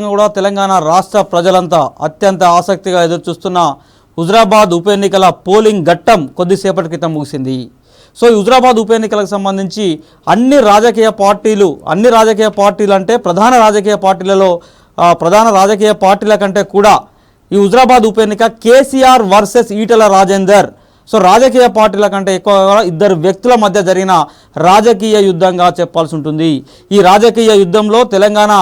కూడా తెలంగాణ రాష్ట్ర ప్రజలంతా అత్యంత ఆసక్తిగా ఎదురుచూస్తున్న హుజరాబాద్ ఉప ఎన్నికల పోలింగ్ ఘట్టం కొద్దిసేపటి క్రితం ముగిసింది. సో ఈ హుజరాబాద్ ఉప ఎన్నికలకు సంబంధించి అన్ని రాజకీయ పార్టీలు అంటే ప్రధాన రాజకీయ పార్టీల కంటే కూడా ఈ హుజరాబాద్ ఉప ఎన్నిక కేసీఆర్ వర్సెస్ ఈటెల రాజేందర్, సో రాజకీయ పార్టీల కంటే ఎక్కువగా ఇద్దరు వ్యక్తుల మధ్య జరిగిన రాజకీయ యుద్ధంగా చెప్పాల్సి ఉంటుంది. ఈ రాజకీయ యుద్ధంలో తెలంగాణ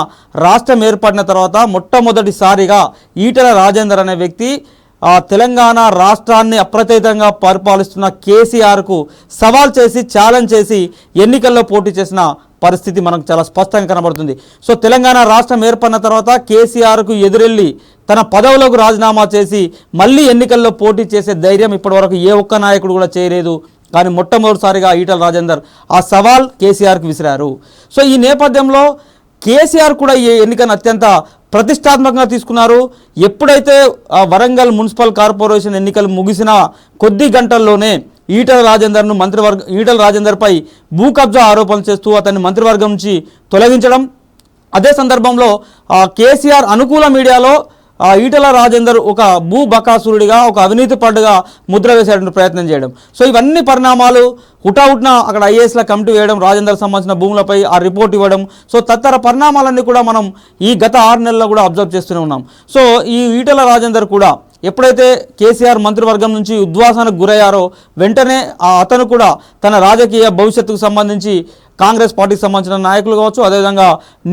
రాష్ట్రం ఏర్పడిన తర్వాత మొట్టమొదటిసారిగా ఈటెల రాజేందర్ అనే వ్యక్తి తెలంగాణ రాష్ట్రాన్ని అప్రతిహతంగా పరిపాలిస్తున్న కేసీఆర్కు సవాల్ చేసి ఛాలెంజ్ చేసి ఎన్నికల్లో పోటీ చేసిన పరిస్థితి మనకు చాలా స్పష్టంగా కనబడుతుంది. సో తెలంగాణ రాష్ట్రం ఏర్పడిన తర్వాత కేసీఆర్కు ఎదురెళ్ళి తన పదవులకు రాజీనామా చేసి మళ్ళీ ఎన్నికల్లో పోటీ చేసే ధైర్యం ఇప్పటివరకు ఏ ఒక్క నాయకుడు కూడా చేయలేదు. కానీ మొట్టమొదటిసారిగా ఈటెల రాజేందర్ ఆ సవాల్ కేసీఆర్కి విసిరారు. సో ఈ నేపథ్యంలో కేసీఆర్ కూడా ఈ ఎన్నికను అత్యంత ప్రతిష్టాత్మకంగా తీసుకున్నారు. ఎప్పుడైతే వరంగల్ మున్సిపల్ కార్పొరేషన్ ఎన్నికలు ముగిసిన కొద్ది గంటల్లోనే ఈటెల రాజేందర్పై భూ కబ్జా ఆరోపణలు చేస్తూ అతన్ని మంత్రివర్గం నుంచి తొలగించడం, అదే సందర్భంలో కేసీఆర్ అనుకూల మీడియాలో ఈటెల రాజేందర్ ఒక భూ బకాసురుడిగా, ఒక అవినీతి పడ్డగా ముద్ర వేసేటువంటి ప్రయత్నం చేయడం. సో ఇవన్నీ పరిణామాలు హుటాహుట్న అక్కడ ఐఏఎస్ల కమిటీ వేయడం, రాజేందర్ సంబంధించిన భూములపై ఆ రిపోర్ట్ ఇవ్వడం, సో తదితర పరిణామాలన్నీ కూడా మనం ఈ గత 6 నెలల్లో కూడా అబ్జర్వ్ చేస్తూనే ఉన్నాం. సో ఈ ఈటెల రాజేందర్ కూడా ఎప్పుడైతే కేసీఆర్ మంత్రివర్గం నుంచి ఉద్వాసనకు గురయ్యారో వెంటనే అతను కూడా తన రాజకీయ భవిష్యత్తుకు సంబంధించి కాంగ్రెస్ పార్టీకి సంబంధించిన నాయకులు కావచ్చు, అదేవిధంగా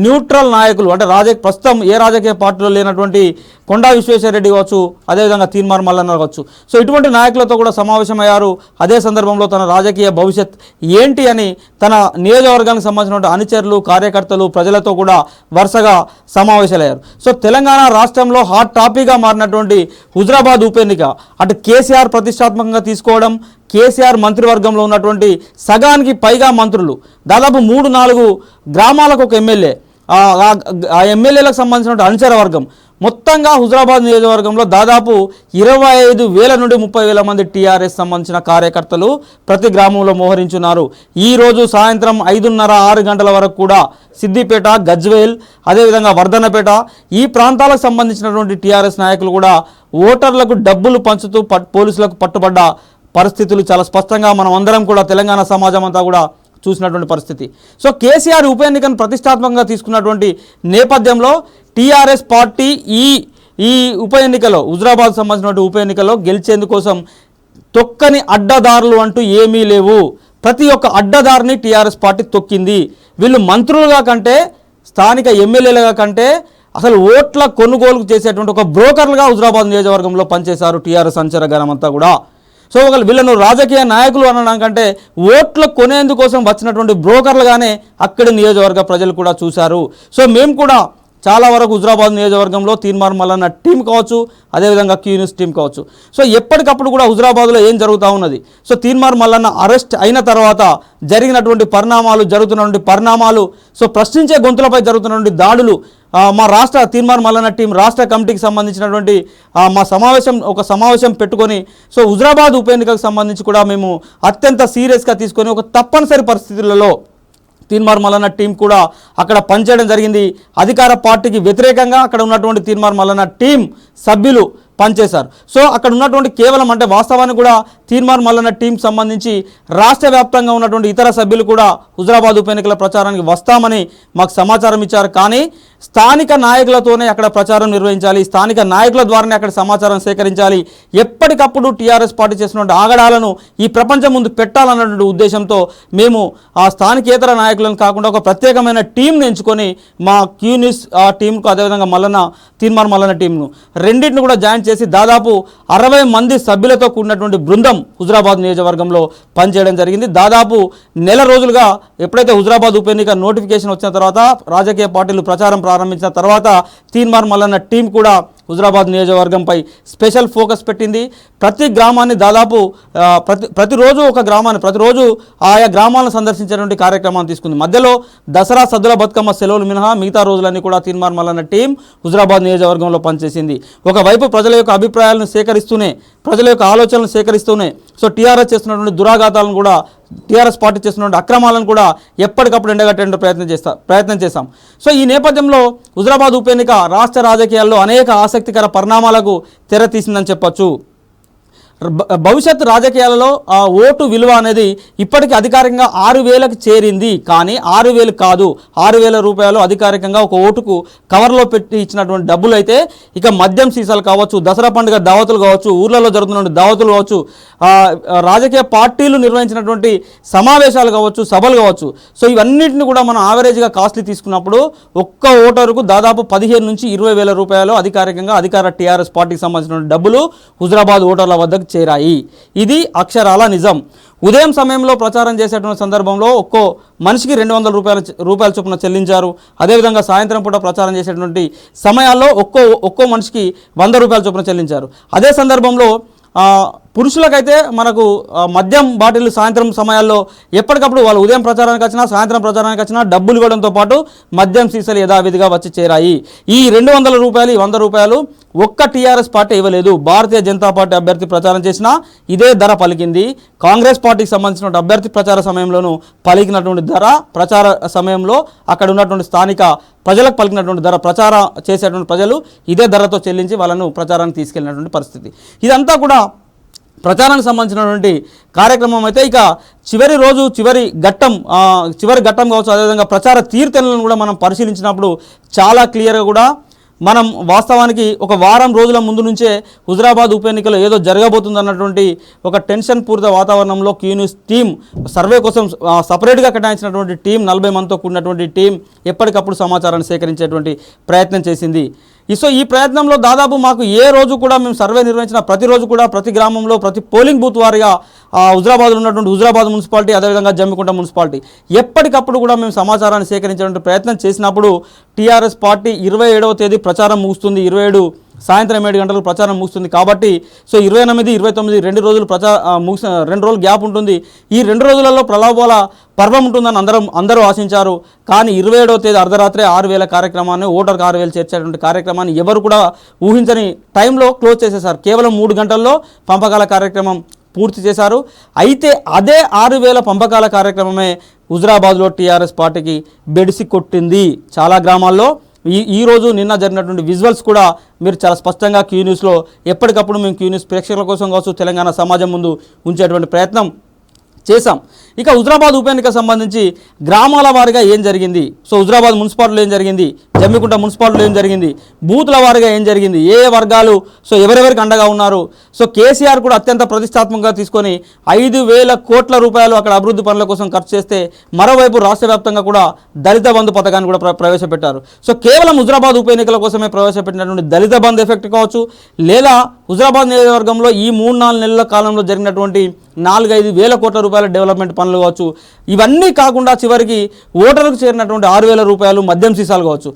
న్యూట్రల్ నాయకులు అంటే ప్రస్తుతం ఏ రాజకీయ పార్టీలో లేనటువంటి కొండా విశ్వేశ్వరరెడ్డి కావచ్చు, అదేవిధంగా తీన్మార్ మల్లన్న కావచ్చు, సో ఇటువంటి నాయకులతో కూడా సమావేశమయ్యారు. అదే సందర్భంలో తన రాజకీయ భవిష్యత్ ఏంటి అని తన నియోజకవర్గానికి సంబంధించిన అనుచరులు, కార్యకర్తలు, ప్రజలతో కూడా వరుసగా సమావేశాలయ్యారు. సో తెలంగాణ రాష్ట్రంలో హాట్ టాపిక్గా మారినటువంటి హుజరాబాద్ ఉప ఎన్నిక అటు కేసీఆర్ ప్రతిష్టాత్మకంగా తీసుకోవడం, కేసీఆర్ మంత్రివర్గంలో ఉన్నటువంటి సగానికి పైగా మంత్రులు, దాదాపు 3-4 గ్రామాలకు ఒక ఎమ్మెల్యే, ఆ ఎమ్మెల్యేలకు సంబంధించిన అనుచర వర్గం, మొత్తంగా హుజరాబాద్ నియోజకవర్గంలో దాదాపు 25,000 నుండి 30,000 మంది టీఆర్ఎస్ సంబంధించిన కార్యకర్తలు ప్రతి గ్రామంలో మోహరించున్నారు. ఈరోజు సాయంత్రం 5:30-6 గంటల వరకు కూడా సిద్దిపేట, గజ్వేల్, అదేవిధంగా వర్ధన్నపేట ఈ ప్రాంతాలకు సంబంధించినటువంటి టీఆర్ఎస్ నాయకులు కూడా ఓటర్లకు డబ్బులు పంచుతూ పోలీసులకు పట్టుబడ్డ పరిస్థితులు చాలా స్పష్టంగా మనం అందరం కూడా తెలంగాణ సమాజం అంతా కూడా చూసినటువంటి పరిస్థితి. సో కేసీఆర్ ఉప ఎన్నికను ప్రతిష్టాత్మకంగా తీసుకున్నటువంటి నేపథ్యంలో టీఆర్ఎస్ పార్టీ ఈ ఉప ఎన్నికలో, హుజరాబాద్ సంబంధించిన ఉప ఎన్నికలో గెలిచేందుకోసం తొక్కని అడ్డదారులు అంటూ ఏమీ లేవు. ప్రతి ఒక్క అడ్డదారిని టీఆర్ఎస్ పార్టీ తొక్కింది. వీళ్ళు మంత్రులుగా కంటే, స్థానిక ఎమ్మెల్యేలుగా కంటే అసలు ఓట్ల కొనుగోలు చేసేటువంటి ఒక బ్రోకర్లుగా హుజరాబాద్ నియోజకవర్గంలో పనిచేశారు టీఆర్ఎస్ అంచరగానం అంతా కూడా. సో వీళ్ళను రాజకీయ నాయకులు అనడం కంటే ఓట్లు కొనేందుకోసం వచ్చినటువంటి బ్రోకర్లుగానే అక్కడి నియోజకవర్గ ప్రజలు కూడా చూశారు. సో మేము కూడా చాలా వరకు హుజరాబాద్ నియోజకవర్గంలో తీన్మార్ మల్లన్న టీం కావచ్చు, అదేవిధంగా క్యూన్యూస్ టీం కావచ్చు, సో ఎప్పటికప్పుడు కూడా హుజరాబాద్లో ఏం జరుగుతూ ఉన్నది, సో తీన్మార్ మల్లన్న అరెస్ట్ అయిన తర్వాత జరుగుతున్నటువంటి పరిణామాలు, సో ప్రశ్నించే గొంతులపై జరుగుతున్నటువంటి దాడులు, మా రాష్ట్ర తీన్మార్ మల్లన్న టీం రాష్ట్ర కమిటీకి సంబంధించినటువంటి ఒక సమావేశం పెట్టుకొని సో హుజరాబాద్ ఉప ఎన్నికకు సంబంధించి కూడా మేము అత్యంత సీరియస్గా తీసుకొని ఒక తప్పనిసరి పరిస్థితులలో తీన్మార్ మల్లన్న టీం కూడా అక్కడ పనిచేయడం జరిగింది. అధికార పార్టీకి వ్యతిరేకంగా అక్కడ ఉన్నటువంటి తీన్మార్ మల్లన్న టీం సభ్యులు పనిచేశారు. సో అక్కడ ఉన్నటువంటి కేవలం అంటే వాస్తవానికి కూడా తీన్మార్ మల్లన్న టీం సంబంధించి రాష్ట్ర వ్యాప్తంగా ఉన్నటువంటి ఇతర సభ్యులు కూడా హుజరాబాద్ ఉప ఎన్నికల ప్రచారానికి వస్తామని మాకు సమాచారం ఇచ్చారు. కానీ స్థానిక నాయకులతోనే అక్కడ ప్రచారం నిర్వహించాలి, స్థానిక నాయకుల ద్వారానే అక్కడ సమాచారం సేకరించాలి, ఎప్పటికప్పుడు టీఆర్ఎస్ పార్టీ చేసినటువంటి ఆగడాలను ఈ ప్రపంచం ముందు పెట్టాలన్నటువంటి ఉద్దేశంతో మేము ఆ స్థానికేతర నాయకులను కాకుండా ఒక ప్రత్యేకమైన టీంను ఎంచుకొని మా క్యూన్యూస్ టీంకు, అదేవిధంగా తీన్మార్ మల్లన్న టీంను రెండింటిని కూడా జాయిన్ చేసి దాదాపు 60 మంది సభ్యులతో కూడినటువంటి బృందం హుజరాబాద్ నియోజకవర్గంలో పనిచేయడం జరిగింది. దాదాపు నెల రోజులుగా ఎప్పుడైతే హుజరాబాద్ ఉప ఎన్నిక నోటిఫికేషన్ వచ్చిన తర్వాత, రాజకీయ పార్టీలు ప్రచారం ప్రారంభించిన తర్వాత తీన్మార్ మల్లన్న టీం కూడా హుజురాబాద్ నియోజకవర్గంపై స్పెషల్ ఫోకస్ పెట్టింది. ప్రతి గ్రామాన్ని దాదాపు ప్రతిరోజు ఒక గ్రామాన్ని ప్రతిరోజు ఆయా గ్రామాలను సందర్శించేటువంటి కార్యక్రమాన్ని తీసుకుంది. మధ్యలో దసరా సద్దుల బతుకమ్మ సెలవులు మినహా మిగతా రోజులన్నీ కూడా తీన్మార్ మల్లన్న టీం హుజురాబాద్ నియోజకవర్గంలో పనిచేసింది. ఒకవైపు ప్రజల యొక్క అభిప్రాయాలను సేకరిస్తూనే, ప్రజల యొక్క ఆలోచనలు సేకరిస్తూనే టీఆర్ఎస్ చేస్తున్నటువంటి దురాఘాతాలను కూడా, టీఆర్ఎస్ పార్టీ చేస్తున్నటువంటి అక్రమాలను కూడా ఎప్పటికప్పుడు ఎండగట్టే ప్రయత్నం చేశాం. ఈ నేపథ్యంలో హుజురాబాద్ ఉప ఎన్నిక రాష్ట్ర రాజకీయాల్లో అనేక ఆసక్తికర పరిణామాలకు తెరతీసిందని చెప్పొచ్చు. భవిష్యత్ రాజకీయాలలో ఓటు విలువ అనేది ఇప్పటికీ అధికారికంగా 6,000కి చేరింది. కానీ 6,000 కాదు, 6,000 రూపాయలు అధికారికంగా ఒక ఓటుకు కవర్లో పెట్టి ఇచ్చినటువంటి డబ్బులు అయితే ఇక మద్యం సీసాలు కావచ్చు, దసరా పండుగ దావతులు కావచ్చు, ఊర్లలో జరుగుతున్న దావతులు కావచ్చు, రాజకీయ పార్టీలు నిర్వహించినటువంటి సమావేశాలు కావచ్చు, సభలు కావచ్చు. ఇవన్నింటిని కూడా మనం యావరేజ్గా కాస్ట్లీ తీసుకున్నప్పుడు ఒక్క ఓటరుకు దాదాపు 15,000 నుంచి 20,000 రూపాయలు అధికారికంగా అధికార టీఆర్ఎస్ పార్టీకి సంబంధించిన డబ్బులు హుజురాబాద్ ఓటర్ల వద్దకు చేరాయి. ఇది అక్షరాల నిజం. ఉదయం సమయంలో ప్రచారం చేసేటువంటి సందర్భంలో ఒక్కో మనిషికి 200 రూపాయల చొప్పున చెల్లించారు. అదేవిధంగా సాయంత్రం పూట ప్రచారం చేసేటువంటి సమయాల్లో ఒక్కో మనిషికి 100 రూపాయల చొప్పున చెల్లించారు. అదే సందర్భంలో పురుషులకైతే మనకు మద్యం బాటిల్ సాయంత్రం సమయాల్లో ఎప్పటికప్పుడు వాళ్ళు ఉదయం ప్రచారానికి వచ్చినా సాయంత్రం ప్రచారానికి వచ్చినా డబ్బులు ఇవ్వడంతో పాటు మద్యం సీసాలు యథావిధిగా వచ్చి చేరాయి. ఈ 200 రూపాయలు, 100 రూపాయలు ఒక్క టీఆర్ఎస్ పార్టీ ఇవ్వలేదు. భారతీయ జనతా పార్టీ అభ్యర్థి ప్రచారం చేసినా ఇదే ధర పలికింది. కాంగ్రెస్ పార్టీకి సంబంధించిన అభ్యర్థి ప్రచార సమయంలోనూ పలికినటువంటి ధర, ప్రచార సమయంలో అక్కడ ఉన్నటువంటి స్థానిక ప్రజలకు పలికినటువంటి ధర, ప్రచారం చేసేటువంటి ప్రజలు ఇదే ధరతో చెల్లించి వాళ్ళను ప్రచారానికి తీసుకెళ్ళినటువంటి పరిస్థితి. ఇదంతా కూడా ప్రచారానికి సంబంధించినటువంటి కార్యక్రమం అయితే ఇక చివరి రోజు చివరి ఘట్టం కావచ్చు. అదేవిధంగా ప్రచార తీర్థలను కూడా మనం పరిశీలించినప్పుడు చాలా క్లియర్గా కూడా మనం వాస్తవానికి ఒక వారం రోజుల ముందు నుంచే హుజురాబాద్ ఉప ఎన్నికలో ఏదో జరగబోతుందన్నటువంటి ఒక టెన్షన్ పూరిత వాతావరణంలో క్యూన్యూస్ టీం సర్వే కోసం సపరేట్గా కేటాయించినటువంటి టీం, 40 మందితో కూడినటువంటి టీం ఎప్పటికప్పుడు సమాచారాన్ని సేకరించేటువంటి ప్రయత్నం చేసింది. ఈ ప్రయత్నంలో దాదాపు మాకు ఏ రోజు కూడా మేము సర్వే నిర్వహించిన ప్రతిరోజు కూడా ప్రతి గ్రామంలో ప్రతి పోలింగ్ బూత్ వారిగా హుజురాబాద్లో ఉన్నటువంటి హుజురాబాద్ మున్సిపాలిటీ, అదేవిధంగా జమ్మికుంట మున్సిపాలిటీ ఎప్పటికప్పుడు కూడా మేము సమాచారాన్ని సేకరించేటువంటి ప్రయత్నం చేసినప్పుడు టీఆర్ఎస్ పార్టీ 27వ తేదీ ప్రచారం ముగుస్తుంది, 27 సాయంత్రం 7 గంటలకు ప్రచారం ముగుస్తుంది. కాబట్టి 28, 29 2 రోజులు ముగిసిన 2 రోజులు గ్యాప్ ఉంటుంది. ఈ 2 రోజులలో ప్రలోభాల పర్వం ఉంటుందని అందరూ ఆశించారు. కానీ 27వ తేదీ అర్ధరాత్రి 6,000 కార్యక్రమాన్ని, ఓటర్కి 6,000 చేర్చేటువంటి కార్యక్రమాన్ని ఎవరు కూడా ఊహించని టైంలో క్లోజ్ చేసేశారు. కేవలం 3 గంటల్లో పంపకాల కార్యక్రమం పూర్తి చేశారు. అయితే అదే 6,000 పంపకాల కార్యక్రమమే హుజురాబాద్లో టీఆర్ఎస్ పార్టీకి బెడిసి కొట్టింది. చాలా గ్రామాల్లో ఈరోజు నిన్న జరిగినటువంటి విజువల్స్ కూడా మీరు చాలా స్పష్టంగా క్యూన్యూస్లో ఎప్పటికప్పుడు మేము క్యూన్యూస్ ప్రేక్షకుల కోసం కావచ్చు, తెలంగాణ సమాజం ముందు ఉంచేటువంటి ప్రయత్నం చేశాం. ఇక హుజురాబాద్ ఉప ఎన్నికకు సంబంధించి గ్రామాల వారీగా ఏం జరిగింది, హుజురాబాద్ మున్సిపాలిటీలో ఏం జరిగింది, జమ్మికుంట మున్సిపాలిటీలో ఏం జరిగింది, బూతుల వారీగా ఏం జరిగింది, ఏ వర్గాలు ఎవరెవరికి అండగా ఉన్నారు. కేసీఆర్ కూడా అత్యంత ప్రతిష్టాత్మకంగా తీసుకొని 5,000 కోట్ల రూపాయలు అక్కడ అభివృద్ధి పనుల కోసం ఖర్చు చేస్తే, మరోవైపు రాష్ట్ర వ్యాప్తంగా కూడా దళిత బంధు పథకాన్ని కూడా ప్రవేశపెట్టారు. కేవలం హుజురాబాద్ ఉప ఎన్నికల కోసమే ప్రవేశపెట్టినటువంటి దళిత బంధు ఎఫెక్ట్ కావచ్చు, లేదా హుజురాబాద్ నియోజకవర్గంలో ఈ 3-4 నెలల కాలంలో జరిగినటువంటి 4-5 వేల కోట్ల రూపాయల డెవలప్మెంట్ పనులు కావచ్చు, ఇవన్నీ కాకుండా చివరికి ఓటర్లకు చేరినటువంటి 6,000 రూపాయలు మద్యం సీసాలు కావచ్చు.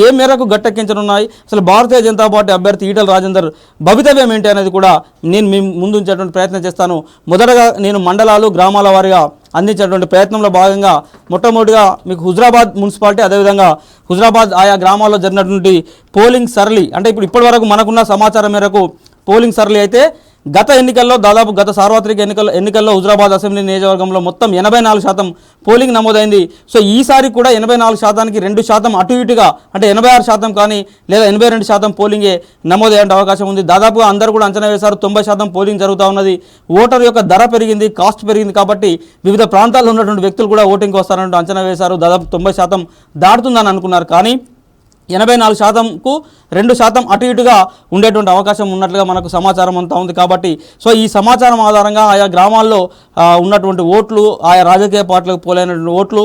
ఏ మేరకు గట్టెక్కించనున్నాయి, అసలు భారతీయ జనతా పార్టీ అభ్యర్థి ఈటల రాజేందర్ భవితవ్యం ఏంటి అనేది కూడా నేను మీ ముందు ఉంచేటువంటి ప్రయత్నం చేస్తాను. మొదటగా నేను మండలాలు, గ్రామాల వారీగా అందించేటువంటి ప్రయత్నంలో భాగంగా మొట్టమొదటిగా మీకు హుజురాబాద్ మున్సిపాలిటీ, అదేవిధంగా హుజురాబాద్ ఆయా గ్రామాల్లో జరిగినటువంటి పోలింగ్ సరళి, అంటే ఇప్పటివరకు మనకున్న సమాచారం మేరకు పోలింగ్ సరళి అయితే గత ఎన్నికల్లో దాదాపు గత సార్వత్రిక ఎన్నికల్లో హుజురాబాద్ అసెంబ్లీ నియోజకవర్గంలో మొత్తం 84% పోలింగ్ నమోదైంది. ఈసారి కూడా 84%కి 2% అటు ఇటుగా, అంటే 86% కానీ లేదా 82% పోలింగే నమోదయ్యే అవకాశం ఉంది. దాదాపుగా అందరూ కూడా అంచనా వేశారు 90% పోలింగ్ జరుగుతూ ఉన్నది. ఓటర్ యొక్క ధర పెరిగింది, కాస్ట్ పెరిగింది, కాబట్టి వివిధ ప్రాంతాల్లో ఉన్నటువంటి వ్యక్తులు కూడా ఓటింగ్కి వస్తారంటూ అంచనా వేశారు. దాదాపు 90% దాటుతుందని అనుకున్నారు. కానీ 84%కు 2% అటు ఇటుగా ఉండేటువంటి అవకాశం ఉన్నట్లుగా మనకు సమాచారం అంతా ఉంది. కాబట్టి ఈ సమాచారం ఆధారంగా ఆయా గ్రామాల్లో ఉన్నటువంటి ఓట్లు, ఆయా రాజకీయ పార్టీలకు పోలైనటువంటి ఓట్లు,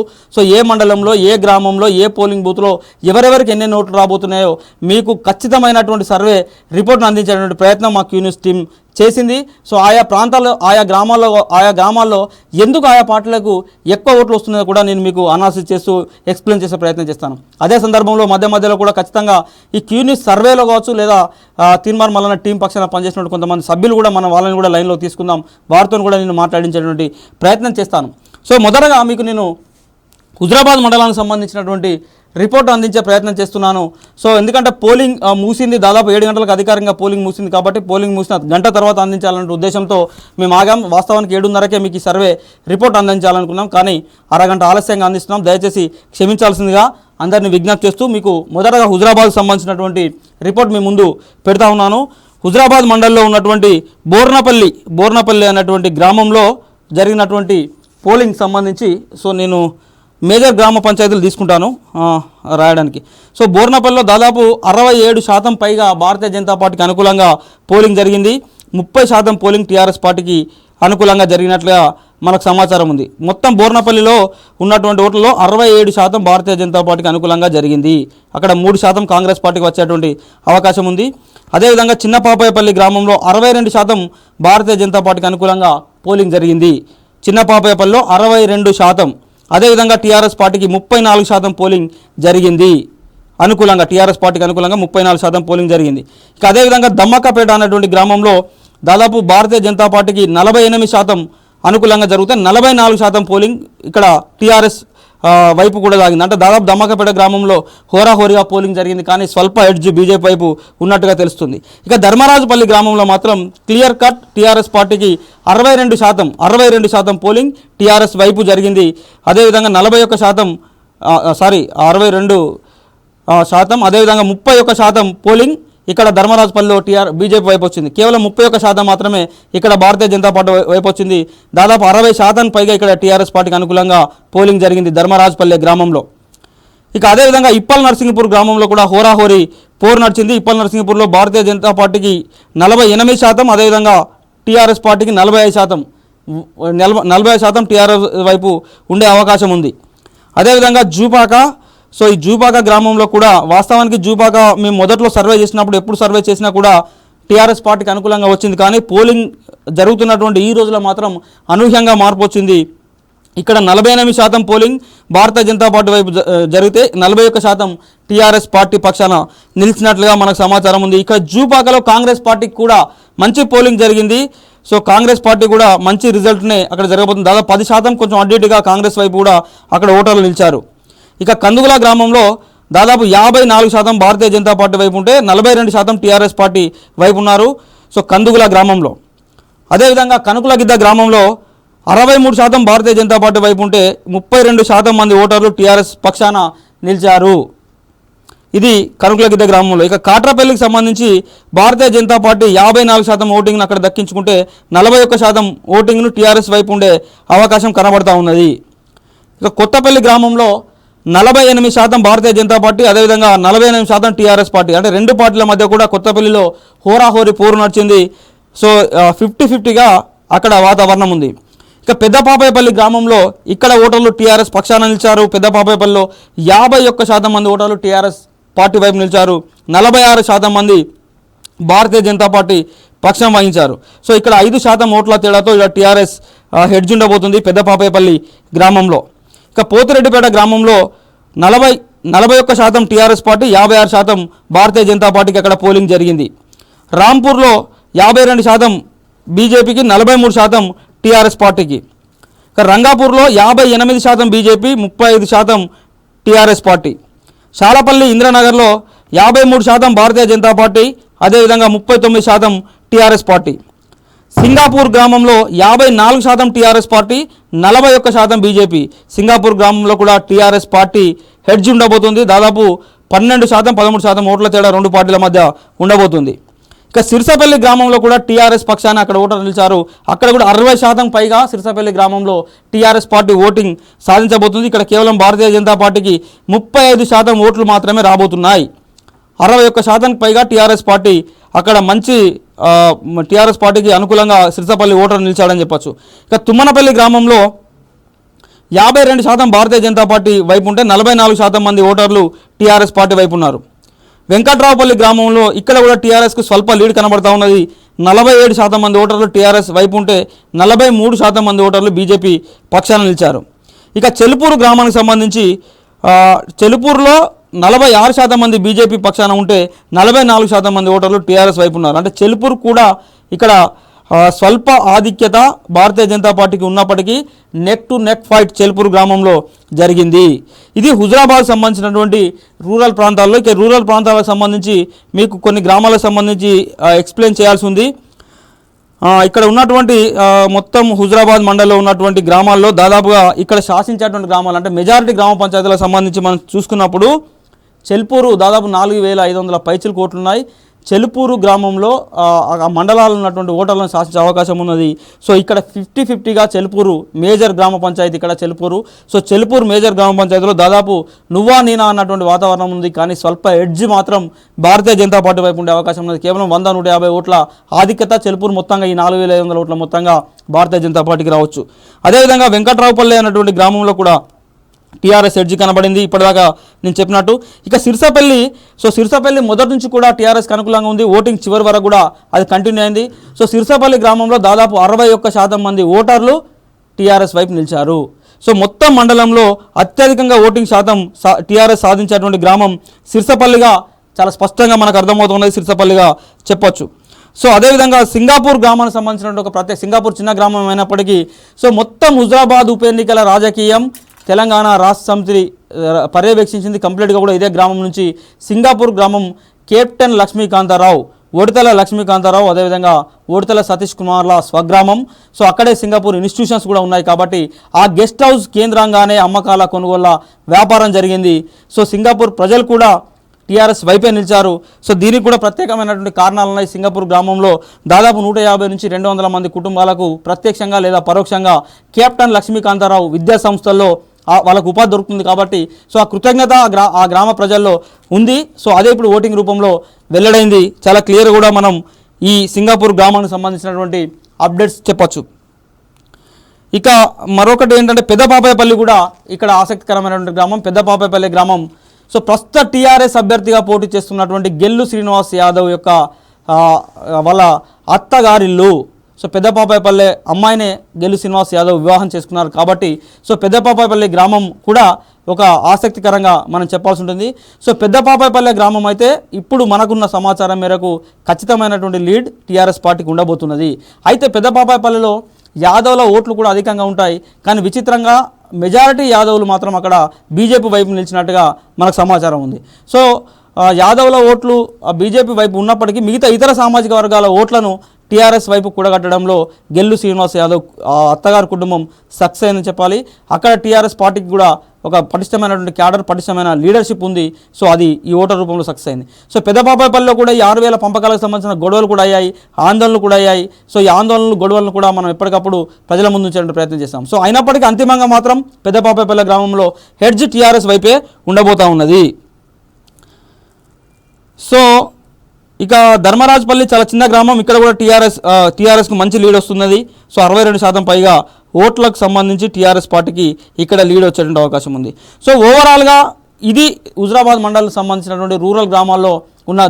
ఏ మండలంలో, ఏ గ్రామంలో, ఏ పోలింగ్ బూత్లో ఎవరెవరికి ఎన్ని ఓట్లు రాబోతున్నాయో మీకు ఖచ్చితమైనటువంటి సర్వే రిపోర్ట్ను అందించేటువంటి ప్రయత్నం మా క్యూన్యూస్ టీం చేసింది. సో ఆయా ప్రాంతాల్లో ఆయా గ్రామాల్లో ఎందుకు ఆయా పార్టీలకు ఎక్కువ ఓట్లు వస్తున్నాయో కూడా నేను మీకు అనాలిసిస్ చేస్తూ ఎక్స్ప్లెయిన్ చేసే ప్రయత్నం చేస్తాను. అదే సందర్భంలో మధ్యలో కూడా ఖచ్చితంగా ఈ క్యూన్యూస్ సర్వేలో కావచ్చు లేదా తీన్మార్ మల్లన్న టీం పక్షాన పనిచేసినటువంటి కొంతమంది సభ్యులు కూడా వాళ్ళని కూడా లైన్లో తీసుకుందాం, వారితో కూడా నేను మాట్లాడించేటువంటి ప్రయత్నం చేస్తాను. సో మొదటగా మీకు నేను హుజరాబాద్ మండలానికి సంబంధించినటువంటి రిపోర్ట్ అందించే ప్రయత్నం చేస్తున్నాను. సో ఎందుకంటే పోలింగ్ మూసింది, దాదాపు 7 గంటలకు అధికారికంగా పోలింగ్ మూసింది కాబట్టి పోలింగ్ మూసిన గంట తర్వాత అందించాలనే ఉద్దేశంతో మేము ఆగాం. వాస్తవానికి 7:30కే మీకు ఈ సర్వే రిపోర్ట్ అందించాలనుకున్నాం, కానీ అరగంట ఆలస్యంగా అందిస్తున్నాం. దయచేసి క్షమించాల్సిందిగా అందరినీ విజ్ఞప్తి చేస్తూ మీకు మొదటగా హుజరాబాద్కు సంబంధించినటువంటి రిపోర్ట్ మీ ముందు పెడతా ఉన్నాను. హుజరాబాద్ మండలంలో ఉన్నటువంటి బోర్నపల్లి అనేటువంటి గ్రామంలో జరిగినటువంటి పోలింగ్ సంబంధించి సో నేను మేజర్ గ్రామ పంచాయతీలు తీసుకుంటాను రాయడానికి. సో బోర్నపల్లిలో దాదాపు 67% పైగా భారతీయ జనతా పార్టీకి అనుకూలంగా పోలింగ్ జరిగింది. 30% పోలింగ్ టీఆర్ఎస్ పార్టీకి అనుకూలంగా జరిగినట్లుగా మనకు సమాచారం ఉంది. మొత్తం బోర్నపల్లిలో ఉన్నటువంటి ఓట్లలో 67% భారతీయ జనతా పార్టీకి అనుకూలంగా జరిగింది. అక్కడ 3% కాంగ్రెస్ పార్టీకి వచ్చేటువంటి అవకాశం ఉంది. అదేవిధంగా చిన్నపాపాయపల్లి గ్రామంలో 62% భారతీయ జనతా పార్టీకి అనుకూలంగా పోలింగ్ జరిగింది. చిన్నపాపాయపల్లిలో 62%. అదేవిధంగా టీఆర్ఎస్ పార్టీకి 34% పోలింగ్ జరిగింది. అనుకూలంగా టీఆర్ఎస్ పార్టీకి అనుకూలంగా 34% పోలింగ్ జరిగింది. ఇక అదేవిధంగా దమ్మక్కపేట అనేటువంటి గ్రామంలో దాదాపు భారతీయ జనతా పార్టీకి 48% అనుకూలంగా జరిగితే 44% పోలింగ్ ఇక్కడ టీఆర్ఎస్ వైపు కూడా సాగింది. అంటే దాదాపు దమ్మక్కపేట గ్రామంలో హోరాహోరీగా పోలింగ్ జరిగింది, కానీ స్వల్ప ఎడ్జ్ బీజేపీ వైపు ఉన్నట్టుగా తెలుస్తుంది. ఇక ధర్మరాజుపల్లి గ్రామంలో మాత్రం క్లియర్ కట్ టీఆర్ఎస్ పార్టీకి 62% పోలింగ్ టీఆర్ఎస్ వైపు జరిగింది. అదేవిధంగా 62%, అదేవిధంగా 31% పోలింగ్ ఇక్కడ ధర్మరాజుపల్లిలో బీజేపీ వైపు వచ్చింది. కేవలం 31% మాత్రమే ఇక్కడ భారతీయ జనతా పార్టీ వైపు వచ్చింది. దాదాపు 60% పైగా ఇక్కడ టీఆర్ఎస్ పార్టీకి అనుకూలంగా పోలింగ్ జరిగింది ధర్మరాజుపల్లి గ్రామంలో. ఇక అదేవిధంగా ఇప్పల్ నర్సింగ్పూర్ గ్రామంలో కూడా హోరాహోరీ పోరు నడిచింది. ఇప్పల్ నర్సింగ్పూర్లో భారతీయ జనతా పార్టీకి 48%, అదేవిధంగా టీఆర్ఎస్ పార్టీకి 40% టీఆర్ఎస్ వైపు ఉండే అవకాశం ఉంది. అదేవిధంగా జూపాక, సో ఈ జూపాక గ్రామంలో కూడా వాస్తవానికి జూపాక మేము మొదట్లో సర్వే చేసినప్పుడు ఎప్పుడు సర్వే చేసినా కూడా టీఆర్ఎస్ పార్టీకి అనుకూలంగా వచ్చింది, కానీ పోలింగ్ జరుగుతున్నటువంటి ఈ రోజులో మాత్రం అనూహ్యంగా మార్పు వచ్చింది. ఇక్కడ 48% పోలింగ్ భారతీయ జనతా పార్టీ వైపు జరిగితే 41% టీఆర్ఎస్ పార్టీ పక్షాన నిలిచినట్లుగా మనకు సమాచారం ఉంది. ఇక జూపాకలో కాంగ్రెస్ పార్టీకి కూడా మంచి పోలింగ్ జరిగింది. సో కాంగ్రెస్ పార్టీ కూడా మంచి రిజల్ట్నే అక్కడ జరగబోతుంది. దాదాపు 10% కొంచెం అడ్డీటుగా కాంగ్రెస్ వైపు కూడా అక్కడ ఓటర్లు నిలిచారు. ఇక కందుగుల గ్రామంలో దాదాపు 54% భారతీయ జనతా పార్టీ వైపు ఉంటే 42% టీఆర్ఎస్ పార్టీ వైపు ఉన్నారు. సో కందుగుల గ్రామంలో. అదేవిధంగా కనుకులగిద్ద గ్రామంలో 63% భారతీయ జనతా పార్టీ వైపు ఉంటే 32% మంది ఓటర్లు టీఆర్ఎస్ పక్షాన నిలిచారు. ఇది కనుకులగిద్ద గ్రామంలో. ఇక కాట్రపల్లికి సంబంధించి భారతీయ జనతా పార్టీ 54% ఓటింగ్ను అక్కడ దక్కించుకుంటే 41% ఓటింగ్ను టీఆర్ఎస్ వైపు ఉండే అవకాశం కనబడతా ఉన్నది. ఇక కొత్తపల్లి గ్రామంలో 48% భారతీయ జనతా పార్టీ, అదేవిధంగా 48% టీఆర్ఎస్ పార్టీ. అంటే రెండు పార్టీల మధ్య కూడా కొత్తపల్లిలో హోరాహోరీ పోరు నడిచింది. సో 50-50గా అక్కడ వాతావరణం ఉంది. ఇక పెద్దపాపాయపల్లి గ్రామంలో ఇక్కడ ఓటర్లు టీఆర్ఎస్ పక్షాన నిలిచారు. పెద్దపాపాయపల్లిలో 51% మంది ఓటర్లు టీఆర్ఎస్ పార్టీ వైపు నిలిచారు. 46% మంది భారతీయ జనతా పార్టీ పక్షం వహించారు. సో ఇక్కడ 5% ఓట్ల తేడాతో ఇక్కడ టీఆర్ఎస్ హెడ్జ్ ఉండబోతుంది పెద్దపాపాయపల్లి గ్రామంలో. ఇక పోతిరెడ్డిపేట గ్రామంలో 41% టీఆర్ఎస్ పార్టీ, 56% భారతీయ జనతా పార్టీకి అక్కడ పోలింగ్ జరిగింది. రాంపూర్లో 52% బీజేపీకి, 43% టీఆర్ఎస్ పార్టీకి. ఇక రంగాపూర్లో 58% బీజేపీ, 35% టీఆర్ఎస్ పార్టీ. శాలపల్లి ఇంద్రనగర్లో 53% భారతీయ జనతా పార్టీ, అదేవిధంగా 39% టీఆర్ఎస్ పార్టీ. సింగాపూర్ గ్రామంలో 54% టీఆర్ఎస్ పార్టీ, 41% బీజేపీ. సింగాపూర్ గ్రామంలో కూడా టీఆర్ఎస్ పార్టీ హెడ్జ్ ఉండబోతుంది. దాదాపు 12%, 13% ఓట్ల తేడా రెండు పార్టీల మధ్య ఉండబోతుంది. ఇక సిరిసపల్లి గ్రామంలో కూడా టీఆర్ఎస్ పక్షాన అక్కడ ఓటర్లు నిలిచారు. అక్కడ కూడా 60% పైగా సిరిసపల్లి గ్రామంలో టీఆర్ఎస్ పార్టీ ఓటింగ్ సాధించబోతుంది. ఇక్కడ కేవలం భారతీయ జనతా పార్టీకి 35% ఓట్లు మాత్రమే రాబోతున్నాయి. 61% పైగా టీఆర్ఎస్ పార్టీ అక్కడ మంచి టీఆర్ఎస్ పార్టీకి అనుకూలంగా సిరిసపల్లి ఓటర్ నిలిచాడని చెప్పొచ్చు. ఇక తుమ్మనపల్లి గ్రామంలో 52% భారతీయ జనతా పార్టీ వైపు ఉంటే 44% మంది ఓటర్లు టీఆర్ఎస్ పార్టీ వైపు ఉన్నారు. వెంకట్రావుపల్లి గ్రామంలో ఇక్కడ కూడా టీఆర్ఎస్కు స్వల్ప లీడ్ కనబడతా ఉన్నది. 47% మంది ఓటర్లు టీఆర్ఎస్ వైపు ఉంటే 43% మంది ఓటర్లు బీజేపీ పక్షాన నిలిచారు. ఇక చెలుపూరు గ్రామానికి సంబంధించి చెలుపూరులో 46% మంది బీజేపీ పక్షాన ఉంటే 44% మంది ఓటర్లు టీఆర్ఎస్ వైపు ఉన్నారు. అంటే చెలుపూరు కూడా ఇక్కడ స్వల్ప ఆధిక్యత భారతీయ జనతా పార్టీకి ఉన్నప్పటికీ నెక్ టు నెక్ ఫైట్ చెలుపూరు గ్రామంలో జరిగింది. ఇది హుజరాబాద్ సంబంధించినటువంటి రూరల్ ప్రాంతాల్లో. ఇక రూరల్ ప్రాంతాలకు సంబంధించి మీకు కొన్ని గ్రామాలకు సంబంధించి ఎక్స్ప్లెయిన్ చేయాల్సి ఉంది. ఇక్కడ ఉన్నటువంటి మొత్తం హుజరాబాద్ మండలంలో ఉన్నటువంటి గ్రామాల్లో దాదాపుగా ఇక్కడ శాసించేటువంటి గ్రామాలు అంటే మెజారిటీ గ్రామ పంచాయతీలకు సంబంధించి మనం చూసుకున్నప్పుడు చెల్పూరు దాదాపు 4,500 పైచిలు కోట్లు ఉన్నాయి. చెలుపూరు గ్రామంలో ఆ మండలాలు ఉన్నటువంటి ఓటర్లను శాసించే అవకాశం ఉన్నది. సో ఇక్కడ 50-50గా చెలుపూరు మేజర్ గ్రామ పంచాయతీ ఇక్కడ చెలుపూరు. సో చెలుపూరు మేజర్ గ్రామ పంచాయతీలో దాదాపు నువ్వా నీనా అన్నటువంటి వాతావరణం ఉంది. కానీ స్వల్ప ఎడ్జ్ మాత్రం భారతీయ జనతా పార్టీ వైపు ఉండే అవకాశం ఉన్నది. కేవలం 100-150 ఓట్ల ఆధిక్యత చెలుపూరు మొత్తంగా ఈ 4,500 ఓట్ల మొత్తంగా భారతీయ జనతా పార్టీకి రావచ్చు. అదేవిధంగా వెంకట్రావుపల్లి అన్నటువంటి గ్రామంలో కూడా టీఆర్ఎస్ ఎడ్జి కనబడింది ఇప్పటిదాకా నేను చెప్పినట్టు. ఇక సిరిసపల్లి మొదటి నుంచి కూడా టీఆర్ఎస్కి అనుకూలంగా ఉంది. ఓటింగ్ చివరి వరకు కూడా అది కంటిన్యూ అయింది. సో సిరిసపల్లి గ్రామంలో దాదాపు 61% మంది ఓటర్లు టీఆర్ఎస్ వైపు నిలిచారు. సో మొత్తం మండలంలో అత్యధికంగా ఓటింగ్ శాతం టీఆర్ఎస్ సాధించేటువంటి గ్రామం సిరిసపల్లిగా చాలా స్పష్టంగా మనకు అర్థమవుతున్నది, సిరిసపల్లిగా చెప్పొచ్చు. సో అదేవిధంగా సింగాపూర్ గ్రామానికి సంబంధించినటువంటి ఒక ప్రత్యేక సింగాపూర్ చిన్న గ్రామం అయినప్పటికీ సో మొత్తం హుజరాబాద్ ఉప ఎన్నికల రాజకీయం తెలంగాణ రాష్ట్ర సమితి పర్యవేక్షించింది కంప్లీట్గా కూడా ఇదే గ్రామం నుంచి. సింగాపూర్ గ్రామం కెప్టెన్ లక్ష్మీకాంతారావు, ఓడితల లక్ష్మీకాంతారావు, అదేవిధంగా ఓడితల సతీష్ కుమార్ల స్వగ్రామం. సో అక్కడే సింగపూర్ ఇన్స్టిట్యూషన్స్ కూడా ఉన్నాయి కాబట్టి ఆ గెస్ట్ హౌస్ కేంద్రంగానే అమ్మకాల కొనుగోళ్ల వ్యాపారం జరిగింది. సో సింగపూర్ ప్రజలు కూడా టీఆర్ఎస్ వైపే నిలిచారు. సో దీనికి కూడా ప్రత్యేకమైనటువంటి కారణాలు ఉన్నాయి. సింగపూర్ గ్రామంలో దాదాపు 150 నుంచి 200 మంది కుటుంబాలకు ప్రత్యక్షంగా లేదా పరోక్షంగా కెప్టెన్ లక్ష్మీకాంతారావు విద్యా సంస్థల్లో వాళ్ళకు ఉపాధి దొరుకుతుంది కాబట్టి సో ఆ కృతజ్ఞత ఆ గ్రామ ప్రజల్లో ఉంది. సో అదే ఇప్పుడు ఓటింగ్ రూపంలో వెల్లడైంది. చాలా క్లియర్ కూడా మనం ఈ సింగపూర్ గ్రామానికి సంబంధించినటువంటి అప్డేట్స్ చెప్పొచ్చు. ఇక మరొకటి ఏంటంటే పెద్దపాపాయపల్లి కూడా ఇక్కడ ఆసక్తికరమైనటువంటి గ్రామం. పెద్దపాపాయపల్లి గ్రామం సో ప్రస్తుత టీఆర్ఎస్ అభ్యర్థిగా పోటీ చేస్తున్నటువంటి గెల్లు శ్రీనివాస్ యాదవ్ యొక్క వాళ్ళ అత్తగారిల్లు. సో పెద్దపాపాయపల్లి అమ్మాయినే గెల్లు శ్రీనివాస్ యాదవ్ వివాహం చేసుకున్నారు కాబట్టి సో పెద్దపాపాయపల్లి గ్రామం కూడా ఒక ఆసక్తికరంగా మనం చెప్పాల్సి ఉంటుంది. సో పెద్దపాపాయపల్లి గ్రామం అయితే ఇప్పుడు మనకున్న సమాచారం మేరకు ఖచ్చితమైనటువంటి లీడ్ టీఆర్ఎస్ పార్టీకి ఉండబోతున్నది. అయితే పెద్దపాపాయపల్లిలో యాదవ్ల ఓట్లు కూడా అధికంగా ఉంటాయి. కానీ విచిత్రంగా మెజారిటీ యాదవులు మాత్రం అక్కడ బీజేపీ వైపు నిలిచినట్టుగా మనకు సమాచారం ఉంది. సో యాదవ్ల ఓట్లు బీజేపీ వైపు ఉన్నప్పటికీ మిగతా ఇతర సామాజిక వర్గాల ఓట్లను టీఆర్ఎస్ వైపు కూడగట్టడంలో గెల్లు శ్రీనివాస్ యాదవ్ అత్తగారి కుటుంబం సక్సెస్ అయిందని చెప్పాలి. అక్కడ టీఆర్ఎస్ పార్టీకి కూడా ఒక పటిష్టమైనటువంటి క్యాడర్, పటిష్టమైన లీడర్షిప్ ఉంది. సో అది ఈ ఓటర్ రూపంలో సక్సెస్ అయింది. సో పెద్దపాపాయపల్లిలో కూడా ఈ 6,000 పంపకాలకు సంబంధించిన గొడవలు కూడా అయ్యాయి, ఆందోళనలు కూడా అయ్యాయి. సో ఈ ఆందోళనలు గొడవలను కూడా మనం ఎప్పటికప్పుడు ప్రజల ముందు ఉంచడానికి ప్రయత్నం చేస్తాం. సో అయినప్పటికీ అంతిమంగా మాత్రం పెద్దపాపాయపల్లి గ్రామంలో హెడ్జ్ టీఆర్ఎస్ వైపే ఉండబోతా ఉన్నది. సో ఇక ధర్మరాజపల్లి చాలా చిన్న గ్రామం. ఇక్కడ కూడా టీఆర్ఎస్కు మంచి లీడ్ వస్తున్నది. సో 62% పైగా ఓట్లకు సంబంధించి టీఆర్ఎస్ పార్టీకి ఇక్కడ లీడ్ వచ్చేటువంటి అవకాశం ఉంది. సో ఓవరాల్గా ఇది హుజరాబాద్ మండలం సంబంధించినటువంటి రూరల్ గ్రామాల్లో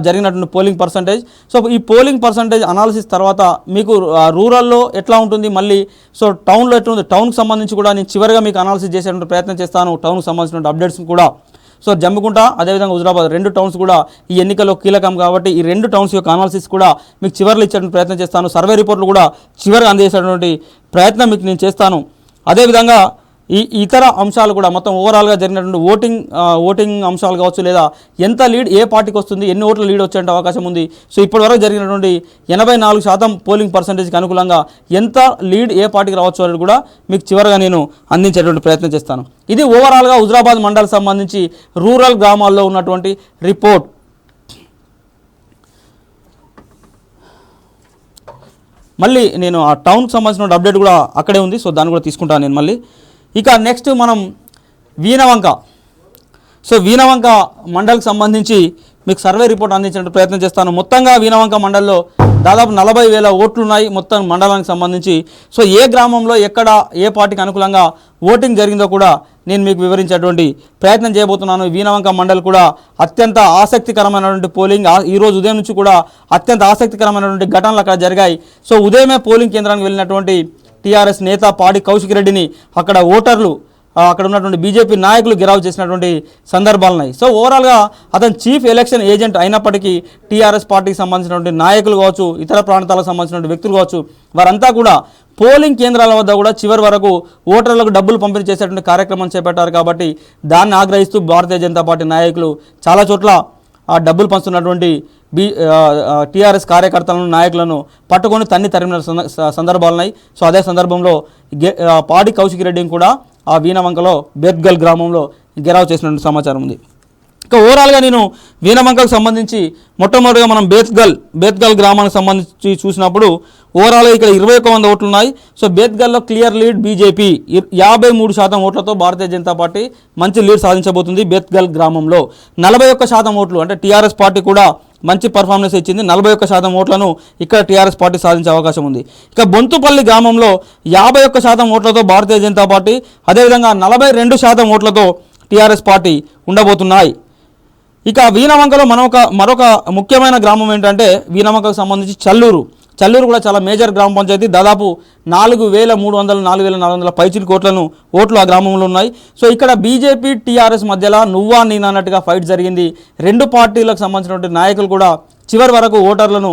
జరిగినటువంటి పోలింగ్ పర్సంటేజ్. సో ఈ పోలింగ్ పర్సంటేజ్ అనాలిసిస్ తర్వాత మీకు రూరల్లో ఎట్లా ఉంటుంది, మళ్ళీ సో టౌన్లో ఎట్లా ఉంది, టౌన్కి సంబంధించి కూడా నేను చివరిగా మీకు అనాలిసిస్ చేసేటువంటి ప్రయత్నం చేస్తాను. టౌన్కి సంబంధించిన అప్డేట్స్ కూడా సో జమ్మికుంట అదేవిధంగా హుజరాబాద్ 2 టౌన్స్ కూడా ఈ ఎన్నికల్లో కీలకం కాబట్టి ఈ 2 టౌన్స్ యొక్క అనాలిసిస్ కూడా మీకు చివరిలో ఇచ్చేటువంటి ప్రయత్నం చేస్తాను. సర్వే రిపోర్ట్లు కూడా చివరిగా అందజేసేటువంటి ప్రయత్నం మీకు నేను చేస్తాను. అదేవిధంగా ఈ ఇతర అంశాలు కూడా మొత్తం ఓవరాల్గా జరిగినటువంటి ఓటింగ్ అంశాలు కావచ్చు, లేదా ఎంత లీడ్ ఏ పార్టీకి వస్తుంది, ఎన్ని ఓట్ల లీడ్ వచ్చే అవకాశం ఉంది. సో ఇప్పటివరకు జరిగినటువంటి 84% పోలింగ్ పర్సంటేజ్కి అనుకూలంగా ఎంత లీడ్ ఏ పార్టీకి రావచ్చు అనేది కూడా మీకు చివరిగా నేను అందించేటువంటి ప్రయత్నం చేస్తాను. ఇది ఓవరాల్గా హుజరాబాద్ మండలం సంబంధించి రూరల్ గ్రామాల్లో ఉన్నటువంటి రిపోర్ట్. మళ్ళీ నేను ఆ టౌన్కి సంబంధించిన అప్డేట్ కూడా అక్కడే ఉంది. సో దాన్ని కూడా తీసుకుంటాను నేను మళ్ళీ. ఇక నెక్స్ట్ మనం వీణవంక. సో వీణవంక మండలికి సంబంధించి మీకు సర్వే రిపోర్ట్ అందించే ప్రయత్నం చేస్తాను. మొత్తంగా వీణవంక మండల్లో దాదాపు 40,000 ఓట్లు ఉన్నాయి మొత్తం మండలానికి సంబంధించి. సో ఏ గ్రామంలో ఎక్కడ ఏ పార్టీకి అనుకూలంగా ఓటింగ్ జరిగిందో కూడా నేను మీకు వివరించేటువంటి ప్రయత్నం చేయబోతున్నాను. వీణవంక మండల్ కూడా అత్యంత ఆసక్తికరమైనటువంటి పోలింగ్ ఈరోజు ఉదయం నుంచి కూడా అత్యంత ఆసక్తికరమైనటువంటి ఘటనలు అక్కడ జరిగాయి. సో ఉదయమే పోలింగ్ కేంద్రానికి వెళ్ళినటువంటి టీఆర్ఎస్ నేత పాడి కౌశిక్ రెడ్డిని అక్కడ ఓటర్లు అక్కడ ఉన్నటువంటి బీజేపీ నాయకులు గిరావ్ చేసినటువంటి సందర్భాలు ఉన్నాయి. సో ఓవరాల్గా అతను చీఫ్ ఎలక్షన్ ఏజెంట్ అయినప్పటికీ టీఆర్ఎస్ పార్టీకి సంబంధించినటువంటి నాయకులు కావచ్చు, ఇతర ప్రాంతాలకు సంబంధించినటువంటి వ్యక్తులు కావచ్చు, వారంతా కూడా పోలింగ్ కేంద్రాల వద్ద కూడా చివరి వరకు ఓటర్లకు డబ్బులు పంపిణీ చేసేటువంటి కార్యక్రమం చేపట్టారు. కాబట్టి దాన్ని ఆగ్రహిస్తూ భారతీయ జనతా పార్టీ నాయకులు చాలా చోట్ల ఆ డబ్బులు పంచుతున్నటువంటి టీఆర్ఎస్ కార్యకర్తలను నాయకులను పట్టుకొని తరిమిన సందర్భాలున్నాయి. సో అదే సందర్భంలో పాడి కౌశిక్ రెడ్డిని కూడా ఆ వీణవంకలో బేత్గల్ గ్రామంలో గెరావ్ చేసినటువంటి సమాచారం ఉంది. ఇక ఓవరాల్గా నేను వీణవంకకు సంబంధించి మొట్టమొదటిగా మనం బేత్గల్ గ్రామానికి సంబంధించి చూసినప్పుడు ఓవరాల్గా ఇక్కడ 21,000 ఓట్లు ఉన్నాయి. సో బేత్గల్లో క్లియర్ లీడ్ బీజేపీ 53% ఓట్లతో భారతీయ జనతా పార్టీ మంచి లీడ్ సాధించబోతుంది. బేత్గల్ గ్రామంలో 41% ఓట్లు అంటే టీఆర్ఎస్ పార్టీ కూడా మంచి పర్ఫార్మెన్స్ ఇచ్చింది. 41% ఓట్లను ఇక్కడ టీఆర్ఎస్ పార్టీ సాధించే అవకాశం ఉంది. ఇక బొంతుపల్లి గ్రామంలో 51% ఓట్లతో భారతీయ జనతా పార్టీ, అదేవిధంగా 42% ఓట్లతో టీఆర్ఎస్ పార్టీ ఉండబోతున్నాయి. ఇక వీణవంకలో మరొక ముఖ్యమైన గ్రామం ఏంటంటే వీణవంకకు సంబంధించి చల్లూరు కూడా చాలా మేజర్ గ్రామ పంచాయతీ. దాదాపు 4,300 4,400 పైచిల్ ఓట్లు ఆ గ్రామంలో ఉన్నాయి. సో ఇక్కడ బీజేపీ టీఆర్ఎస్ మధ్యలో నువ్వా నేను అన్నట్టుగా ఫైట్ జరిగింది. రెండు పార్టీలకు సంబంధించినటువంటి నాయకులు కూడా చివరి వరకు ఓటర్లను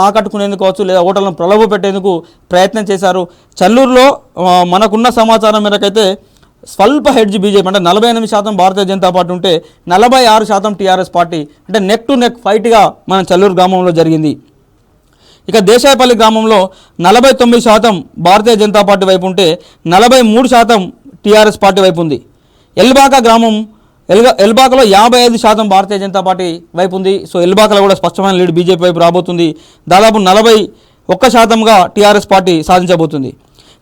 ఆకట్టుకునేందుకు కావచ్చు లేదా ఓటర్లను ప్రలోభ పెట్టేందుకు ప్రయత్నం చేశారు. చల్లూరులో మనకున్న సమాచారం మేరకైతే స్వల్ప హెడ్జ్ బీజేపీ అంటే 48% భారతీయ జనతా పార్టీ ఉంటే 46% టీఆర్ఎస్ పార్టీ అంటే నెక్ టు నెక్ ఫైట్గా మన చల్లూరు గ్రామంలో జరిగింది. ఇక దేశాయపల్లి గ్రామంలో 49% భారతీయ జనతా పార్టీ వైపు ఉంటే 43% టీఆర్ఎస్ పార్టీ వైపు ఉంది. ఎల్బాకలో 55% భారతీయ జనతా పార్టీ వైపు ఉంది. సో ఎల్బాకలో కూడా స్పష్టమైన లీడ్ బీజేపీ వైపు రాబోతుంది. దాదాపు 41%గా టీఆర్ఎస్ పార్టీ సాధించబోతుంది.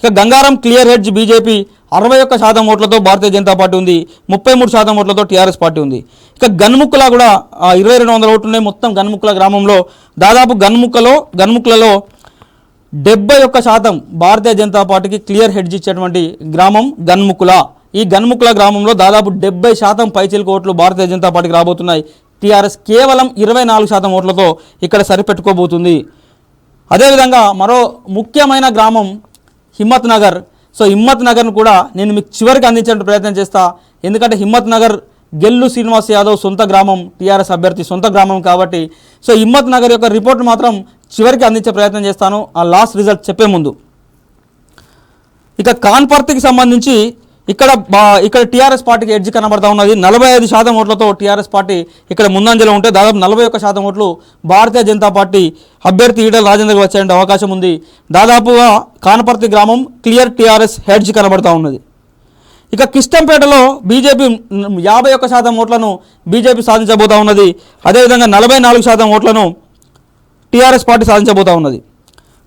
ఇక గంగారం క్లియర్ హెడ్జ్ బీజేపీ 61% ఓట్లతో భారతీయ జనతా పార్టీ ఉంది. 33% ఓట్లతో టీఆర్ఎస్ పార్టీ ఉంది. ఇక గన్ముక్కల కూడా 2,200 ఓట్లు ఉన్నాయి. మొత్తం గన్ముక్కల గ్రామంలో దాదాపు గన్ముక్కలలో 71% భారతీయ జనతా పార్టీకి క్లియర్ హెడ్జ్ ఇచ్చేటువంటి గ్రామం గన్ముక్కల. ఈ గన్ముక్కల గ్రామంలో దాదాపు 70% పైచిలకు ఓట్లు భారతీయ జనతా పార్టీకి రాబోతున్నాయి. టీఆర్ఎస్ కేవలం 24% ఓట్లతో ఇక్కడ సరిపెట్టుకోబోతుంది. అదేవిధంగా మరో ముఖ్యమైన గ్రామం హిమ్మత్ నగర్. సో హిమ్మత్ నగర్ను కూడా నేను మీకు చివరికి అందించే ప్రయత్నం చేస్తా. ఎందుకంటే హిమ్మత్ నగర్ గెల్లు శ్రీనివాస్ యాదవ్ సొంత గ్రామం, టీఆర్ఎస్ అభ్యర్థి సొంత గ్రామం కాబట్టి సో హిమ్మత్ నగర్ యొక్క రిపోర్ట్ మాత్రం చివరికి అందించే ప్రయత్నం చేస్తాను ఆ లాస్ట్ రిజల్ట్ చెప్పే ముందు. ఇక కాన్పర్తికి సంబంధించి ఇక్కడ టీఆర్ఎస్ పార్టీకి ఎడ్జ్ కనబడతా ఉన్నది. 45% ఓట్లతో టీఆర్ఎస్ పార్టీ ఇక్కడ ముందంజలో ఉంటే దాదాపు 41% ఓట్లు భారతీయ జనతా పార్టీ అభ్యర్థి ఈటల రాజేందర్కి వచ్చే అవకాశం ఉంది. దాదాపుగా కాన్పర్తి గ్రామం క్లియర్ టీఆర్ఎస్ హెడ్జ్ కనబడతా ఉన్నది. ఇక కిష్టంపేటలో బీజేపీ 51% ఓట్లను బీజేపీ సాధించబోతా ఉన్నది. అదేవిధంగా 44% ఓట్లను టీఆర్ఎస్ పార్టీ సాధించబోతా ఉన్నది.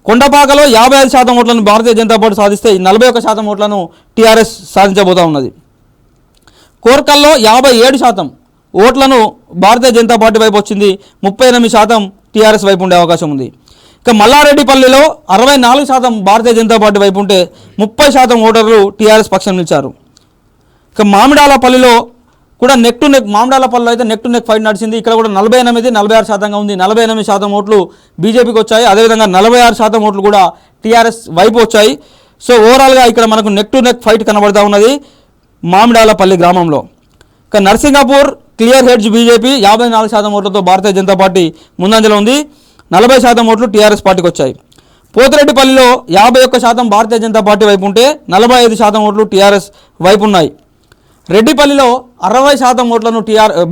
కొండపాకలో 55% ఓట్లను భారతీయ జనతా పార్టీ సాధిస్తే 41% ఓట్లను టీఆర్ఎస్ సాధించబోతా ఉన్నది. కోర్కల్లో 57% ఓట్లను భారతీయ జనతా పార్టీ వైపు వచ్చింది. 38% టీఆర్ఎస్ వైపు ఉండే అవకాశం ఉంది. ఇక మల్లారెడ్డిపల్లిలో 64% భారతీయ జనతా పార్టీ వైపు ఉంటే 30% ఓటర్లు టీఆర్ఎస్ పక్షం నిలిచారు. ఇక మామిడాలపల్లిలో కూడా నెక్ టు నెక్, మామిడాలపల్లిలో అయితే నెక్ టు నెక్ ఫైట్ నడిచింది. ఇక్కడ కూడా 48-46% ఉంది. 48% ఓట్లు బీజేపీకి వచ్చాయి. అదేవిధంగా 46% ఓట్లు కూడా టీఆర్ఎస్ వైపు వచ్చాయి. సో ఓవరాల్గా ఇక్కడ మనకు నెక్ టు నెక్ ఫైట్ కనబడతా ఉన్నది మామిడాలపల్లి గ్రామంలో. ఇక నర్సింగాపూర్ క్లియర్ హెడ్జ్ బీజేపీ 54% ఓట్లతో భారతీయ జనతా పార్టీ ముందంజలో ఉంది. 40% ఓట్లు టీఆర్ఎస్ పార్టీకి వచ్చాయి. పోతిరెడ్డిపల్లిలో 51% భారతీయ జనతా పార్టీ వైపు ఉంటే 45% ఓట్లు టీఆర్ఎస్ వైపు ఉన్నాయి. రెడ్డిపల్లిలో 60% ఓట్లను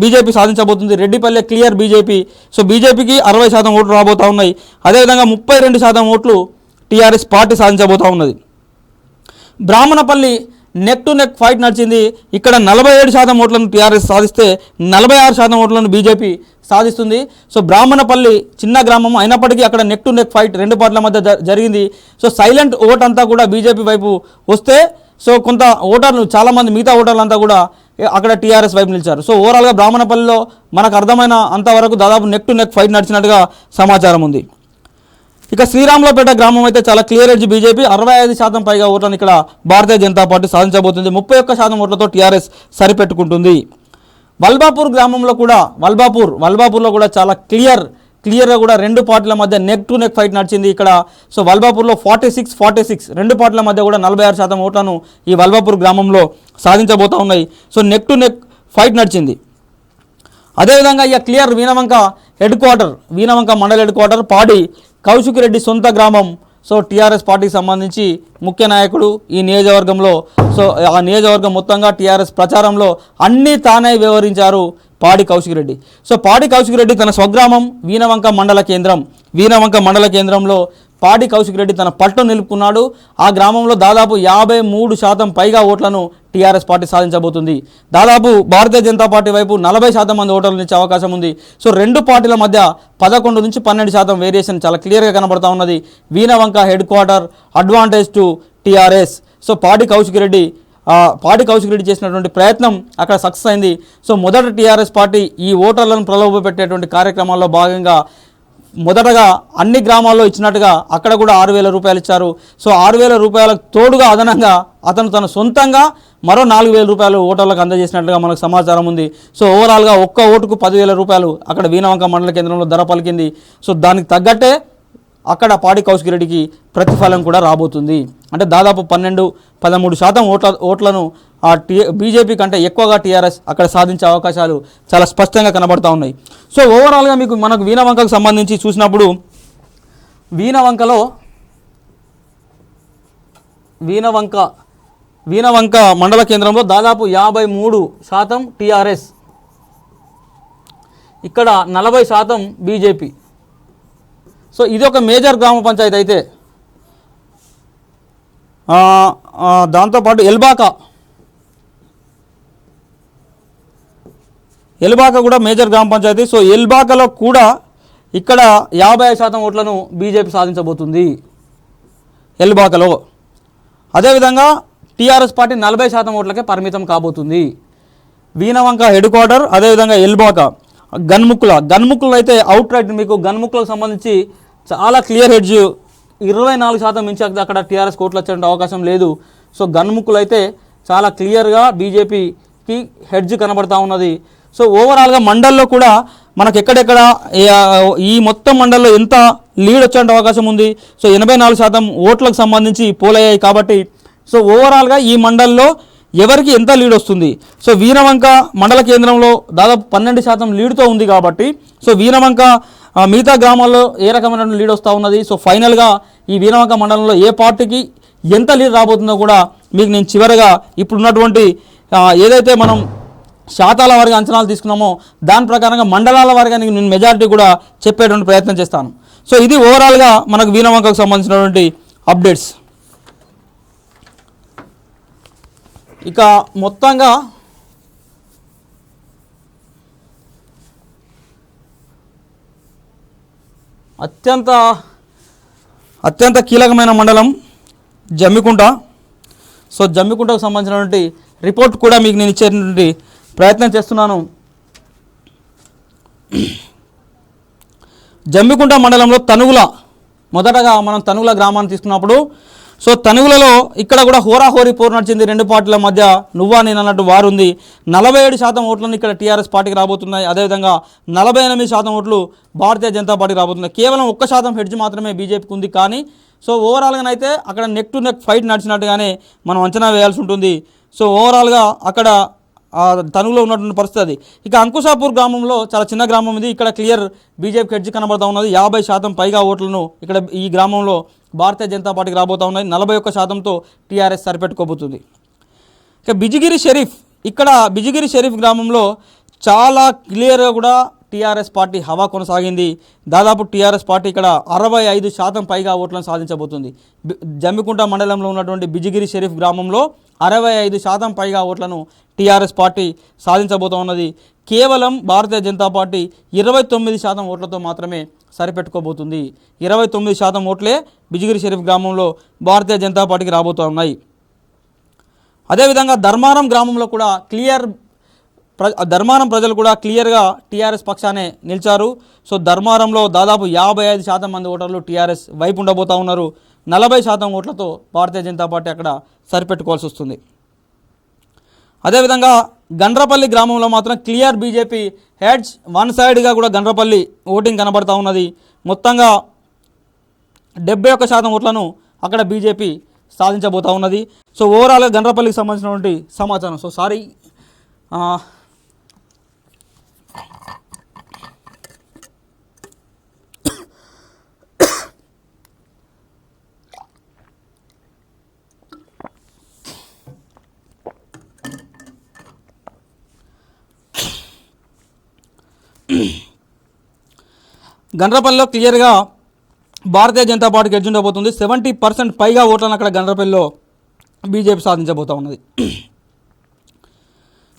బీజేపీ సాధించబోతుంది. Reddipalli clear BJP. సో బీజేపీకి 60% ఓట్లు రాబోతూ ఉన్నాయి. అదేవిధంగా 32% ఓట్లు టీఆర్ఎస్ పార్టీ సాధించబోతూ ఉన్నది. Brahmanapalli neck to neck fight నడిచింది. ఇక్కడ 47% ఓట్లను టీఆర్ఎస్ సాధిస్తే 46% ఓట్లను బీజేపీ సాధిస్తుంది. సో బ్రాహ్మణపల్లి చిన్న గ్రామం అయినప్పటికీ అక్కడ నెక్ టు నెక్ ఫైట్ రెండు పార్టీల మధ్య జరిగింది. సో సైలెంట్ ఓట్ అంతా కూడా బీజేపీ వైపు వస్తే సో కొంత ఓటర్లు చాలామంది మిగతా ఓటర్లు అంతా కూడా అక్కడ టీఆర్ఎస్ వైపు నిలిచారు. సో ఓవరాల్గా బ్రాహ్మణపల్లిలో మనకు అర్థమైన అంతవరకు దాదాపు నెక్ టు నెక్ ఫైట్ నడిచినట్టుగా సమాచారం ఉంది. ఇక శ్రీరాములపేట గ్రామం అయితే చాలా క్లియర్ ఎడ్జ్ బీజేపీ 65% పైగా ఓట్లను ఇక్కడ భారతీయ జనతా పార్టీ సాధించబోతుంది. 31% ఓట్లతో టీఆర్ఎస్ సరిపెట్టుకుంటుంది. వల్బాపూర్ గ్రామంలో కూడా వల్బాపూర్లో కూడా చాలా క్లియర్గా కూడా రెండు పార్టీల మధ్య నెక్ టు నెక్ ఫైట్ నడిచింది ఇక్కడ. సో వల్బాపూర్లో 46 రెండు పార్టీల మధ్య కూడా 46% ఓట్లను ఈ వల్బాపూర్ గ్రామంలో సాధించబోతూ ఉన్నాయి. So neck to neck fight నడిచింది. అదేవిధంగా ఇక క్లియర్ వీనవంక మండల హెడ్ క్వార్టర్ పాడి కౌశిక్ రెడ్డి సొంత గ్రామం. సో టీఆర్ఎస్ పార్టీకి సంబంధించి ముఖ్య నాయకుడు ఈ నియోజకవర్గంలో. సో ఆ నియోజకవర్గం మొత్తంగా టీఆర్ఎస్ ప్రచారంలో అన్నీ తానే వ్యవహరించారు పాడి కౌశిక్ రెడ్డి. సో పాడి కౌశిక్ రెడ్డి తన స్వగ్రామం వీనవంక మండల కేంద్రంలో పాడి కౌశిక్ రెడ్డి తన పట్టు నిలుపుకున్నాడు. ఆ గ్రామంలో దాదాపు 53% పైగా ఓట్లను టీఆర్ఎస్ పార్టీ సాధించబోతుంది. దాదాపు భారతీయ జనతా పార్టీ వైపు 40% మంది ఓటర్లు ఇచ్చే అవకాశం ఉంది. సో రెండు పార్టీల మధ్య 11 నుంచి 12% వేరియేషన్ చాలా క్లియర్గా కనబడతా ఉన్నది. Veenavanka head quarter advantage to TRS. So పాడి కౌశిక్ రెడ్డి చేసినటువంటి ప్రయత్నం అక్కడ సక్సెస్ అయింది. సో మొదట టీఆర్ఎస్ పార్టీ ఈ ఓటర్లను ప్రలోభపెట్టేటువంటి కార్యక్రమాల్లో భాగంగా మొదటగా అన్ని గ్రామాల్లో ఇచ్చినట్టుగా అక్కడ కూడా 6,000 రూపాయలు ఇచ్చారు. సో 6,000 రూపాయలకు తోడుగా అదనంగా అతను తన సొంతంగా మరో 4,000 రూపాయలు ఓటర్లకు అందజేసినట్లుగా మనకు సమాచారం ఉంది. సో ఓవరాల్గా ఒక్క ఓటుకు 10,000 రూపాయలు అక్కడ వీనవంక మండల కేంద్రంలో ధర పలికింది. సో దానికి తగ్గట్టే అక్కడ పాడి కౌశిక్ రెడ్డికి ప్రతిఫలం కూడా రాబోతుంది. అంటే దాదాపు 12-13% ఓట్లను ఆ బీజేపీ కంటే ఎక్కువగా టీఆర్ఎస్ అక్కడ సాధించే అవకాశాలు చాలా స్పష్టంగా కనబడతా ఉన్నాయి. సో ఓవరాల్గా మనకు వీనవంకకు సంబంధించి చూసినప్పుడు వీనవంక మండల కేంద్రంలో దాదాపు 53% టీఆర్ఎస్, ఇక్కడ 40% బీజేపీ. సో ఇది ఒక మేజర్ గ్రామ పంచాయతీ అయితే దాంతోపాటు ఎల్బాక కూడా మేజర్ గ్రామ పంచాయతీ. సో ఎల్బాకలో కూడా ఇక్కడ 55% ఓట్లను బీజేపీ సాధించబోతుంది ఎల్బాకలో. అదేవిధంగా టీఆర్ఎస్ పార్టీ 40% ఓట్లకే పరిమితం కాబోతుంది. వీనవంక హెడ్ క్వార్టర్, అదేవిధంగా ఎల్బాక, గన్ముక్కులు అయితే అవుట్ రైట్ మీకు గన్ముక్కులకు సంబంధించి చాలా క్లియర్ హెడ్జ్ 24% మించి అక్కడ టీఆర్ఎస్ కోట్లు వచ్చే అవకాశం లేదు. సో గన్ముక్కులు అయితే చాలా క్లియర్గా బీజేపీకి హెడ్జ్ కనబడతా ఉన్నది. సో ఓవరాల్గా మండల్లో కూడా మనకు ఎక్కడెక్కడ ఈ మొత్తం మండల్లో ఎంత లీడ్ వచ్చే అవకాశం ఉంది. సో 84% ఓట్లకు సంబంధించి పోలయ్యాయి కాబట్టి సో ఓవరాల్గా ఈ మండల్లో ఎవరికి ఎంత లీడ్ వస్తుంది. సో వీనవంక మండల కేంద్రంలో దాదాపు 12% లీడ్తో ఉంది కాబట్టి సో వీనవంక మిగతా గ్రామాల్లో ఏ రకమైన లీడ్ వస్తూ ఉన్నది. సో ఫైనల్గా ఈ వీనవంక మండలంలో ఏ పార్టీకి ఎంత లీడ్ రాబోతుందో కూడా మీకు నేను చివరగా ఇప్పుడున్నటువంటి ఏదైతే మనం శాతాల వారిగా అంచనాలు తీసుకున్నామో దాని ప్రకారంగా మండలాల వారిగా నేను మెజారిటీ కూడా చెప్పేటువంటి ప్రయత్నం చేస్తాను. సో ఇది ఓవరాల్గా మనకు వీనవంకకు సంబంధించినటువంటి అప్డేట్స్. ఇక మొత్తంగా అత్యంత కీలకమైన మండలం జమ్మికుంట. సో జమ్మికుంటకు సంబంధించినటువంటి రిపోర్ట్ కూడా మీకు నేను ఇచ్చేటువంటి ప్రయత్నం చేస్తున్నాను. జమ్మికుంట మండలంలో మొదటగా మనం తనుగుల గ్రామాన్ని తీసుకున్నప్పుడు సో తనుగులలో ఇక్కడ కూడా హోరాహోరీ పోరు నడిచింది. రెండు పార్టీల మధ్య నువ్వా నేను అన్నట్టు వారు ఉంది. 47% ఓట్లను ఇక్కడ టీఆర్ఎస్ పార్టీకి రాబోతున్నాయి. అదేవిధంగా 48% ఓట్లు భారతీయ జనతా పార్టీకి రాబోతున్నాయి. కేవలం 1% హెడ్జ్ మాత్రమే బీజేపీకి ఉంది. కానీ సో ఓవరాల్గానైతే అక్కడ నెక్ టు నెక్ ఫైట్ నడిచినట్టుగానే మనం అంచనా వేయాల్సి ఉంటుంది. సో ఓవరాల్గా అక్కడ తనుగులో ఉన్నటువంటి పరిస్థితి. ఇక అంకుశాపూర్ గ్రామంలో చాలా చిన్న గ్రామం ఇది. ఇక్కడ క్లియర్ బీజేపీకి హెడ్జ్ కనబడతా ఉన్నది. 50% పైగా ఓట్లను ఇక్కడ ఈ గ్రామంలో భారతీయ జనతా పార్టీకి రాబోతూ ఉన్నాయి. 41%తో టీఆర్ఎస్ సరిపెట్టుకోబోతుంది. ఇక బిజిగిరి షరీఫ్ గ్రామంలో చాలా క్లియర్గా కూడా టీఆర్ఎస్ పార్టీ హవా కొనసాగింది. దాదాపు టీఆర్ఎస్ పార్టీ ఇక్కడ 65% పైగా ఓట్లను సాధించబోతుంది. జమ్మికుంట మండలంలో ఉన్నటువంటి బిజిగిరి షరీఫ్ గ్రామంలో 65% పైగా ఓట్లను టీఆర్ఎస్ పార్టీ సాధించబోతూ ఉన్నది. కేవలం భారతీయ జనతా పార్టీ 29% ఓట్లతో మాత్రమే సరిపెట్టుకోబోతుంది. 29% ఓట్లే బిజిగిరి షరీఫ్ గ్రామంలో భారతీయ జనతా పార్టీకి రాబోతూ ఉన్నాయి. అదేవిధంగా ధర్మారం గ్రామంలో కూడా క్లియర్ ధర్మారం ప్రజలు కూడా క్లియర్గా టీఆర్ఎస్ పక్షానే నిలిచారు. సో ధర్మారంలో దాదాపు 55% మంది ఓటర్లు టీఆర్ఎస్ వైపు ఉండబోతూ ఉన్నారు. 40% ఓట్లతో భారతీయ జనతా పార్టీ అక్కడ సరిపెట్టుకోవాల్సి వస్తుంది. అదేవిధంగా గండ్రపల్లి గ్రామంలో మాత్రం క్లియర్ బీజేపీ హెడ్స్, వన్ సైడ్గా కూడా గండ్రపల్లి ఓటింగ్ కనబడతా ఉన్నది. మొత్తంగా 71% ఓట్లను అక్కడ బీజేపీ సాధించబోతూ ఉన్నది. సో ఓవరాల్గా గండ్రపల్లికి సంబంధించినటువంటి సమాచారం. సో సారీ గండ్రపల్లిలో క్లియర్గా భారతీయ జనతా పార్టీకి ఎడ్జ్ ఉండబోతుంది. 70% పైగా ఓట్లను అక్కడ గండ్రపల్లిలో బీజేపీ సాధించబోతూ ఉన్నది.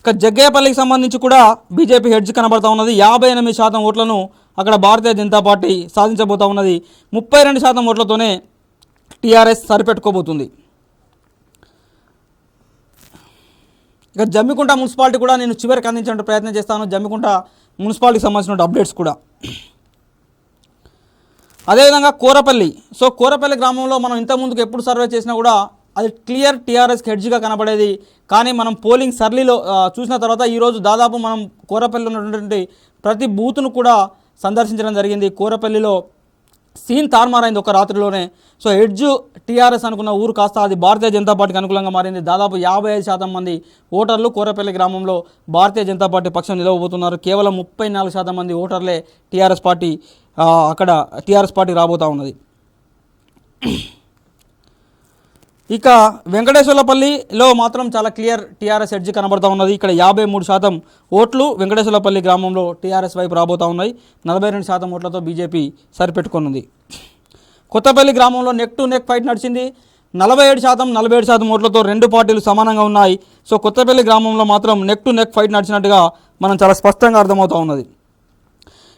ఇక జగ్గయ్యపల్లికి సంబంధించి కూడా బీజేపీ హెడ్జ్ కనబడతా ఉన్నది. 58% ఓట్లను అక్కడ భారతీయ జనతా పార్టీ సాధించబోతూ ఉన్నది. 32% ఓట్లతోనే టీఆర్ఎస్ సరిపెట్టుకోబోతుంది. ఇక జమ్మికుంట మున్సిపాలిటీ కూడా నేను చివరికి అందించే ప్రయత్నం చేస్తాను. జమ్మికుంట మున్సిపాలిటీకి సంబంధించిన అప్డేట్స్ కూడా. అదేవిధంగా కోరపల్లి. సో కోరపల్లి గ్రామంలో మనం ఇంతకుముందుకు ఎప్పుడు సర్వే చేసినా కూడా అది క్లియర్ టీఆర్ఎస్కి హెడ్జ్గా కనబడేది. కానీ మనం పోలింగ్ సర్లీలో చూసిన తర్వాత ఈరోజు దాదాపు మనం కోరపల్లిలో ఉన్నటువంటి ప్రతి బూత్ను కూడా సందర్శించడం జరిగింది. కోరపల్లిలో సీన్ తారుమారైంది ఒక రాత్రిలోనే. సో హెడ్జ్ టీఆర్ఎస్ అనుకున్న ఊరు కాస్త అది భారతీయ జనతా పార్టీకి అనుకూలంగా మారింది. దాదాపు 55% మంది ఓటర్లు కోరపల్లి గ్రామంలో భారతీయ జనతా పార్టీ పక్షం నిలవబోతున్నారు. కేవలం 34% మంది ఓటర్లే టీఆర్ఎస్ పార్టీ అక్కడ టీఆర్ఎస్ పార్టీ రాబోతూ ఉన్నది. ఇక వెంకటేశ్వర్లపల్లిలో మాత్రం చాలా క్లియర్ టీఆర్ఎస్ ఎడ్జ్ కనబడుతూ ఉన్నది. ఇక్కడ 53% ఓట్లు వెంకటేశ్వర్లపల్లి గ్రామంలో టీఆర్ఎస్ వైపు రాబోతూ ఉన్నాయి. 42% ఓట్లతో బీజేపీ సరిపెట్టుకున్నది. కొత్తపల్లి గ్రామంలో నెక్ టు నెక్ ఫైట్ నడిచింది. 47% ఓట్లతో రెండు పార్టీలు సమానంగా ఉన్నాయి. సో కొత్తపల్లి గ్రామంలో మాత్రం నెక్ టు నెక్ ఫైట్ నడిచినట్టుగా మనం చాలా స్పష్టంగా అర్థమవుతూ ఉన్నది.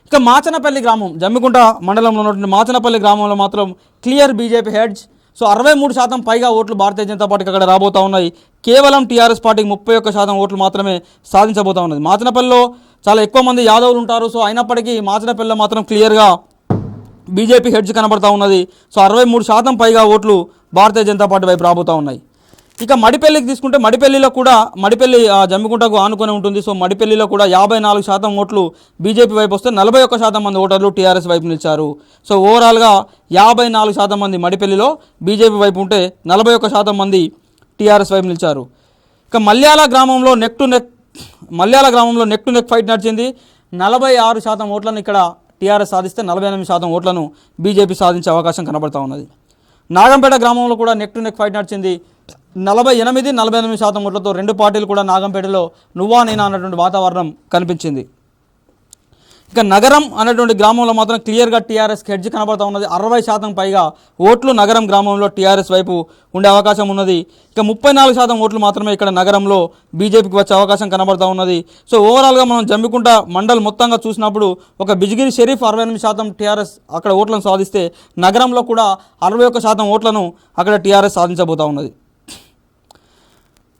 ఇక మాచనపల్లి గ్రామం, జమ్మికుంట మండలంలో ఉన్నటువంటి మాచనపల్లి గ్రామంలో మాత్రం క్లియర్ బీజేపీ హెడ్జ్. సో 63% పైగా ఓట్లు భారతీయ జనతా పార్టీకి అక్కడ రాబోతూ ఉన్నాయి. కేవలం టీఆర్ఎస్ పార్టీకి 31% ఓట్లు మాత్రమే సాధించబోతూ ఉన్నది. మాచనపల్లిలో చాలా ఎక్కువ మంది యాదవులు ఉంటారు. సో అయినప్పటికీ మాచనపల్లిలో మాత్రం క్లియర్గా బీజేపీ హెడ్జ్ కనబడతా ఉన్నది. సో 63% పైగా ఓట్లు భారతీయ జనతా పార్టీ వైపు రాబోతూ ఉన్నాయి. ఇక మడిపల్లికి తీసుకుంటే మడిపల్లిలో కూడా మడిపల్లి జమ్మికుంటకు ఆనుకొని ఉంటుంది. సో మడిపల్లిలో కూడా 54% ఓట్లు బీజేపీ వైపు వస్తే 41% మంది ఓటర్లు టీఆర్ఎస్ వైపు నిలిచారు. సో ఓవరాల్గా 54% మంది మడిపల్లిలో బీజేపీ వైపు ఉంటే 41% మంది టీఆర్ఎస్ వైపు నిలిచారు. ఇక మల్యాల గ్రామంలో నెక్ టు నెక్ ఫైట్ నడిచింది. 46% ఓట్లను ఇక్కడ టీఆర్ఎస్ సాధిస్తే 48% ఓట్లను బీజేపీ సాధించే అవకాశం కనబడతా ఉన్నది. నాగంపేట గ్రామంలో కూడా నెక్ టు నెక్ ఫైట్ నడిచింది. 48% ఓట్లతో రెండు పార్టీలు కూడా నాగంపేటలో నువ్వా నేనా అన్నటువంటి వాతావరణం కనిపించింది. ఇక నగరం అనేటువంటి గ్రామంలో మాత్రం క్లియర్గా టీఆర్ఎస్కి హెడ్జ్ కనబడతా ఉన్నది. 60% పైగా ఓట్లు నగరం గ్రామంలో టీఆర్ఎస్ వైపు ఉండే అవకాశం ఉన్నది. ఇక 34% ఓట్లు మాత్రమే ఇక్కడ నగరంలో బీజేపీకి వచ్చే అవకాశం కనబడతా ఉన్నది. సో ఓవరాల్గా మనం జమ్మికుంట మండల్ మొత్తంగా చూసినప్పుడు ఒక బిజిగిరి షరీఫ్ 68% టీఆర్ఎస్ అక్కడ ఓట్లను సాధిస్తే నగరంలో కూడా 61% ఓట్లను అక్కడ టీఆర్ఎస్ సాధించబోతూ ఉన్నది.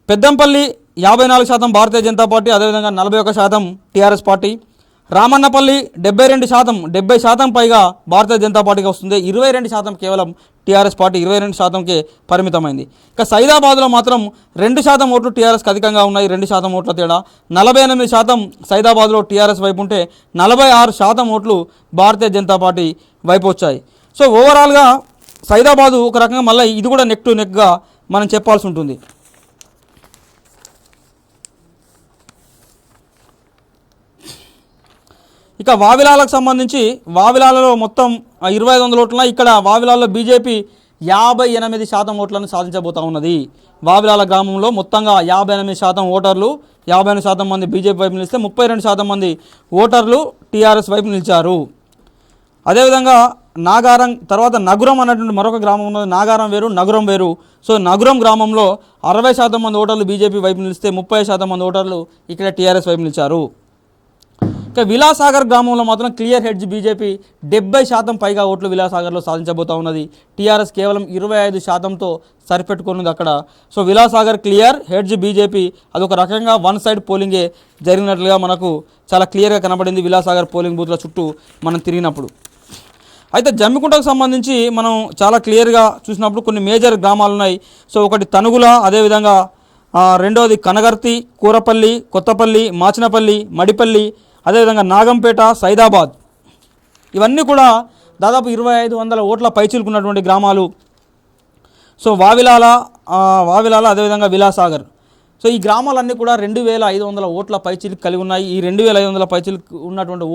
పెద్దంపల్లి 54% భారతీయ జనతా పార్టీ, అదేవిధంగా 41% టీఆర్ఎస్ పార్టీ. రామన్నపల్లి 70% పైగా భారతీయ జనతా పార్టీకి వస్తుంది. 22% కేవలం టీఆర్ఎస్ పార్టీ 22%కే పరిమితమైంది. ఇక సైదాబాద్లో మాత్రం 2% ఓట్లు టీఆర్ఎస్కి అధికంగా ఉన్నాయి. 2% ఓట్ల తేడా. 48% సైదాబాద్లో టీఆర్ఎస్ వైపు ఉంటే 46% ఓట్లు భారతీయ జనతా పార్టీ వైపు వచ్చాయి. సో ఓవరాల్గా సైదాబాదు ఒక రకంగా మళ్ళీ ఇది కూడా నెక్ టు నెక్గా మనం చెప్పాల్సి ఉంటుంది. ఇక వావిలాలకు సంబంధించి వావిలాలలో మొత్తం 2500 ఓట్ల. ఇక్కడ వావిలాల్లో బీజేపీ 58% ఓట్లను సాధించబోతూ ఉన్నది. వావిలాల గ్రామంలో మొత్తంగా 58% ఓటర్లు, 58% మంది బీజేపీ వైపు నిలిస్తే 32% మంది ఓటర్లు టీఆర్ఎస్ వైపు నిలిచారు. అదేవిధంగా నాగారం తర్వాత నగురం అన్నటువంటి మరొక గ్రామం ఉన్నది. నాగారం వేరు, నగురం వేరు. సో నగురం గ్రామంలో 60% మంది ఓటర్లు బీజేపీ వైపు నిలిస్తే 30% మంది ఓటర్లు ఇక్కడ టీఆర్ఎస్ వైపు నిలిచారు. ఇక విలాసాగర్ గ్రామంలో మాత్రం క్లియర్ హెడ్జ్ బీజేపీ 70% పైగా ఓట్లు విలాసాగర్లో సాధించబోతా ఉన్నది. టీఆర్ఎస్ కేవలం 25%తో సరిపెట్టుకున్నది అక్కడ. So Vilasagar clear hedge BJP, అదొక రకంగా వన్ సైడ్ పోలింగే జరిగినట్లుగా మనకు చాలా క్లియర్గా కనబడింది విలాసాగర్ పోలింగ్ బూత్ల చుట్టూ మనం తిరిగినప్పుడు. అయితే జమ్మికుంటకు సంబంధించి మనం చాలా క్లియర్గా చూసినప్పుడు కొన్ని మేజర్ గ్రామాలు ఉన్నాయి. సో ఒకటి తనుగుల, అదేవిధంగా రెండవది కనగర్తి, కూరపల్లి, కొత్తపల్లి, మాచినపల్లి, మడిపల్లి, అదేవిధంగా నాగంపేట, సైదాబాద్, ఇవన్నీ కూడా దాదాపు 2500 ఓట్ల పైచిలుకున్నటువంటి గ్రామాలు. సో వావిలాల అదేవిధంగా విలాసాగర్. సో ఈ గ్రామాలన్నీ కూడా 2500 ఓట్ల పైచిలుకు కలిగి ఉన్నాయి. ఈ 2500 పైచిలుకు ఉన్నటువంటి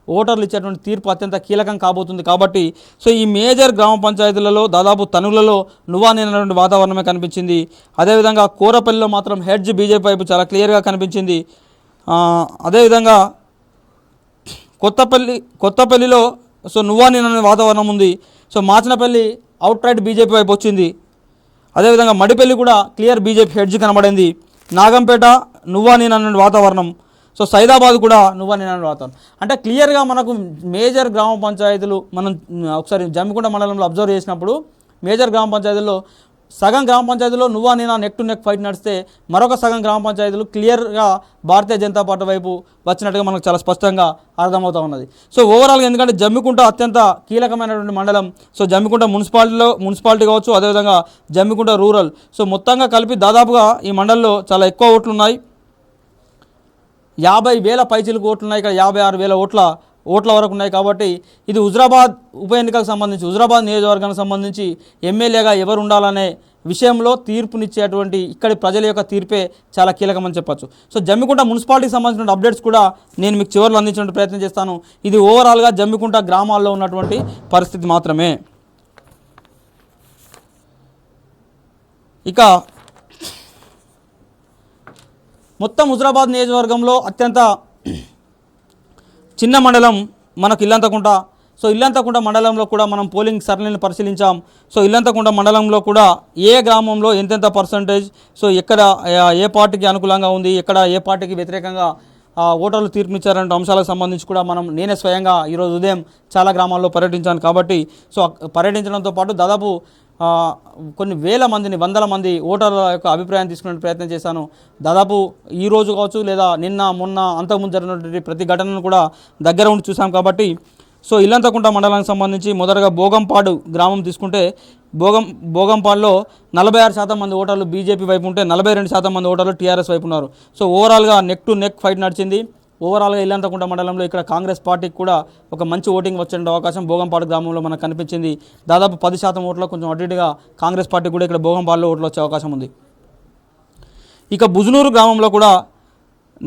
ఓటర్లు ఇచ్చేటువంటి తీర్పు అత్యంత కీలకం కాబోతుంది. కాబట్టి సో ఈ మేజర్ గ్రామ పంచాయతీలలో దాదాపు తనుగులలో నువ్వానేనటువంటి వాతావరణమే కనిపించింది. అదేవిధంగా కూరపల్లిలో మాత్రం హెడ్జ్ బీజేపీ వైపు చాలా క్లియర్గా కనిపించింది. అదేవిధంగా కొత్తపల్లిలో సో నువ్వానేననే వాతావరణం ఉంది. So Machanapalli out right BJP వైపు వచ్చింది. అదేవిధంగా మడిపల్లి కూడా క్లియర్ బీజేపీ హెడ్జ్ కనబడింది. నాగంపేట నువ్వానేననే వాతావరణం. సో సైదాబాద్ కూడా నువ్వానేననే వాతావరణం. అంటే క్లియర్గా మనకు మేజర్ గ్రామ పంచాయతీలు మనం ఒకసారి జమ్మికుంట మండలంలో అబ్జర్వ్ చేసినప్పుడు మేజర్ గ్రామ పంచాయతీల్లో సగం గ్రామ పంచాయతీలో నువ్వానేనా నెక్ టు నెక్ ఫైట్ నడిస్తే మరొక సగం గ్రామ పంచాయతీలు క్లియర్గా భారతీయ జనతా పార్టీ వైపు వచ్చినట్టుగా మనకు చాలా స్పష్టంగా అర్థమవుతూ ఉన్నది. సో ఓవరాల్గా ఎందుకంటే జమ్మికుంట అత్యంత కీలకమైనటువంటి మండలం. సో జమ్మికుంట మున్సిపాలిటీ కావచ్చు, అదేవిధంగా జమ్మికుంట రూరల్, సో మొత్తంగా కలిపి దాదాపుగా ఈ మండలంలో చాలా ఎక్కువ ఓట్లు ఉన్నాయి. 50,000 పైచిలకు ఓట్లు ఉన్నాయి. ఇక్కడ 56,000 ఓట్ల వరకు ఉన్నాయి. కాబట్టి ఇది హుజురాబాద్ ఉప ఎన్నికలకు సంబంధించి, హుజురాబాద్ నియోజకవర్గానికి సంబంధించి ఎమ్మెల్యేగా ఎవరు ఉండాలనే విషయంలో తీర్పునిచ్చేటువంటి ఇక్కడి ప్రజల యొక్క తీర్పే చాలా కీలకమని చెప్పచ్చు. సో జమ్మికుంట మున్సిపాలిటీకి సంబంధించిన అప్డేట్స్ కూడా నేను మీకు చివరిలో అందించడానికి ప్రయత్నం చేస్తాను. ఇది ఓవరాల్గా జమ్మికుంట గ్రామాల్లో ఉన్నటువంటి పరిస్థితి మాత్రమే. ఇక మొత్తం హుజురాబాద్ నియోజకవర్గంలో అత్యంత చిన్న మండలం మనకు ఇల్లంతకుంట. సో ఇల్లంతకుంట మండలంలో కూడా మనం పోలింగ్ సరళిని పరిశీలించాం. సో ఇల్లంతకుంట మండలంలో కూడా ఏ గ్రామంలో ఎంతెంత పర్సంటేజ్, సో ఎక్కడ ఏ పార్టీకి అనుకూలంగా ఉంది, ఎక్కడ ఏ పార్టీకి వ్యతిరేకంగా ఓటర్లు తీర్పునిచ్చారంటే అంశాలకు సంబంధించి కూడా నేనే స్వయంగా ఈరోజు ఉదయం చాలా గ్రామాల్లో పర్యటించాను. కాబట్టి సో పర్యటించడంతో పాటు దాదాపు కొన్ని వేల మందిని, వందల మంది ఓటర్ల యొక్క అభిప్రాయం తీసుకునే ప్రయత్నం చేశాను. దాదాపు ఈ రోజు కావచ్చు లేదా నిన్న మొన్న అంతకుముందు జరిగినటువంటి ప్రతి ఘటనను కూడా దగ్గర ఉండి చూసాం. కాబట్టి సో ఇల్లంతకుంట మండలానికి సంబంధించి మొదటగా భోగంపాడు గ్రామం తీసుకుంటే భోగంపాడులో 46% మంది ఓటర్లు బీజేపీ వైపు ఉంటే 42% మంది ఓటర్లు టీఆర్ఎస్ వైపు ఉన్నారు. సో ఓవరాల్గా నెక్ టు నెక్ ఫైట్ నడిచింది. ఓవరాల్గా ఇల్లంతకుంట మండలంలో ఇక్కడ కాంగ్రెస్ పార్టీకి కూడా ఒక మంచి ఓటింగ్ వచ్చే అవకాశం భోగంపాడు గ్రామంలో మనకు కనిపించింది. దాదాపు 10% ఓట్లో కొంచెం అటు ఇటుగా కాంగ్రెస్ పార్టీ కూడా ఇక్కడ భోగంపాడులో ఓట్లు వచ్చే అవకాశం ఉంది. ఇక బుజునూరు గ్రామంలో కూడా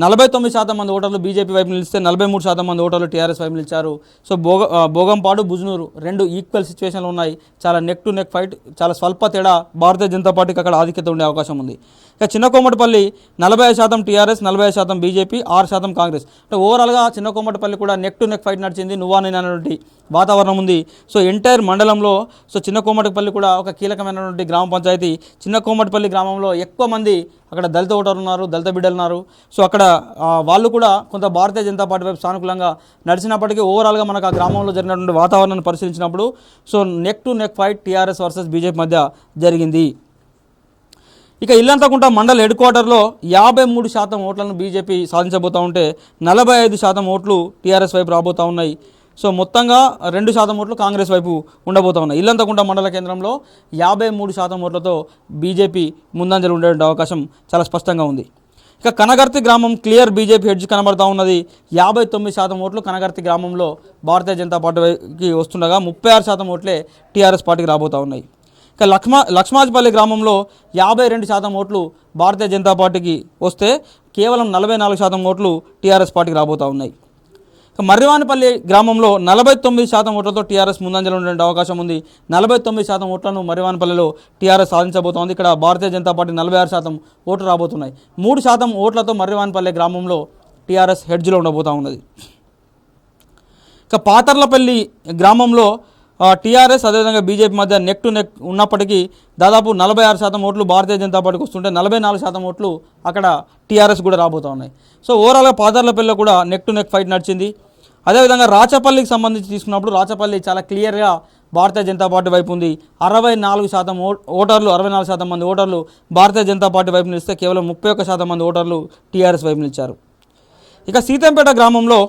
49% మంది ఓటర్లు బీజేపీ వైపు నిలిస్తే 43% మంది ఓటర్లు టీఆర్ఎస్ వైపు నిలిచారు. సో భోగంపాడు బుజునూరు రెండు ఈక్వల్ సిచ్యువేషన్లు ఉన్నాయి. చాలా నెక్ టు నెక్ ఫైట్, చాలా స్వల్ప తేడా భారతీయ జనతా పార్టీకి అక్కడ ఆధిక్యత ఉండే అవకాశం ఉంది. ఇక చిన్నకోమటిపల్లి 45% టీఆర్ఎస్, 45% బీజేపీ, 6% కాంగ్రెస్. అంటే ఓవరాల్గా చిన్నకోమటిపల్లి కూడా నెక్ టు నెక్ ఫైట్ నడిచింది. నువ్వానేనటువంటి వాతావరణం ఉంది. సో ఎంటైర్ మండలంలో సో చిన్నకోమటిపల్లి కూడా ఒక కీలకమైనటువంటి గ్రామ పంచాయతీ. చిన్నకోమటిపల్లి గ్రామంలో ఎక్కువ మంది అక్కడ దళిత ఓటర్లు ఉన్నారు, దళిత బిడ్డలు ఉన్నారు. సో అక్కడ వాళ్ళు కూడా కొంత భారతీయ జనతా పార్టీ వైపు సానుకూలంగా నడిచినప్పటికీ ఓవరాల్గా మనకు ఆ గ్రామంలో జరిగినటువంటి వాతావరణాన్ని పరిశీలించినప్పుడు so neck to neck fight TRS versus BJP మధ్య జరిగింది. ఇక ఇల్లంతకుంట మండల్ హెడ్ క్వార్టర్లో 53% ఓట్లను బీజేపీ సాధించబోతూ ఉంటే 45% ఓట్లు టీఆర్ఎస్ వైపు రాబోతూ ఉన్నాయి. సో మొత్తంగా 2% ఓట్లు కాంగ్రెస్ వైపు ఉండబోతూ ఉన్నాయి. ఇల్లంతకుంట మండల కేంద్రంలో 53% ఓట్లతో బీజేపీ ముందంజలు ఉండే అవకాశం చాలా స్పష్టంగా ఉంది. ఇక కనగర్తి గ్రామం క్లియర్ బీజేపీ హెడ్జ్ కనబడతా ఉన్నది. 59% ఓట్లు కనగర్తి గ్రామంలో భారతీయ జనతా పార్టీకి వస్తుండగా 36% ఓట్లే టీఆర్ఎస్ పార్టీకి రాబోతూ ఉన్నాయి. ఇక లక్ష్మాజ్పల్లి గ్రామంలో 52% ఓట్లు భారతీయ జనతా పార్టీకి వస్తే కేవలం 44% ఓట్లు టీఆర్ఎస్ పార్టీకి రాబోతూ ఉన్నాయి. ఇక మర్రివానిపల్లి గ్రామంలో 49% ఓట్లతో టీఆర్ఎస్ ముందంజలో ఉండే అవకాశం ఉంది. 49% ఓట్లను మర్రివానిపల్లిలో టీఆర్ఎస్ సాధించబోతోంది. ఇక్కడ భారతీయ జనతా పార్టీ 46% ఓట్లు రాబోతున్నాయి. 3% ఓట్లతో మర్రివానిపల్లి గ్రామంలో టీఆర్ఎస్ హెడ్జ్లో ఉండబోతూ ఉన్నది. ఇక పాతర్లపల్లి గ్రామంలో టీఆర్ఎస్ అదేవిధంగా బీజేపీ మధ్య నెక్ టు నెక్ ఉన్నప్పటికీ దాదాపు 46% ఓట్లు భారతీయ జనతా పార్టీకి వస్తుంటే 44% ఓట్లు అక్కడ టీఆర్ఎస్ కూడా రాబోతూ ఉన్నాయి. సో ఓవరాల్గా పాదార్లపల్లిలో కూడా నెక్ టు నెక్ ఫైట్ నడిచింది. అదేవిధంగా రాచపల్లికి సంబంధించి తీసుకున్నప్పుడు రాచపల్లి చాలా క్లియర్గా భారతీయ జనతా పార్టీ వైపు ఉంది. 64% ఓటర్లు 64% మంది ఓటర్లు భారతీయ జనతా పార్టీ వైపు నిలిస్తే కేవలం 31% మంది ఓటర్లు టీఆర్ఎస్ వైపు నిలిచారు. ఇక సీతంపేట గ్రామంలో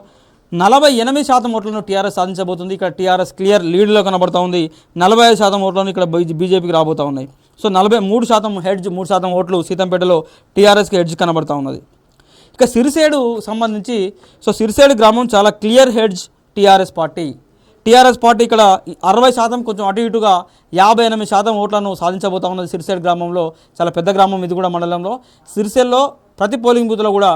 48% ఓట్లను టీఆర్ఎస్ సాధించబోతుంది. ఇక్కడ టీఆర్ఎస్ క్లియర్ లీడ్లో కనబడుతూ ఉంది. 45% ఓట్లను ఇక్కడ బీజేపీకి రాబోతూ ఉన్నాయి. సో 43% హెడ్జ్, 3% ఓట్లు సీతంపేటలో టీఆర్ఎస్కి హెడ్జ్ కనబడుతూ ఉన్నది. ఇక సిరిసేడు సంబంధించి సిరిసేడు గ్రామం చాలా clear hedge TRS party. TRS party ఇక్కడ 60% కొంచెం అటు ఇటుగా 58% ఓట్లను సాధించబోతా ఉన్నది. సిరిసేడు గ్రామంలో చాలా పెద్ద గ్రామం ఇది కూడా మండలంలో. సిరిసేల్లో ప్రతి పోలింగ్ బూత్లో కూడా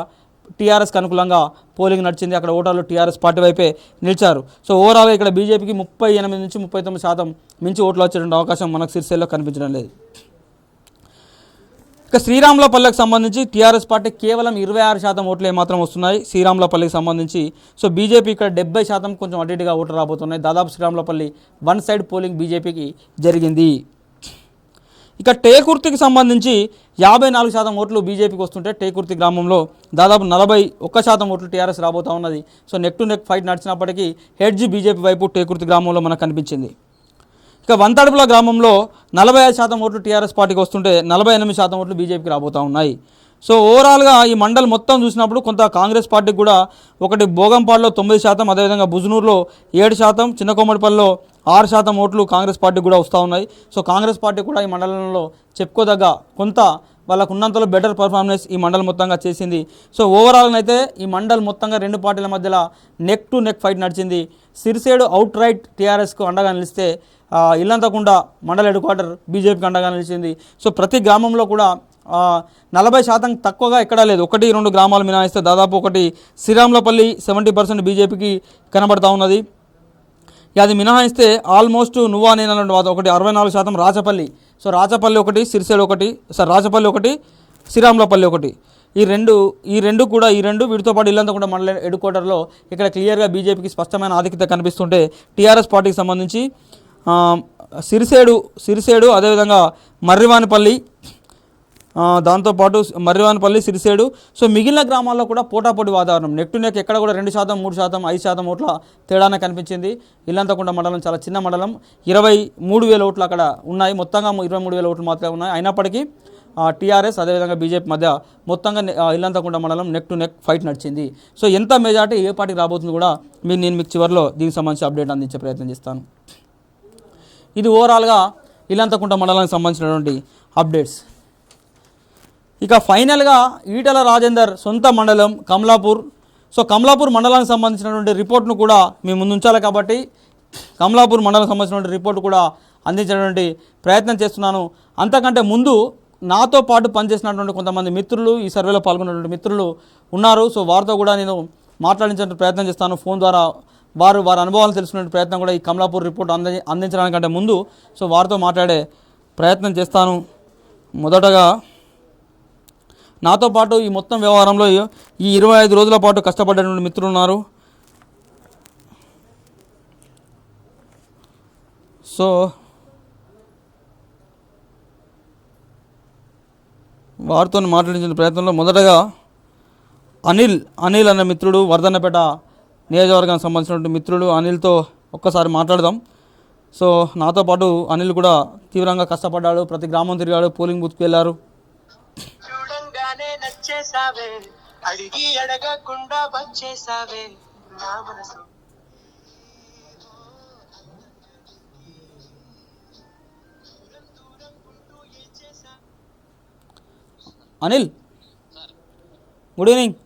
టీఆర్ఎస్కి అనుకూలంగా పోలింగ్ నడిచింది. అక్కడ ఓటర్లు టీఆర్ఎస్ పార్టీ వైపే నిలిచారు. సో ఓవరాల్గా ఇక్కడ బీజేపీకి 38 నుంచి 39% మించి ఓట్లు వచ్చేటువంటి అవకాశం మనకు సిరిసేల్లో కనిపించడం లేదు. ఇక శ్రీరాములపల్లికి సంబంధించి టీఆర్ఎస్ పార్టీ కేవలం 26% ఓట్లు ఏమాత్రం వస్తున్నాయి శ్రీరాములపల్లికి సంబంధించి. సో బీజేపీ ఇక్కడ 70% కొంచెం అటు ఇటుగా ఓట్లు రాబోతున్నాయి. దాదాపు శ్రీరాములపల్లి వన్ సైడ్ పోలింగ్ బీజేపీకి జరిగింది. ఇక టేకుర్తికి సంబంధించి 54% ఓట్లు బీజేపీకి వస్తుంటే టేకుర్తి గ్రామంలో దాదాపు 41% ఓట్లు టీఆర్ఎస్ రాబోతూ ఉన్నది. So neck to neck fight నడిచినప్పటికీ హెడ్జ్ బీజేపీ వైపు టేకుర్తి గ్రామంలో మనకు కనిపించింది. ఇక వంతడుపుల గ్రామంలో 45% ఓట్లు టీఆర్ఎస్ పార్టీకి వస్తుంటే 48% ఓట్లు బీజేపీకి రాబోతూ ఉన్నాయి. సో ఓవరాల్గా ఈ మండల్ మొత్తం చూసినప్పుడు కొంత కాంగ్రెస్ పార్టీకి కూడా ఒకటి భోగంపాడులో 9%, అదేవిధంగా బుజనూరులో 7%, చిన్నకోమడిపల్లిలో 6% ఓట్లు కాంగ్రెస్ పార్టీకి కూడా వస్తూ ఉన్నాయి. సో కాంగ్రెస్ పార్టీ కూడా ఈ మండలంలో చెప్పుకోదగ్గ కొంత వాళ్ళకు ఉన్నంతలో బెటర్ పర్ఫార్మెన్స్ ఈ మండలం మొత్తంగా చేసింది. సో ఓవరాల్గా అయితే ఈ మండల్ మొత్తంగా రెండు పార్టీల మధ్యలో నెక్ టు నెక్ ఫైట్ నడిచింది. సిరిసేడు అవుట్ రైట్ టీఆర్ఎస్కు అండగా నిలిస్తే ఇల్లంతకుండా మండల హెడ్ క్వార్టర్ బీజేపీకి అండగా నిలిచింది. సో ప్రతి గ్రామంలో కూడా 40% తక్కువగా ఎక్కడా లేదు. 1-2 గ్రామాలు మినహాయిస్తే దాదాపు ఒకటి శ్రీరాములపల్లి 70% బీజేపీకి కనబడతా ఉన్నది. అది మినహాయిస్తే ఆల్మోస్ట్ నువ్వా నేను ఒకటి 64% రాచపల్లి. సో రాచపల్లి ఒకటి, సిరిసేడు ఒకటి, రాచపల్లి ఒకటి, శ్రీరాములపల్లి ఒకటి, ఈ రెండు వీటితో పాటు ఇల్లంతా కూడా మండల హెడ్ క్వార్టర్లో ఇక్కడ క్లియర్గా బీజేపీకి స్పష్టమైన ఆధిక్యత కనిపిస్తుంటే టీఆర్ఎస్ పార్టీకి సంబంధించి సిరిసేడు అదేవిధంగా మర్రివానిపల్లి, దాంతోపాటు మర్రివానిపల్లి, సిరిసేడు. సో మిగిలిన గ్రామాల్లో కూడా పోటాపోటీ వాతావరణం. నెక్ టు నెక్ ఎక్కడ కూడా 2%, 3%, 5% ఓట్ల తేడానే కనిపించింది. ఇల్లంతకుండా మండలం చాలా చిన్న మండలం. 23,000 ఓట్లు అక్కడ ఉన్నాయి. మొత్తంగా 23,000 ఓట్లు మాత్రమే ఉన్నాయి. అయినప్పటికీ టీఆర్ఎస్ అదేవిధంగా బీజేపీ మధ్య మొత్తంగా ఇల్లంతకుండా మండలం నెక్ టు నెక్ ఫైట్ నడిచింది. సో ఎంత మెజార్టీ ఏ పార్టీకి రాబోతుంది కూడా నేను మీకు చివరిలో దీనికి సంబంధించి అప్డేట్ అందించే ప్రయత్నం చేస్తాను. ఇది ఓవరాల్గా ఇల్లంతకుంట మండలానికి సంబంధించినటువంటి అప్డేట్స్. ఇక ఫైనల్గా ఈటల రాజేందర్ సొంత మండలం కమలాపూర్. సో కమలాపూర్ మండలానికి సంబంధించినటువంటి రిపోర్ట్ను కూడా మేము ముందు ఉంచాలి కాబట్టి కమలాపూర్ మండలానికి సంబంధించినటువంటి రిపోర్ట్ కూడా అందించేటువంటి ప్రయత్నం చేస్తున్నాను. అంతకంటే ముందు నాతో పాటు పనిచేసినటువంటి కొంతమంది మిత్రులు, ఈ సర్వేలో పాల్గొన్నటువంటి మిత్రులు ఉన్నారు. సో వారితో కూడా నేను మాట్లాడించే ప్రయత్నం చేస్తాను ఫోన్ ద్వారా. వారి అనుభవాలను తెలుసుకునే ప్రయత్నం కూడా ఈ కమలాపూర్ రిపోర్ట్ అందించడానికంటే ముందు సో వారితో మాట్లాడే ప్రయత్నం చేస్తాను. మొదటగా నాతో పాటు ఈ మొత్తం వ్యవహారంలో ఈ 25 రోజుల పాటు కష్టపడ్డటువంటి మిత్రులు ఉన్నారు. సో వారితో మాట్లాడించిన ప్రయత్నంలో మొదటగా అనిల్ అనే మిత్రుడు, వర్ధన్నపేట నియోజకవర్గానికి సంబంధించినటువంటి మిత్రుడు. అనిల్తో ఒక్కసారి మాట్లాడదాం. సో నాతో పాటు అనిల్ కూడా తీవ్రంగా కష్టపడ్డాడు, ప్రతి గ్రామం తిరిగాడు, పోలింగ్ బూత్కి వెళ్ళారు. అడిగి అడగకుండా వచ్చేసావే నా మనసు. Anil, good evening.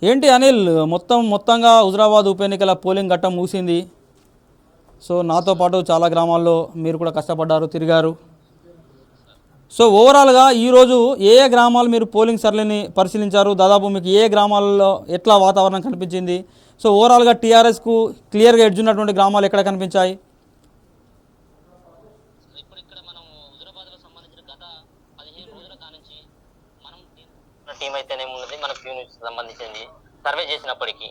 ఏంటి అనిల్, మొత్తంగా హుజరాబాద్ ఉప ఎన్నికల పోలింగ్ ఘట్టం ముగిసింది. సో నాతో పాటు చాలా గ్రామాల్లో మీరు కూడా కష్టపడ్డారు, తిరిగారు. సో ఓవరాల్గా ఈరోజు ఏ గ్రామాలు మీరు పోలింగ్ సర్లేని పరిశీలించారు? దాదాపు మీకు ఏ గ్రామాలలో ఎట్లా వాతావరణం కనిపించింది? సో ఓవరాల్గా టీఆర్ఎస్కు క్లియర్గా ఎడ్జ్ ఉన్నటువంటి గ్రామాలు ఎక్కడ కనిపించాయి? టీం అయితేనే ఉన్నది మనకు సంబంధించింది సర్వే చేసినప్పటికీ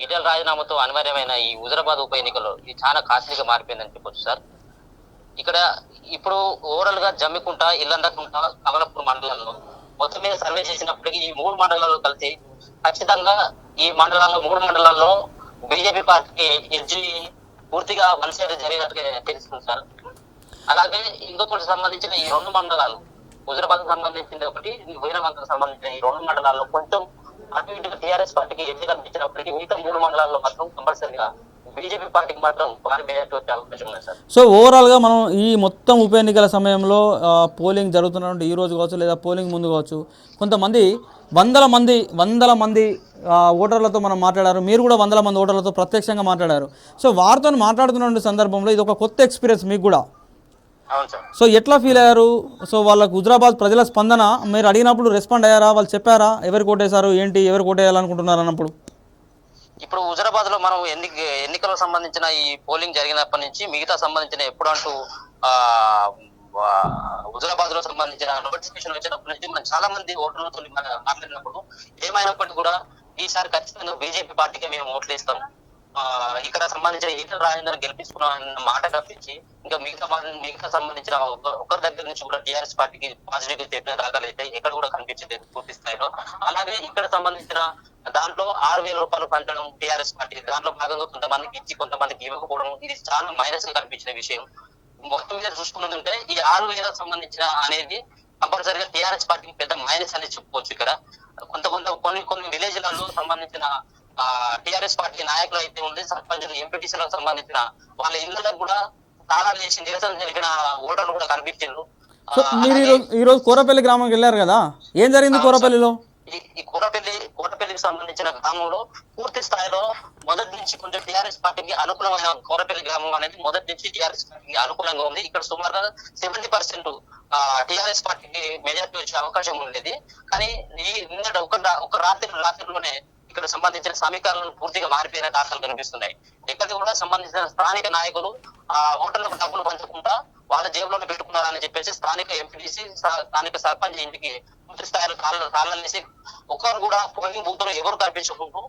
ఇదే ఈటల రాజీనామాతో అనివార్యమైన ఈ హుజరాబాద్ ఉప ఎన్నికలో ఇది చాలా కాస్ట్లీగా మారిపోయిందని చెప్పొచ్చు సార్. ఇక్కడ ఇప్పుడు ఓవరాల్ గా జమ్మికుంట, ఇల్లందకుంట, కమలపూర్ మండలాల్లో మొత్తం మీద సర్వే చేసినప్పటికీ ఈ 3 మండలాల్లో కలిసి ఖచ్చితంగా ఈ మండలాల్లో 3 మండలాల్లో బీజేపీ పార్టీకి ఎడ్జి పూర్తిగా వన్ సైడ్ జరిగినట్టుగా తెలుస్తుంది సార్. అలాగే ఇంకొకటి సంబంధించిన ఈ 2 మండలాలు, హుజరాబాద్ సంబంధించిన ఒకటి, వీరవంతకు సంబంధించిన ఈ 2 మండలాల్లో కొంచెం అటు ఇటుగా టీఆర్ఎస్ పార్టీకి ఎడ్జి కనిపించినప్పటికీ మిగతా 3 మండలాల్లో మాత్రం కంపల్సరీగా బీజేపీ పార్టీకి మాత్రం భారీ మెజార్టీ వచ్చే అవకాశం ఉంది సార్. సో ఓవరాల్గా మనం ఈ మొత్తం ఉప ఎన్నికల సమయంలో పోలింగ్ జరుగుతున్నటువంటి ఈ రోజు కావచ్చు లేదా పోలింగ్ ముందు కావచ్చు, కొంతమంది వందల మంది ఓటర్లతో మనం మాట్లాడారు. మీరు కూడా వందల మంది ఓటర్లతో ప్రత్యక్షంగా మాట్లాడారు. సో వారితో మాట్లాడుతున్న సందర్భంలో ఇది ఒక కొత్త ఎక్స్పీరియన్స్ మీకు కూడా. సో ఎట్లా ఫీల్ అయ్యారు? సో వాళ్ళకు హుజరాబాద్ ప్రజల స్పందన మీరు అడిగినప్పుడు రెస్పాండ్ అయ్యారా? వాళ్ళు చెప్పారా ఎవరు కోటేశారు, ఏంటి, ఎవరు కోటేయాలనుకుంటున్నారు అన్నప్పుడు? ఇప్పుడు హుజరాబాద్ లో మనం ఎన్నికలకు సంబంధించిన ఈ పోలింగ్ జరిగినప్పటి నుంచి మిగతా సంబంధించిన ఎప్పుడు అంటూ హుజరాబాద్ లో సంబంధించిన నోటిఫికేషన్ వచ్చినప్పటి నుంచి మనం చాలా మంది ఓటర్లతో మాట్లాడినప్పుడు ఏమైనప్పటికీ కూడా ఈసారి ఖచ్చితంగా బీజేపీ పార్టీకి మేము ఓట్లు ఇస్తాం, ఇక్కడ సంబంధించిన ఈటల రాజేందర్ గెలిపించుకున్న మాట తప్పించి ఇంకా మిగతా సంబంధించిన ఒకరి దగ్గర నుంచి కూడా టీఆర్ఎస్ పార్టీకి పాజిటివ్ గా చెప్పిన దాఖలు అయితే ఎక్కడ కూడా కనిపించలేదు పూర్తి స్థాయిలో. అలాగే ఇక్కడ సంబంధించిన దాంట్లో 6,000 రూపాయలు పంచడం టీఆర్ఎస్ పార్టీ, దాంట్లో భాగంగా కొంతమందికి ఇచ్చి కొంతమందికి ఇవ్వకపోవడం, ఇది చాలా మైనస్ గా కనిపించిన విషయం. మొత్తం మీద చూసుకున్నదంటే ఈ 6,000 సంబంధించిన అనేది కంపల్సరీగా టీఆర్ఎస్ పార్టీకి పెద్ద మైనస్ అనేది చెప్పుకోవచ్చు. ఇక్కడ కొన్ని విలేజ్లలో సంబంధించిన టీఆర్ఎస్ పార్టీ నాయకులు అయితే ఉంది, సర్పంచులు, ఎంపీటీసీలకు సంబంధించిన వాళ్ళ ఇళ్లకు కూడా తాళాలు వేసి నిరసన జరిగిన ఓటర్లు కూడా కనిపించారు. మీరు ఈ రోజు కోరపల్లి గ్రామానికి వెళ్ళారు కదా, ఏం జరిగింది కోరపల్లిలో? ఈ కోటపల్లికి సంబంధించిన గ్రామంలో పూర్తి స్థాయిలో మొదటి నుంచి కొంచెం టీఆర్ఎస్ పార్టీకి అనుకూలమైన కోరపల్లి గ్రామం అనేది మొదటి నుంచి టీఆర్ఎస్ పార్టీకి అనుకూలంగా ఉంది. ఇక్కడ సుమారుగా 70% టీఆర్ఎస్ పార్టీకి మెజార్టీ వచ్చే అవకాశం ఉండేది. కానీ ఈ నిన్నటి ఒక రాత్రిలోనే ఇక్కడ సంబంధించిన సమీకరణలు పూర్తిగా మారిపోయిన దాఖలు కనిపిస్తున్నాయి. ఎక్కడికి కూడా సంబంధించిన స్థానిక నాయకులు ఓటర్లకు డబ్బులు పంచకుండా వాళ్ళ జేబులోనే పెట్టుకున్నారని చెప్పేసి స్థానిక ఎంపీటీసీ, స్థానిక సర్పంచ్ ఇంటికి పూర్తి స్థాయిలో తాళాలేసి ఒకరు కూడా పోలింగ్ బూత్ లో ఎవరు కనిపించకుండా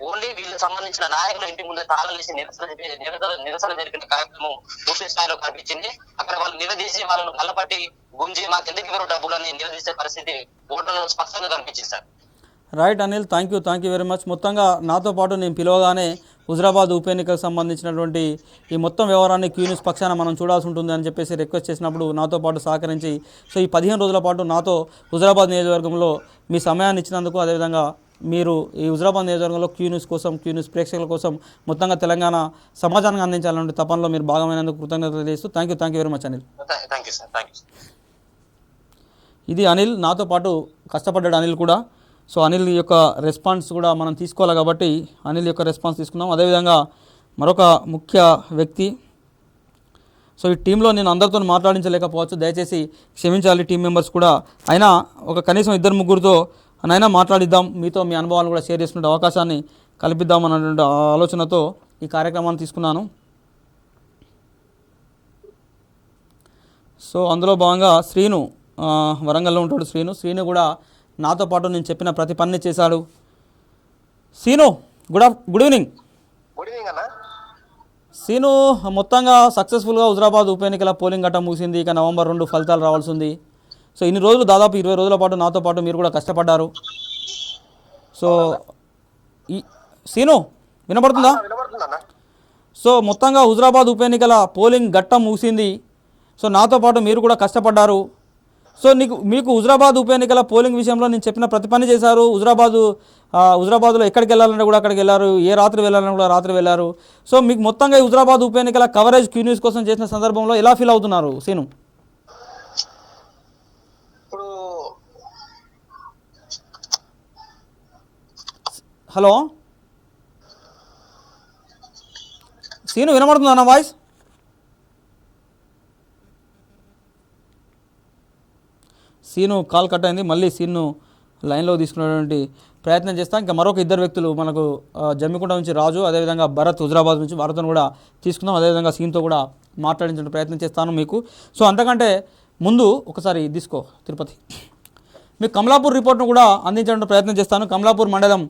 ఓన్లీ వీళ్ళకి సంబంధించిన నాయకుల ఇంటి ముందే తాళాలేసి నిరసన జరిపిన కార్యక్రమం పూర్తి స్థాయిలో కనిపించింది. అక్కడ వాళ్ళు నిలదీసి వాళ్ళను గల్లపట్టి గుంజి మాకు ఎందుకు ఇవ్వరు డబ్బులు అని నిలదీసే పరిస్థితి ఓటర్లు స్పష్టంగా కనిపించింది sir. Right Anil, thank you very much. మొత్తంగా నాతో పాటు నేను పిలవగానే హుజరాబాద్ ఉప ఎన్నికకు సంబంధించినటువంటి ఈ మొత్తం వ్యవహారాన్ని క్యూ న్యూస్ పక్షాన మనం చూడాల్సి ఉంటుంది అని చెప్పేసి రిక్వెస్ట్ చేసినప్పుడు నాతో పాటు సహకరించి సో ఈ 15 రోజుల పాటు నాతో హుజరాబాద్ నియోజకవర్గంలో మీ సమయాన్ని ఇచ్చినందుకు, అదేవిధంగా మీరు ఈ హుజరాబాద్ నియోజకవర్గంలో క్యూ న్యూస్ కోసం, క్యూ న్యూస్ ప్రేక్షకుల కోసం మొత్తంగా తెలంగాణ సమాజానికి అందించాలంటే తపనలో మీరు భాగమైనందుకు కృతజ్ఞతలు తెలియజేస్తూ thank you very much Anil. ఇది అనిల్, నాతో పాటు కష్టపడ్డాడు అనిల్ కూడా. సో అనిల్ యొక్క రెస్పాన్స్ కూడా మనం తీసుకోవాలి కాబట్టి అనిల్ యొక్క రెస్పాన్స్ తీసుకున్నాం. అదేవిధంగా మరొక ముఖ్య వ్యక్తి, సో ఈ టీంలో నేను అందరితో మాట్లాడించలేకపోవచ్చు, దయచేసి క్షమించాలి టీం మెంబర్స్ కూడా. అయినా ఒక కనీసం 2-3 అయినా మాట్లాడిద్దాం, మీతో మీ అనుభవాలను కూడా షేర్ చేసుకునే అవకాశాన్ని కల్పిద్దాం అన్నటువంటి ఆలోచనతో ఈ కార్యక్రమాన్ని తీసుకున్నాను. సో అందులో భాగంగా శ్రీను, వరంగల్లో ఉంటాడు శ్రీను కూడా నాతో పాటు నేను చెప్పిన ప్రతి పని చేశాడు. Seenu, good evening. అన్న. సీను, మొత్తంగా సక్సెస్ఫుల్గా హుజరాబాద్ ఉప ఎన్నికల పోలింగ్ ఘట్టం ముగిసింది. ఇక నవంబర్ 2 ఫలితాలు రావాల్సి ఉంది. సో ఇన్ని రోజులు దాదాపు 20 రోజుల పాటు నాతో పాటు మీరు కూడా కష్టపడ్డారు. సో ఈ సీను వినపడుతుందా? సో మొత్తంగా హుజరాబాద్ ఉప ఎన్నికల పోలింగ్ ఘట్టం ముగిసింది. సో నాతో పాటు మీరు కూడా కష్టపడ్డారు. సో మీకు హుజరాబాద్ ఉప ఎన్నికల పోలింగ్ విషయంలో నేను చెప్పిన ప్రతి పని చేశారు. హుజరాబాద్లో ఎక్కడికి వెళ్ళాలంటే కూడా అక్కడికి వెళ్ళారు, ఏ రాత్రి వెళ్ళాలని కూడా రాత్రి వెళ్ళారు. సో మీకు మొత్తంగా హుజరాబాద్ ఉప ఎన్నికల కవరేజ్ క్యూ న్యూస్ కోసం చేసిన సందర్భంలో ఎలా ఫీల్ అవుతున్నారు సీను? హలో సీను, వినపడుతుందా నా వాయిస్? సీను కాల్ కట్ అయింది. మళ్ళీ సీన్ను లైన్లో తీసుకునేటువంటి ప్రయత్నం చేస్తాం. ఇంకా మరొక 2 వ్యక్తులు మనకు జమ్మికుంట నుంచి రాజు, అదేవిధంగా భరత్ హుజరాబాద్ నుంచి, వారితో కూడా తీసుకుందాం. అదేవిధంగా సీన్తో కూడా మాట్లాడించే ప్రయత్నం చేస్తాను మీకు. సో అంతకంటే ముందు ఒకసారి తీసుకో తిరుపతి, మీకు కమలాపూర్ రిపోర్ట్ను కూడా అందించడానికి ప్రయత్నం చేస్తాను. కమలాపూర్ మండలం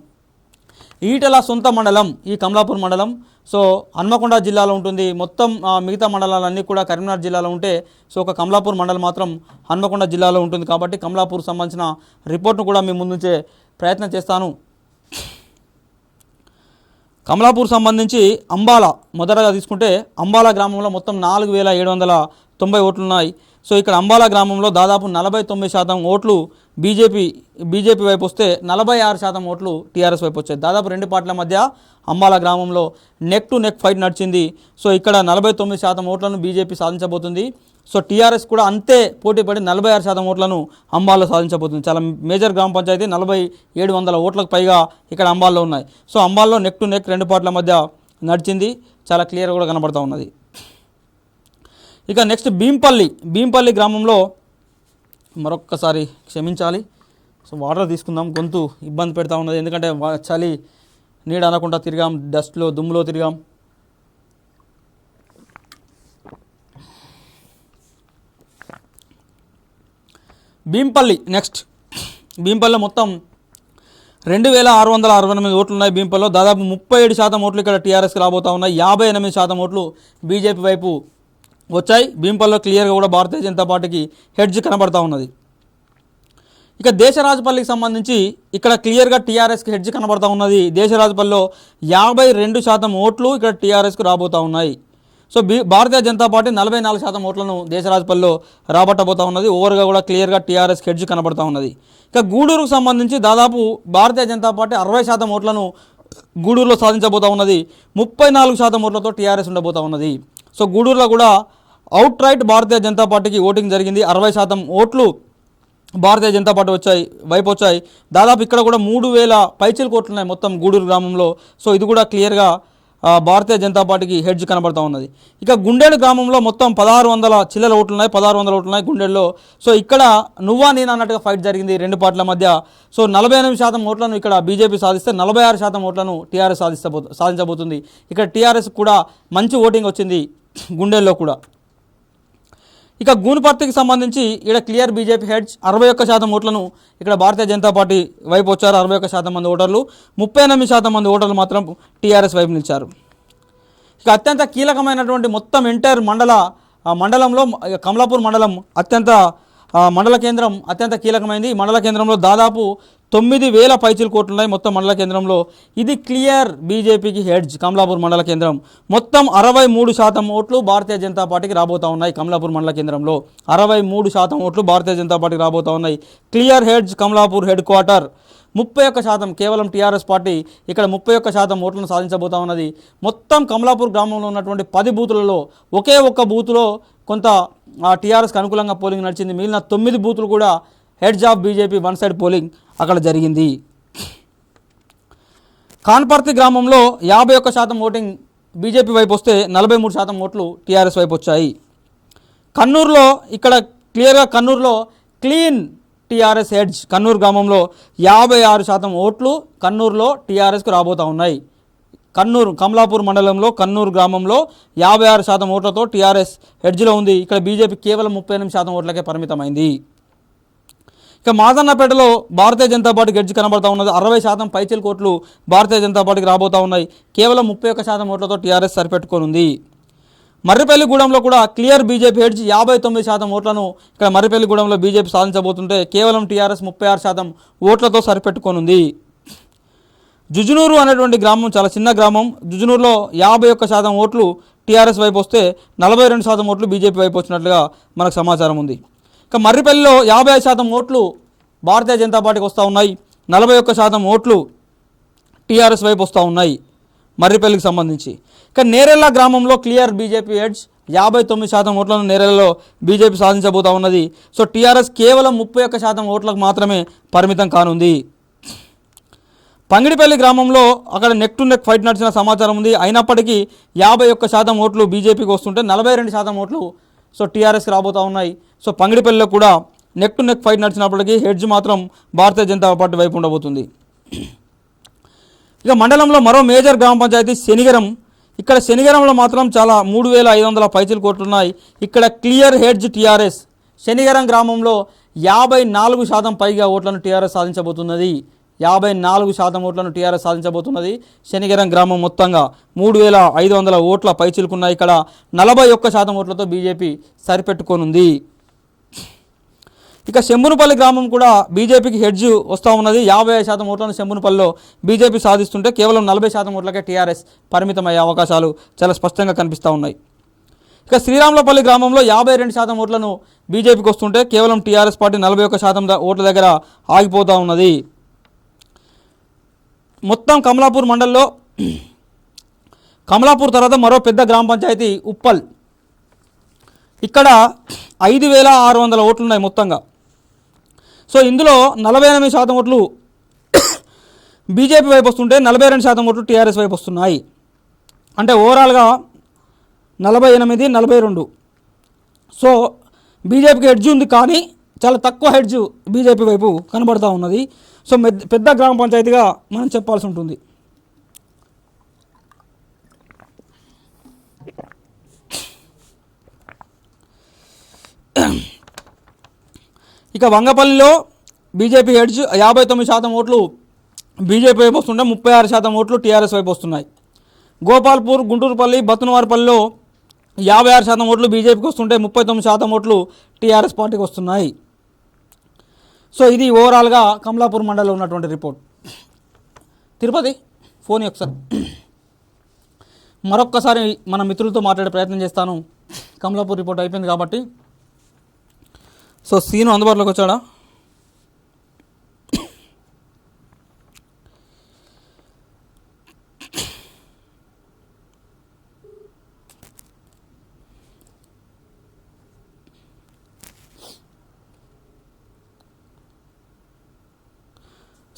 ఈటల సొంత మండలం ఈ కమలాపూర్ మండలం. సో హన్మకొండ జిల్లాలో ఉంటుంది. మొత్తం మిగతా మండలాలన్నీ కూడా కరీంనగర్ జిల్లాలో ఉంటే సో ఒక కమలాపూర్ మండలం మాత్రం హన్మకొండ జిల్లాలో ఉంటుంది. కాబట్టి కమలాపూర్ సంబంధించిన రిపోర్ట్ను కూడా మీ ముందుంచే ప్రయత్నం చేస్తాను. కమలాపూర్ సంబంధించి అంబాల మొదటగా తీసుకుంటే అంబాల గ్రామంలో మొత్తం 4790 ఓట్లు ఉన్నాయి. సో ఇక్కడ అంబాల గ్రామంలో దాదాపు 49% ఓట్లు బీజేపీ వైపు వస్తే 46% ఓట్లు టీఆర్ఎస్ వైపు వచ్చాయి. దాదాపు రెండు పార్టీల మధ్య అంబాల గ్రామంలో నెక్ టు నెక్ ఫైట్ నడిచింది. సో ఇక్కడ 49% ఓట్లను బీజేపీ సాధించబోతుంది. సో టీఆర్ఎస్ కూడా అంతే పోటీపడి 46% ఓట్లను అంబాల్లో సాధించబోతుంది. చాలా మేజర్ గ్రామ పంచాయతీ, 4700 ఓట్లకు పైగా ఇక్కడ అంబాల్లో ఉన్నాయి. సో అంబాల్లో నెక్ టు నెక్ రెండు పార్టీల మధ్య నడిచింది, చాలా క్లియర్గా కూడా కనబడుతూ ఉన్నది. ఇక నెక్స్ట్ భీంపల్లి గ్రామంలో మరొక్కసారి క్షమించాలి. సో వాటర్ తీసుకుందాం, గొంతు ఇబ్బంది పెడతా ఉన్నది. ఎందుకంటే చలి నీడ అనకుండా తిరిగాం, డస్ట్లో దుమ్ములో తిరిగాం. భీంపల్లిలో మొత్తం 2668 ఓట్లు ఉన్నాయి. భీంపల్లిలో దాదాపు 37% ఓట్లు ఇక్కడ టీఆర్ఎస్కి రాబోతూ ఉన్నాయి. 58% ఓట్లు బీజేపీ వైపు వచ్చాయి. భీంపల్లిలో క్లియర్గా కూడా భారతీయ జనతా పార్టీకి హెడ్జ్ కనబడతా ఉన్నది. ఇక దేశరాజపల్లికి సంబంధించి ఇక్కడ క్లియర్గా టీఆర్ఎస్కి హెడ్జ్ కనబడతా ఉన్నది. దేశరాజపల్లిలో 52% ఓట్లు ఇక్కడ టీఆర్ఎస్కు రాబోతూ ఉన్నాయి. సో భారతీయ జనతా పార్టీ 44% ఓట్లను దేశరాజపల్లిలో రాబట్టబోతూ ఉన్నది. ఓవర్గా కూడా క్లియర్గా టీఆర్ఎస్కి హెడ్జ్ కనబడతా ఉన్నది. ఇక గూడూరుకు సంబంధించి దాదాపు భారతీయ జనతా పార్టీ 60% ఓట్లను గూడూరులో సాధించబోతూ ఉన్నది. 34% ఓట్లతో టీఆర్ఎస్ ఉండబోతూ ఉన్నది. సో గూడూరులో కూడా అవుట్ రైట్ భారతీయ జనతా పార్టీకి ఓటింగ్ జరిగింది. 60% ఓట్లు భారతీయ జనతా పార్టీ వైపు వచ్చాయి. దాదాపు ఇక్కడ కూడా 3000 పైచిలకు ఓట్లు ఉన్నాయి మొత్తం గూడూరు గ్రామంలో. సో ఇది కూడా క్లియర్గా భారతీయ జనతా పార్టీకి హెడ్జ్ కనబడతా ఉన్నది. ఇక గుండెడు గ్రామంలో మొత్తం 1600 చిల్లర ఓట్లు ఉన్నాయి, 1600 ఓట్లు ఉన్నాయి గుండెడులో. సో ఇక్కడ నువ్వా నేను అన్నట్టుగా ఫైట్ జరిగింది రెండు పార్టీల మధ్య. సో 48% ఓట్లను ఇక్కడ బీజేపీ సాధిస్తే 46% ఓట్లను టీఆర్ఎస్ సాధించబోతుంది. ఇక్కడ టీఆర్ఎస్ కూడా మంచి ఓటింగ్ వచ్చింది గుండెల్లో కూడా. ఇక గూనుపర్తికి సంబంధించి ఇక్కడ క్లియర్ బీజేపీ హెడ్జ్ 61% ఓట్లను ఇక్కడ భారతీయ జనతా పార్టీ వైపు వచ్చారు. 61% మంది ఓటర్లు, 38% మంది ఓటర్లు మాత్రం టీఆర్ఎస్ వైపు నిలిచారు. ఇక అత్యంత కీలకమైనటువంటి మొత్తం ఎంటైర్ మండలంలో కమలాపూర్ మండలం మండల కేంద్రం అత్యంత కీలకమైంది. ఈ మండల కేంద్రంలో దాదాపు 9000 పైచిలకు ఓట్లు ఉన్నాయి మొత్తం మండల కేంద్రంలో. ఇది క్లియర్ బీజేపీకి హెడ్జ్. కమలాపూర్ మండల కేంద్రం మొత్తం 63% ఓట్లు భారతీయ జనతా పార్టీకి రాబోతూ ఉన్నాయి. కమలాపూర్ మండల కేంద్రంలో 63% ఓట్లు భారతీయ జనతా పార్టీకి రాబోతూ ఉన్నాయి. Clear hedge Kamalapur head quarter. 31% కేవలం టీఆర్ఎస్ పార్టీ ఇక్కడ 31% ఓట్లను సాధించబోతా ఉన్నది. మొత్తం కమలాపూర్ గ్రామంలో ఉన్నటువంటి 10 బూతులలో ఒకే ఒక్క బూతులో కొంత టీఆర్ఎస్కి అనుకూలంగా పోలింగ్ నడిచింది. మిగిలిన 9 బూతులు కూడా hedge of BJP one side polling అక్కడ జరిగింది. కాన్పర్తి గ్రామంలో 51% ఓటింగ్ బీజేపీ వైపు వస్తే 43% ఓట్లు టీఆర్ఎస్ వైపు వచ్చాయి. కన్నూరులో ఇక్కడ క్లియర్గా కన్నూరులో క్లీన్ టీఆర్ఎస్ హెడ్జ్. కన్నూరు గ్రామంలో 56% ఓట్లు కన్నూరులో టీఆర్ఎస్కు రాబోతూ ఉన్నాయి. కమలాపూర్ మండలంలో కన్నూరు గ్రామంలో 56% ఓట్లతో టీఆర్ఎస్ హెడ్జ్లో ఉంది. ఇక్కడ బీజేపీ కేవలం 38% ఓట్లకే పరిమితమైంది. ఇక మాదన్నపేటలో భారతీయ జనతా పార్టీకి హెడ్జ్ కనబడతా ఉన్నది. 60% పైచిలకు ఓట్లు భారతీయ జనతా పార్టీకి రాబోతూ ఉన్నాయి. కేవలం 31% ఓట్లతో టీఆర్ఎస్ సరిపెట్టుకోనుంది. మర్రిపల్లిగూడెంలో కూడా క్లియర్ బీజేపీ హెడ్జ్. 59% ఓట్లను ఇక్కడ మర్రిపల్లిగూడెంలో బీజేపీ సాధించబోతుంటే కేవలం టీఆర్ఎస్ 36% ఓట్లతో సరిపెట్టుకోనుంది. జుజునూరు అనేటువంటి గ్రామం చాలా చిన్న గ్రామం. జుజునూరులో 51% ఓట్లు టీఆర్ఎస్ వైపు వస్తే 42% ఓట్లు బీజేపీ వైపు వచ్చినట్లుగా మనకు సమాచారం ఉంది. ఇక మర్రిపల్లిలో 55% ఓట్లు భారతీయ జనతా పార్టీకి వస్తూ ఉన్నాయి. 41% ఓట్లు టీఆర్ఎస్ వైపు వస్తూ ఉన్నాయి మర్రిపల్లికి సంబంధించి. ఇక నేరెళ్ళ గ్రామంలో క్లియర్ బీజేపీ హెడ్జ్. 59% ఓట్లను నేరెళ్ళలో బీజేపీ సాధించబోతూ ఉన్నది. సో టీఆర్ఎస్ కేవలం 31% ఓట్లకు మాత్రమే పరిమితం కానుంది. పంగిడిపల్లి గ్రామంలో అక్కడ నెక్ టు నెక్ ఫైట్ నడిచిన సమాచారం ఉంది. అయినప్పటికీ 51% ఓట్లు బీజేపీకి వస్తుంటే 42% ఓట్లు సో టీఆర్ఎస్కి రాబోతూ ఉన్నాయి. సో పంగిడిపల్లిలో కూడా నెక్ టు నెక్ ఫైట్ నడిచినప్పటికీ హెడ్జ్ మాత్రం భారతీయ జనతా పార్టీ వైపు ఉండబోతుంది. ఇక మండలంలో మరో మేజర్ గ్రామ పంచాయతీ శనిగరం. ఇక్కడ శనిగరంలో మాత్రం చాలా 3500 పైచిలకు ఓట్లు ఉన్నాయి. ఇక్కడ క్లియర్ హెడ్జ్ టీఆర్ఎస్. శనిగరం గ్రామంలో 54% పైగా ఓట్లను టీఆర్ఎస్ సాధించబోతున్నది. 54% ఓట్లను టీఆర్ఎస్ సాధించబోతున్నది. శనిగరం గ్రామం మొత్తంగా 3500 ఓట్ల పైచిలుకున్నాయి. ఇక్కడ 41% ఓట్లతో బీజేపీ సరిపెట్టుకోనుంది. ఇక శంభునిపల్లి గ్రామం కూడా బీజేపీకి హెడ్జ్ వస్తూ ఉన్నది. 55% ఓట్లను శంభునిపల్లిలో బీజేపీ సాధిస్తుంటే కేవలం 40% ఓట్లకే టీఆర్ఎస్ పరిమితమయ్యే అవకాశాలు చాలా స్పష్టంగా కనిపిస్తూ ఉన్నాయి. ఇక శ్రీరాములపల్లి గ్రామంలో 52% ఓట్లను బీజేపీకి వస్తుంటే కేవలం టీఆర్ఎస్ పార్టీ 41% ఓట్ల దగ్గర ఆగిపోతూ ఉన్నది. మొత్తం కమలాపూర్ మండలంలో కమలాపూర్ తర్వాత మరో పెద్ద గ్రామ పంచాయతీ ఉప్పల్. ఇక్కడ 5600 ఓట్లు ఉన్నాయి మొత్తంగా. సో ఇందులో 48% ఓట్లు బీజేపీ వైపు వస్తుంటే 42% ఓట్లు టీఆర్ఎస్ వైపు వస్తున్నాయి. అంటే ఓవరాల్గా 48-42. సో బీజేపీకి హెడ్జ్ ఉంది, కానీ చాలా తక్కువ హెడ్జ్ బీజేపీ వైపు కనబడుతూ ఉన్నది. సో పెద్ద గ్రామ పంచాయతీగా మనం చెప్పాల్సి ఉంటుంది. ఇక వంగపల్లిలో బీజేపీ హెడ్జ్ 59% ఓట్లు బీజేపీ వైపు వస్తుంటే 36% ఓట్లు టీఆర్ఎస్ వైపు వస్తున్నాయి. గోపాల్పూర్, గుంటూరుపల్లి, బతునవారిపల్లిలో 56% ఓట్లు బీజేపీకి వస్తుంటే 39% ఓట్లు టీఆర్ఎస్ పార్టీకి వస్తున్నాయి. సో ఇది ఓవరాల్గా కమలాపూర్ మండలంలో ఉన్నటువంటి రిపోర్ట్. తిరుపతి ఫోన్ ఒకసారి మరొక్కసారి మన మిత్రులతో మాట్లాడే ప్రయత్నం చేస్తాను. కమలాపూర్ రిపోర్ట్ అయిపోయింది కాబట్టి. సో సీను అందుబాటులోకి వచ్చాడా?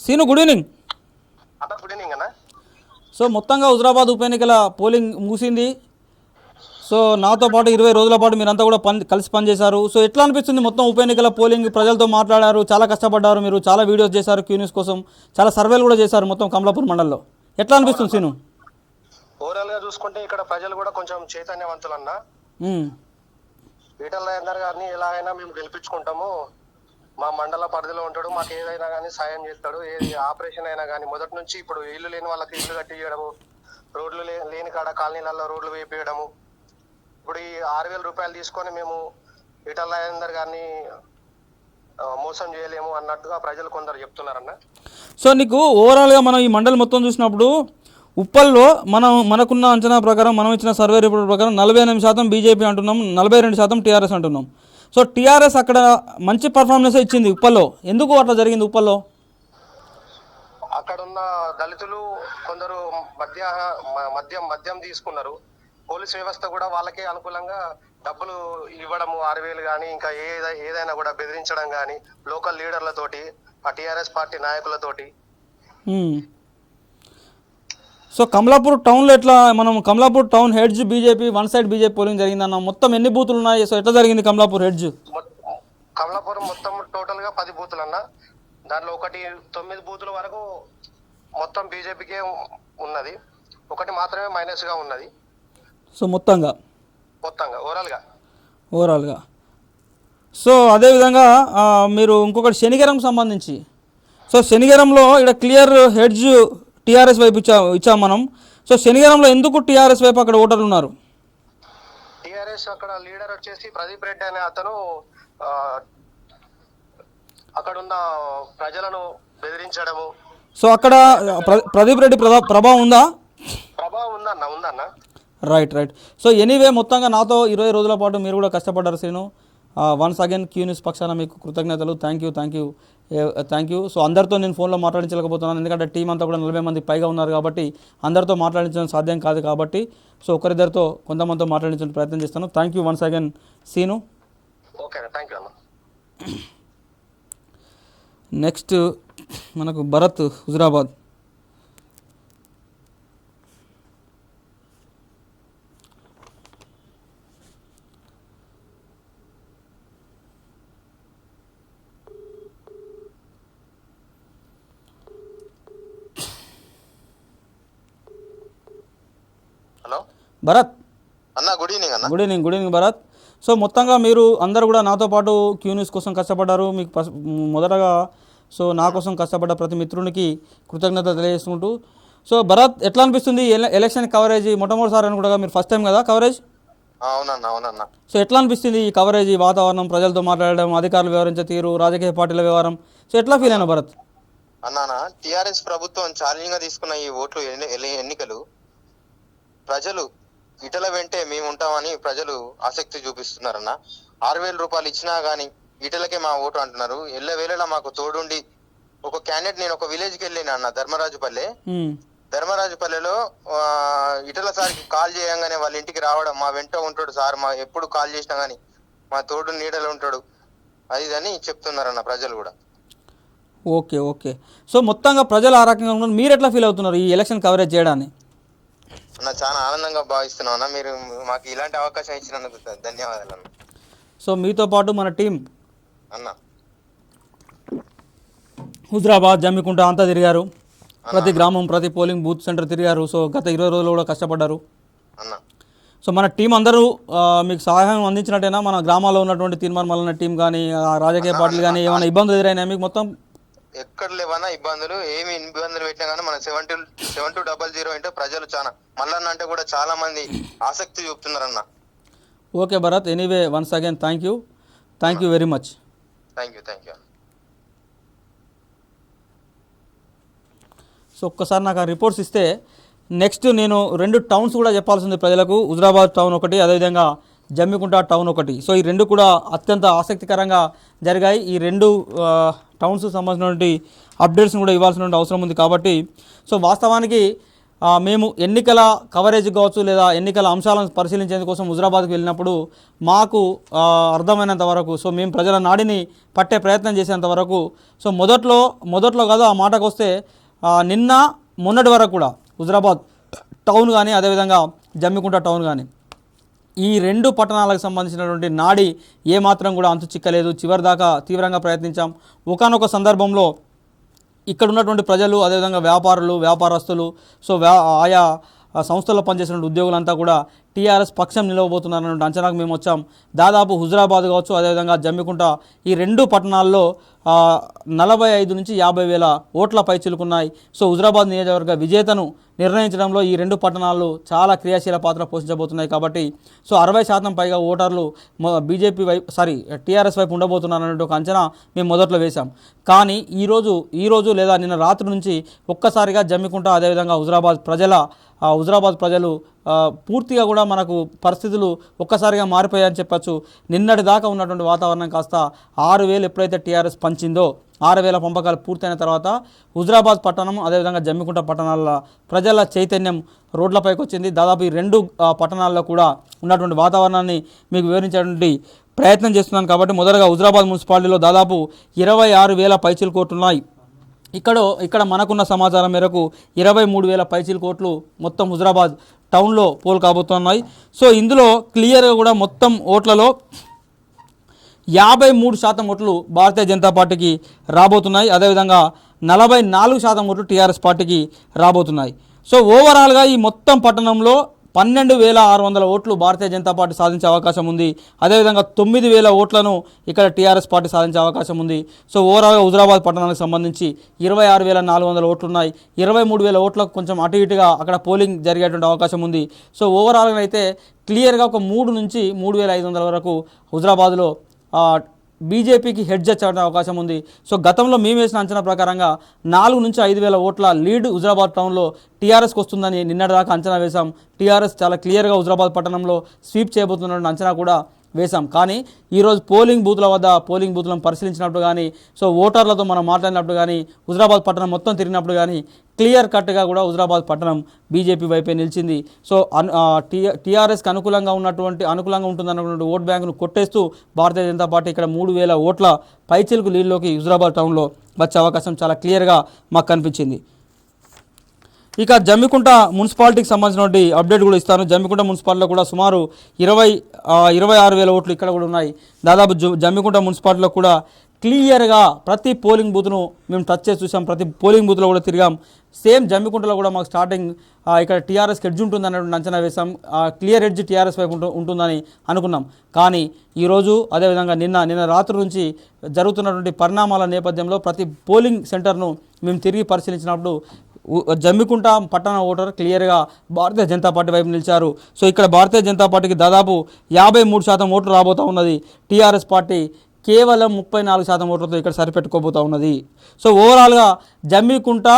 Seenu good evening. Good evening అన్న. సో మొత్తంగా హుజరాబాద్ ఉప ఎన్నికల పోలింగ్ ముగిసింది. సో నాతో పాటు 20 రోజుల పాటు మీరంతా కూడా కలిసి పనిచేశారు. సో ఎట్లా అనిపిస్తుంది మొత్తం ఉప ఎన్నికల పోలింగ్? ప్రజలతో మాట్లాడారు, చాలా కష్టపడ్డారు, మీరు చాలా వీడియోస్ చేశారు, క్యూ న్యూస్ కోసం చాలా సర్వేలు కూడా చేశారు మొత్తం కమలాపూర్ మండలంలో. ఎట్లా అనిపిస్తుంది సీను? ఓవరాల్గా చూసుకుంటే ఇక్కడ ప్రజలు కూడా కొంచెం చైతన్యవంతులన్న. ఈటల రాజేందర్ గారిని ఎలాగైనా మేము గెలిపించుకుంటాము, మా మండల పరిధిలో ఉంటాడు, మాకు ఏదైనా కానీ సాయం చేస్తాడు, ఏది ఆపరేషన్ అయినా కానీ. మొదటి నుంచి ఇప్పుడు ఇల్లు లేని వాళ్ళకి ఇల్లు కట్టియడము, రోడ్లు లేని కాడ కాలనీలలో రోడ్లు వేపియడము. ఇప్పుడు ఈ 6000 రూపాయలు తీసుకొని మేము ఈటల రాజేందర్ గారిని మోసం చేయలేము అన్నట్టుగా ప్రజలు కొందరు చెప్తున్నారన్న. సో నీకు ఓవరాల్గా మనం ఈ మండలి మొత్తం చూసినప్పుడు ఉప్పల్లో మనకున్న అంచనా ప్రకారం, మనం ఇచ్చిన సర్వే రిపోర్ట్ ప్రకారం 48% బీజేపీ అంటున్నాం, 42% టీఆర్ఎస్ అంటున్నాం. సో టీఆర్ఎస్ అక్కడ మంచి పర్ఫార్మెన్స్ ఇచ్చింది ఉప్పల్లో. ఎందుకు అట్లా జరిగింది ఉప్పల్లో? అక్కడున్న దళితులు కొందరు మద్యం తీసుకున్నారు. పోలీస్ వ్యవస్థ కూడా వాళ్ళకే అనుకూలంగా డబ్బులు ఇవ్వడము, 6000 కానీ ఇంకా ఏదైనా కూడా బెదిరించడం కానీ లోకల్ లీడర్లతోటి, ఆ టీఆర్ఎస్ పార్టీ నాయకులతోటి. సో కమలాపూర్ టౌన్లో ఎట్లా, మనం Kamalapur town hedge BJP, one side BJP polling జరిగిందన్న. మొత్తం ఎన్ని బూతులు ఉన్నాయి? సో ఎట్లా జరిగింది కమలాపూర్ హెడ్జ్? కమలాపూర్ మొత్తం టోటల్ గా 10 బూతులు అన్న. దాంట్లో 9 బూతుల వరకు మొత్తం బీజేపీకే ఉన్నది, 1 మాత్రమే మైనస్ గా ఉన్నది. సో మొత్తంగా ఓవరాల్గా. సో అదేవిధంగా మీరు ఇంకొకటి శనిగరం సంబంధించి, సో శనిగరంలో ఇక్కడ క్లియర్ హెడ్జ్ టీఆర్ఎస్ వైపు ఇచ్చాం మనం. సో శనిగరంలో ఎందుకు టీఆర్ఎస్ వైపు అక్కడ ఓటర్లు ఉన్నారు? టీఆర్ఎస్ అక్కడ లీడర్ వచ్చేసి ప్రదీప్ రెడ్డి అనే అతను అక్కడ ఉన్న ప్రజలను బెదిరించడము. సో అక్కడ ప్రదీప్ రెడ్డి ప్రభావం ఉందా? ప్రభావం ఉందన్న. రైట్. సో ఎనీవే మొత్తంగా నాతో 20 రోజుల పాటు మీరు కూడా కష్టపడ్డారు Srinu. Once again Q news పక్షాన మీకు కృతజ్ఞతలు. Thank you. సో అందరితో నేను ఫోన్లో మాట్లాడించలేకపోతున్నాను, ఎందుకంటే టీం అంతా కూడా 40 మంది పైగా ఉన్నారు కాబట్టి అందరితో మాట్లాడించడం సాధ్యం కాదు కాబట్టి. సో ఒకరిద్దరితో కొంతమందితో మాట్లాడించే ప్రయత్నం చేస్తాను. Thank you once again Seenu. Next మనకు భరత్, హుజరాబాద్. భరత్ అన్న, గుడ్ ఈవినింగ్ అన్న. Good evening Bharat. సో మొత్తంగా మీరు అందరు కూడా నాతో పాటు క్యూ న్యూస్ కోసం కష్టపడ్డారు. మీకు మొదటగా సో నా కోసం కష్టపడ్డ ప్రతి మిత్రునికి కృతజ్ఞత తెలియజేసుకుంటూ, సో భరత్ ఎట్లా అనిపిస్తుంది ఎలక్షన్ కవరేజ్? మొట్టమొదటిసారి అనుకుంటా మీరు ఫస్ట్ టైం కదా కవరేజ్? అవునన్నా. సో ఎట్లా అనిపిస్తుంది ఈ కవరేజ్, ఈ వాతావరణం, ప్రజలతో మాట్లాడడం, అధికారులు వ్యవహరించే తీరు, రాజకీయ పార్టీల వ్యవహారం, సో ఎట్లా ఫీల్ అయినా భరత్? అన్నానా, టిఆర్ఎస్ ప్రభుత్వం ఛాలెంజింగ్ గా తీసుకున్న ఈ ఓట్లు ఎన్నికలు ప్రజలు ఇటల వెంటే మేము ఉంటామని ప్రజలు ఆసక్తి చూపిస్తున్నారన్న. 6,000 రూపాయలు ఇచ్చినా గానీ ఇటలకే మా ఓటు అంటున్నారు. ఎల్లవేళలా మాకు తోడుండి ఒక క్యాండిడేట్, నేను ఒక విలేజ్కి వెళ్ళిన అన్న, ధర్మరాజుపల్లెలో ఇటల సార్కి కాల్ చేయంగానే వాళ్ళ ఇంటికి రావడం, మా వెంట ఉంటాడు సార్, మా ఎప్పుడు కాల్ చేసినా గానీ మా తోడు నీడలో ఉంటాడు, అది అని చెప్తున్నారన్న ప్రజలు కూడా. ఓకే. సో మొత్తంగా ప్రజలు ఆ రకంగా ఉన్నారు. మీరు ఎట్లా ఫీల్ అవుతున్నారు ఈ ఎలక్షన్ కవరేజ్ చేయడాన్ని? అన్న చాలా ఆనందంగా భావిస్తున్నాం అన్న. మీరు మాకు ఇలాంటి అవకాశం ఇచ్చినందుకు ధన్యవాదాలు అన్న. సో మీతో పాటు మన టీం అన్న హుజరాబాద్, జమ్మికుంట అంతా తిరిగారు, ప్రతి గ్రామం, ప్రతి పోలింగ్ బూత్ సెంటర్ తిరిగారు. సో గత 20 రోజులు కూడా కష్టపడ్డారు అన్న. సో మన టీం అందరూ మీకు సహాయం అందించినట్టేనా? మన గ్రామాల్లో ఉన్నటువంటి తీర్మానం వలన టీం కానీ, రాజకీయ పార్టీలు కానీ ఏమైనా ఇబ్బందులు ఎదురైనా మీకు? మొత్తం ఎక్కడ లేవన్నా ఇబ్బందులు, ఏమి ఇబ్బందులు పెట్టినా కానీ మన 7200 అంటే ప్రజలు చాలా మల్లన్న అంటే కూడా చాలా మంది ఆసక్తి చూపుతున్నారన్న. Okay Bharat, anyway once again thank you very much. Thank you. So ఒక్కసారి నాకు ఆ రిపోర్ట్స్ ఇస్తే నెక్స్ట్ నేను 2 టౌన్స్ కూడా చెప్పాల్సింది ప్రజలకు. హుజరాబాద్ టౌన్ ఒకటి, అదేవిధంగా జమ్మికుంట టౌన్ ఒకటి. సో ఈ 2 కూడా అత్యంత ఆసక్తికరంగా జరిగాయి. ఈ 2 టౌన్స్ సంబంధించినటువంటి అప్డేట్స్ని కూడా ఇవ్వాల్సినటువంటి అవసరం ఉంది. కాబట్టి సో వాస్తవానికి మేము ఎన్నికల కవరేజ్ కావచ్చు లేదా ఎన్నికల అంశాలను పరిశీలించేందుకోసం హుజరాబాద్కి వెళ్ళినప్పుడు మాకు అర్థమైనంత వరకు, సో మేము ప్రజల నాడిని పట్టే ప్రయత్నం చేసేంత వరకు, సో మొదట్లో కాదు, ఆ మాటకు వస్తే నిన్న మొన్నటి వరకు కూడా హుజరాబాద్ టౌన్ కానీ అదేవిధంగా జమ్మికుంట టౌన్ కానీ ఈ 2 పట్టణాలకు సంబంధించినటువంటి నాడి ఏమాత్రం కూడా అంతు చిక్కలేదు. చివరిదాకా తీవ్రంగా ప్రయత్నించాం. ఒకానొక సందర్భంలో ఇక్కడ ఉన్నటువంటి ప్రజలు, అదేవిధంగా వ్యాపారులు, వ్యాపారస్తులు, సో ఆయా సంస్థల్లో పనిచేసిన ఉద్యోగులంతా కూడా టీఆర్ఎస్ పక్షం నిలవబోతున్నారన్న అంచనాకు మేము వచ్చాం. దాదాపు హుజరాబాద్ కావచ్చు, అదేవిధంగా జమ్మికుంట, ఈ 2 పట్టణాల్లో 45 నుంచి 50 వేల ఓట్ల పైచిలుకున్నాయి. సో హుజరాబాద్ నియోజకవర్గ విజేతను నిర్ణయించడంలో ఈ 2 పట్టణాలు చాలా క్రియాశీల పాత్ర పోషించబోతున్నాయి. కాబట్టి సో 60% పైగా ఓటర్లు టీఆర్ఎస్ వైపు ఉండబోతున్నారనే ఒక అంచనా మేము మొదట్లో వేశాం. కానీ ఈరోజు లేదా నిన్న రాత్రి నుంచి ఒక్కసారిగా జమ్మికుంట, అదేవిధంగా హుజరాబాద్ ప్రజలు పూర్తిగా కూడా మనకు పరిస్థితులు ఒక్కసారిగా మారిపోయాయని చెప్పచ్చు. నిన్నటి దాకా ఉన్నటువంటి వాతావరణం కాస్త 6,000 ఎప్పుడైతే టీఆర్ఎస్ పంచిందో, 6,000 పంపకాలు పూర్తయిన తర్వాత హుజరాబాద్ పట్టణం, అదేవిధంగా జమ్మికుంట పట్టణాల ప్రజల చైతన్యం రోడ్లపైకి వచ్చింది. దాదాపు ఈ 2 పట్టణాల్లో కూడా ఉన్నటువంటి వాతావరణాన్ని మీకు వివరించేటువంటి ప్రయత్నం చేస్తున్నాను. కాబట్టి మొదటగా హుజరాబాద్ మున్సిపాలిటీలో దాదాపు 26,000 పైచిలు కోట్లున్నాయి. ఇక్కడ మనకున్న సమాచారం మేరకు 23,000 పైచిలు కోట్లు మొత్తం హుజరాబాద్ టౌన్లో పోల్ కాబోతున్నాయి. సో ఇందులో క్లియర్గా కూడా మొత్తం ఓట్లలో 53% ఓట్లు భారతీయ జనతా పార్టీకి రాబోతున్నాయి. అదేవిధంగా 44% ఓట్లు టీఆర్ఎస్ పార్టీకి రాబోతున్నాయి. సో ఓవరాల్గా ఈ మొత్తం పట్టణంలో 12,600 ఓట్లు భారతీయ జనతా పార్టీ సాధించే అవకాశం ఉంది. అదేవిధంగా 9,000 ఓట్లను ఇక్కడ టీఆర్ఎస్ పార్టీ సాధించే అవకాశం ఉంది. సో ఓవరాల్గా హుజరాబాద్ పట్టణానికి సంబంధించి 26,400 ఓట్లు ఉన్నాయి. 23,000 ఓట్లకు కొంచెం అటు ఇటుగా అక్కడ పోలింగ్ జరిగేటువంటి అవకాశం ఉంది. సో ఓవరాల్గా అయితే క్లియర్గా ఒక 3 నుంచి 3,500 వరకు హుజరాబాద్లో బీజేపీకి హెడ్జ్ వచ్చే అవకాశం ఉంది. సో గతంలో మేము వేసిన అంచనా ప్రకారంగా 4 నుంచి 5,000 ఓట్ల లీడ్ హుజరాబాద్ టౌన్లో టీఆర్ఎస్కి వస్తుందని నిన్నటిదాకా అంచనా వేశాం. టీఆర్ఎస్ చాలా క్లియర్గా హుజరాబాద్ పట్టణంలో స్వీప్ చేయబోతున్న అంచనా కూడా వేశాం. కానీ ఈరోజు పోలింగ్ బూత్లను పరిశీలించినప్పుడు కానీ, సో ఓటర్లతో మనం మాట్లాడినప్పుడు కానీ, హుజరాబాద్ పట్టణం మొత్తం తిరిగినప్పుడు కానీ క్లియర్ కట్గా కూడా హుజరాబాద్ పట్టణం బీజేపీ వైపే నిలిచింది. సో టీఆర్ఎస్కి అనుకూలంగా ఉంటుందన్నటువంటి ఓట్ బ్యాంకును కొట్టేస్తూ భారతీయ జనతా పార్టీ ఇక్కడ 3,000 ఓట్ల పైచిలకు లీడ్లోకి హుజరాబాద్ టౌన్లో వచ్చే అవకాశం చాలా క్లియర్గా మాకు కనిపించింది. ఇక జమ్మికుంట మున్సిపాలిటీకి సంబంధించినటువంటి అప్డేట్ కూడా ఇస్తాను. జమ్మికుంట మున్సిపాలిటీలో కూడా సుమారు 26,000 ఓట్లు ఇక్కడ కూడా ఉన్నాయి. దాదాపు జమ్మికుంట మున్సిపాలిటీలో కూడా క్లియర్గా ప్రతి పోలింగ్ బూత్ను మేము టచ్ చేసి చూసాం, ప్రతి పోలింగ్ బూత్లో కూడా తిరిగాం. సేమ్ జమ్మికుంటలో కూడా మాకు స్టార్టింగ్ ఇక్కడ టీఆర్ఎస్కి ఎడ్జ్ ఉంటుంది అన్నటువంటి అంచనా వేసాం. క్లియర్ ఎడ్జ్ టీఆర్ఎస్ వైపు ఉంటుందని అనుకున్నాం. కానీ ఈరోజు అదేవిధంగా నిన్న రాత్రి నుంచి జరుగుతున్నటువంటి పరిణామాల నేపథ్యంలో ప్రతి పోలింగ్ సెంటర్ను మేము తిరిగి పరిశీలించినప్పుడు జమ్మికుంట పట్టణ ఓటర్ క్లియర్గా భారతీయ జనతా పార్టీ వైపు నిలిచారు. సో ఇక్కడ భారతీయ జనతా పార్టీకి దాదాపు 53% ఓట్లు రాబోతూ ఉన్నది. టీఆర్ఎస్ పార్టీ కేవలం 34% ఓట్లతో ఇక్కడ సరిపెట్టుకోబోతూ ఉన్నది. సో ఓవరాల్గా జమ్మికుంట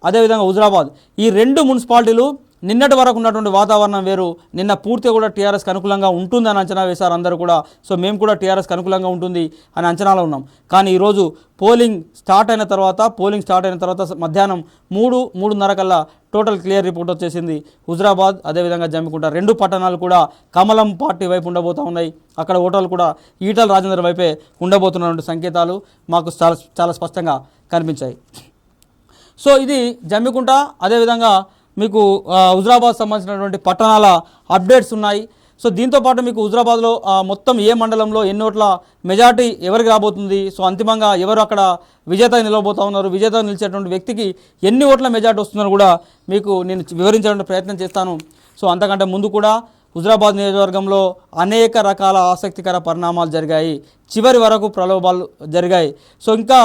అదేవిధంగా హుజరాబాద్ ఈ 2 మున్సిపాలిటీలు నిన్నటి వరకు ఉన్నటువంటి వాతావరణం వేరు. నిన్న పూర్తిగా కూడా టీఆర్ఎస్కి అనుకూలంగా ఉంటుందని అంచనా వేశారు అందరూ కూడా. సో మేము కూడా టీఆర్ఎస్కి అనుకూలంగా ఉంటుంది అని అంచనాలో ఉన్నాం. కానీ ఈరోజు పోలింగ్ స్టార్ట్ అయిన తర్వాత మధ్యాహ్నం 3:30 కల్లా టోటల్ క్లియర్ రిపోర్ట్ వచ్చేసింది. హుజరాబాద్ అదేవిధంగా జమ్మికుంట 2 పట్టణాలు కూడా కమలం పార్టీ వైపు ఉండబోతూ ఉన్నాయి. అక్కడ ఓటర్లు కూడా ఈటల రాజేందర్ వైపే ఉండబోతున్నటువంటి సంకేతాలు మాకు చాలా స్పష్టంగా కనిపించాయి. సో ఇది జమ్మికుంట. అదేవిధంగా మీకు హుజరాబాద్ సంబంధించినటువంటి పట్టణాల అప్డేట్స్ ఉన్నాయి. సో దీంతోపాటు మీకు హుజరాబాద్లో మొత్తం ఏ మండలంలో ఎన్ని ఓట్ల మెజార్టీ ఎవరికి రాబోతుంది, సో అంతిమంగా ఎవరు అక్కడ విజేతగా నిలవబోతూ ఉన్నారు, విజేతగా నిలిచేటువంటి వ్యక్తికి ఎన్ని ఓట్ల మెజార్టీ వస్తుందని కూడా మీకు నేను వివరించడానికి ప్రయత్నం చేస్తాను. సో అంతకంటే ముందు కూడా హుజరాబాద్ నియోజకవర్గంలో అనేక రకాల ఆసక్తికర పరిణామాలు జరిగాయి. చివరి వరకు ప్రలోభాలు జరిగాయి. సో ఇంకా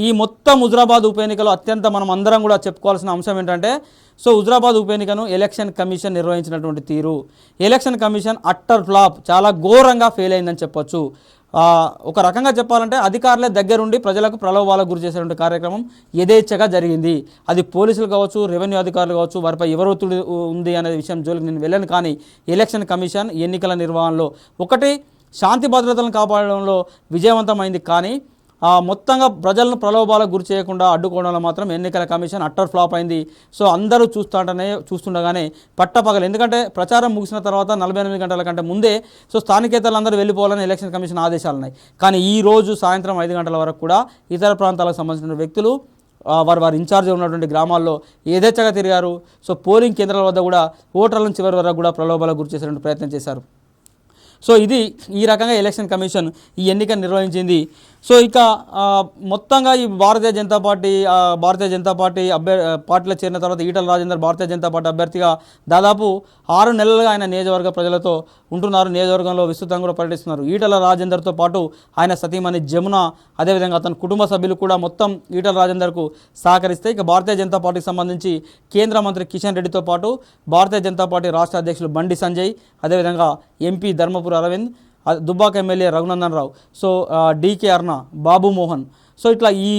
ఈ మొత్తం హుజరాబాద్ ఉప ఎన్నికలో అత్యంత మనం అందరం కూడా చెప్పుకోవాల్సిన అంశం ఏంటంటే, సో హుజరాబాద్ ఉప ఎన్నికను ఎలక్షన్ కమిషన్ నిర్వహించినటువంటి తీరు. ఎలక్షన్ కమిషన్ అట్టర్ ఫ్లాప్, చాలా ఘోరంగా ఫెయిల్ అయిందని చెప్పొచ్చు. ఒక రకంగా చెప్పాలంటే అధికారులే దగ్గరుండి ప్రజలకు ప్రలోభాలకు గురి చేసేటువంటి కార్యక్రమం యథేచ్ఛగా జరిగింది. అది పోలీసులు కావచ్చు, రెవెన్యూ అధికారులు కావచ్చు, వారిపై ఎవరు ఒత్తిడి ఉంది అనే విషయం జోలికి నేను వెళ్ళను. కానీ ఎలక్షన్ కమిషన్ ఎన్నికల నిర్వహణలో ఒకటి శాంతి భద్రతలను కాపాడడంలో విజయవంతమైంది. కానీ మొత్తంగా ప్రజలను ప్రలోభాలకు గురి చేయకుండా అడ్డుకోవడంలో మాత్రం ఎన్నికల కమిషన్ అట్టర్ ఫ్లాప్ అయింది. సో అందరూ చూస్తుండగానే పట్టపగలు, ఎందుకంటే ప్రచారం ముగిసిన తర్వాత 48 గంటల కంటే ముందే సో స్థానికేతరులందరూ వెళ్ళిపోవాలని ఎలక్షన్ కమిషన్ ఆదేశాలు ఉన్నాయి. కానీ ఈ రోజు సాయంత్రం 5 గంటల వరకు కూడా ఇతర ప్రాంతాలకు సంబంధించిన వ్యక్తులు వారి ఇన్ఛార్జ్ ఉన్నటువంటి గ్రామాల్లో యథేచ్ఛగా తిరిగారు. సో పోలింగ్ కేంద్రాల వద్ద కూడా ఓటర్లను చివరి వరకు కూడా ప్రలోభాలకు గురి చేసేటువంటి ప్రయత్నం చేశారు. సో ఇది ఈ రకంగా ఎలక్షన్ కమిషన్ ఈ ఎన్నికను నిర్వహించింది. సో ఇక మొత్తంగా ఈ భారతీయ జనతా పార్టీ పార్టీలో చేరిన తర్వాత ఈటల రాజేందర్ భారతీయ జనతా పార్టీ అభ్యర్థిగా దాదాపు 6 నెలలుగా ఆయన నియోజకవర్గ ప్రజలతో ఉంటున్నారు. నియోజకవర్గంలో విస్తృతంగా కూడా పర్యటిస్తున్నారు. ఈటల రాజేందర్తో పాటు ఆయన సతీమణి జమున, అదేవిధంగా అతని కుటుంబ సభ్యులు కూడా మొత్తం ఈటల రాజేందర్కు సహకరిస్తే, ఇక భారతీయ జనతా పార్టీకి సంబంధించి కేంద్ర మంత్రి కిషన్ రెడ్డితో పాటు భారతీయ జనతా పార్టీ రాష్ట్ర అధ్యక్షులు బండి సంజయ్, అదేవిధంగా MP Dharmapuri Arvind, Dubbaka MLA Raghunandan Rao, so DK అర్ణ, బాబు మోహన్, సో ఇట్లా ఈ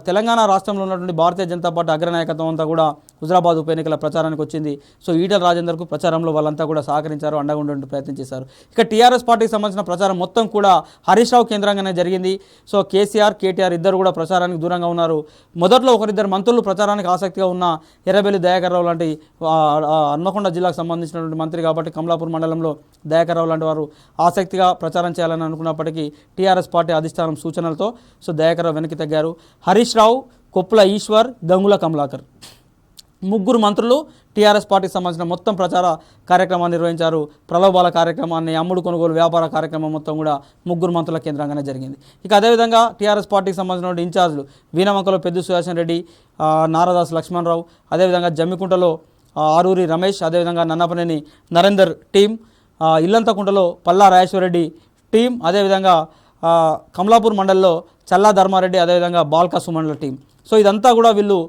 తెలంగాణ రాష్ట్రంలో ఉన్నటువంటి భారతీయ జనతా పార్టీ అగ్రనాయకత్వం అంతా కూడా హుజరాబాద్ ఉప ఎన్నికల ప్రచారానికి వచ్చింది. సో ఈటల రాజేందర్కు ప్రచారంలో వాళ్ళంతా కూడా సహకరించారు, అండగా ఉండే ప్రయత్నం చేశారు. ఇక టీఆర్ఎస్ పార్టీకి సంబంధించిన ప్రచారం మొత్తం కూడా హరీష్ రావు కేంద్రంగానే జరిగింది. సో కేసీఆర్, కేటీఆర్ ఇద్దరు కూడా ప్రచారానికి దూరంగా ఉన్నారు. మొదట్లో ఒకరిద్దరు మంత్రులు ప్రచారానికి ఆసక్తిగా ఉన్న ఎర్రబెల్లి దయాకర్ రావు లాంటి హన్మకొండ జిల్లాకు సంబంధించినటువంటి మంత్రి కాబట్టి కమలాపూర్ మండలంలో దయాకర్ రావు లాంటి వారు ఆసక్తిగా ప్రచారం చేయాలని అనుకున్నప్పటికీ టీఆర్ఎస్ పార్టీ అధిష్టానం సూచనలతో సో దయాకర్ రావు వెనక్కి తగ్గారు. హరీష్ రావు, కొప్పుల ఈశ్వర్, గంగుల కమలాకర్ ముగ్గురు మంత్రులు టీఆర్ఎస్ పార్టీకి సంబంధించిన మొత్తం ప్రచార కార్యక్రమాన్ని నిర్వహించారు. ప్రలోభాల కార్యక్రమాన్ని, అమ్ముడు కొనుగోలు వ్యాపార కార్యక్రమం మొత్తం కూడా ముగ్గురు మంత్రుల కేంద్రంగానే జరిగింది. ఇక అదేవిధంగా టీఆర్ఎస్ పార్టీకి సంబంధించిన ఇన్ఛార్జీలు వీణవంకలో పెద్ద సుదర్శన్ రెడ్డి, నారదాస్ లక్ష్మణరావు, అదేవిధంగా జమ్మికుంటలో ఆరూరి రమేష్, అదేవిధంగా నన్నపనేని నరేందర్ టీం, ఇల్లంతకుంటలో పల్లా రాజేశ్వరరెడ్డి టీం, అదేవిధంగా కమలాపూర్ మండలంలో చల్లా ధర్మారెడ్డి, అదేవిధంగా బాల్కా సుమన్ల టీం. సో ఇదంతా కూడా వీళ్ళు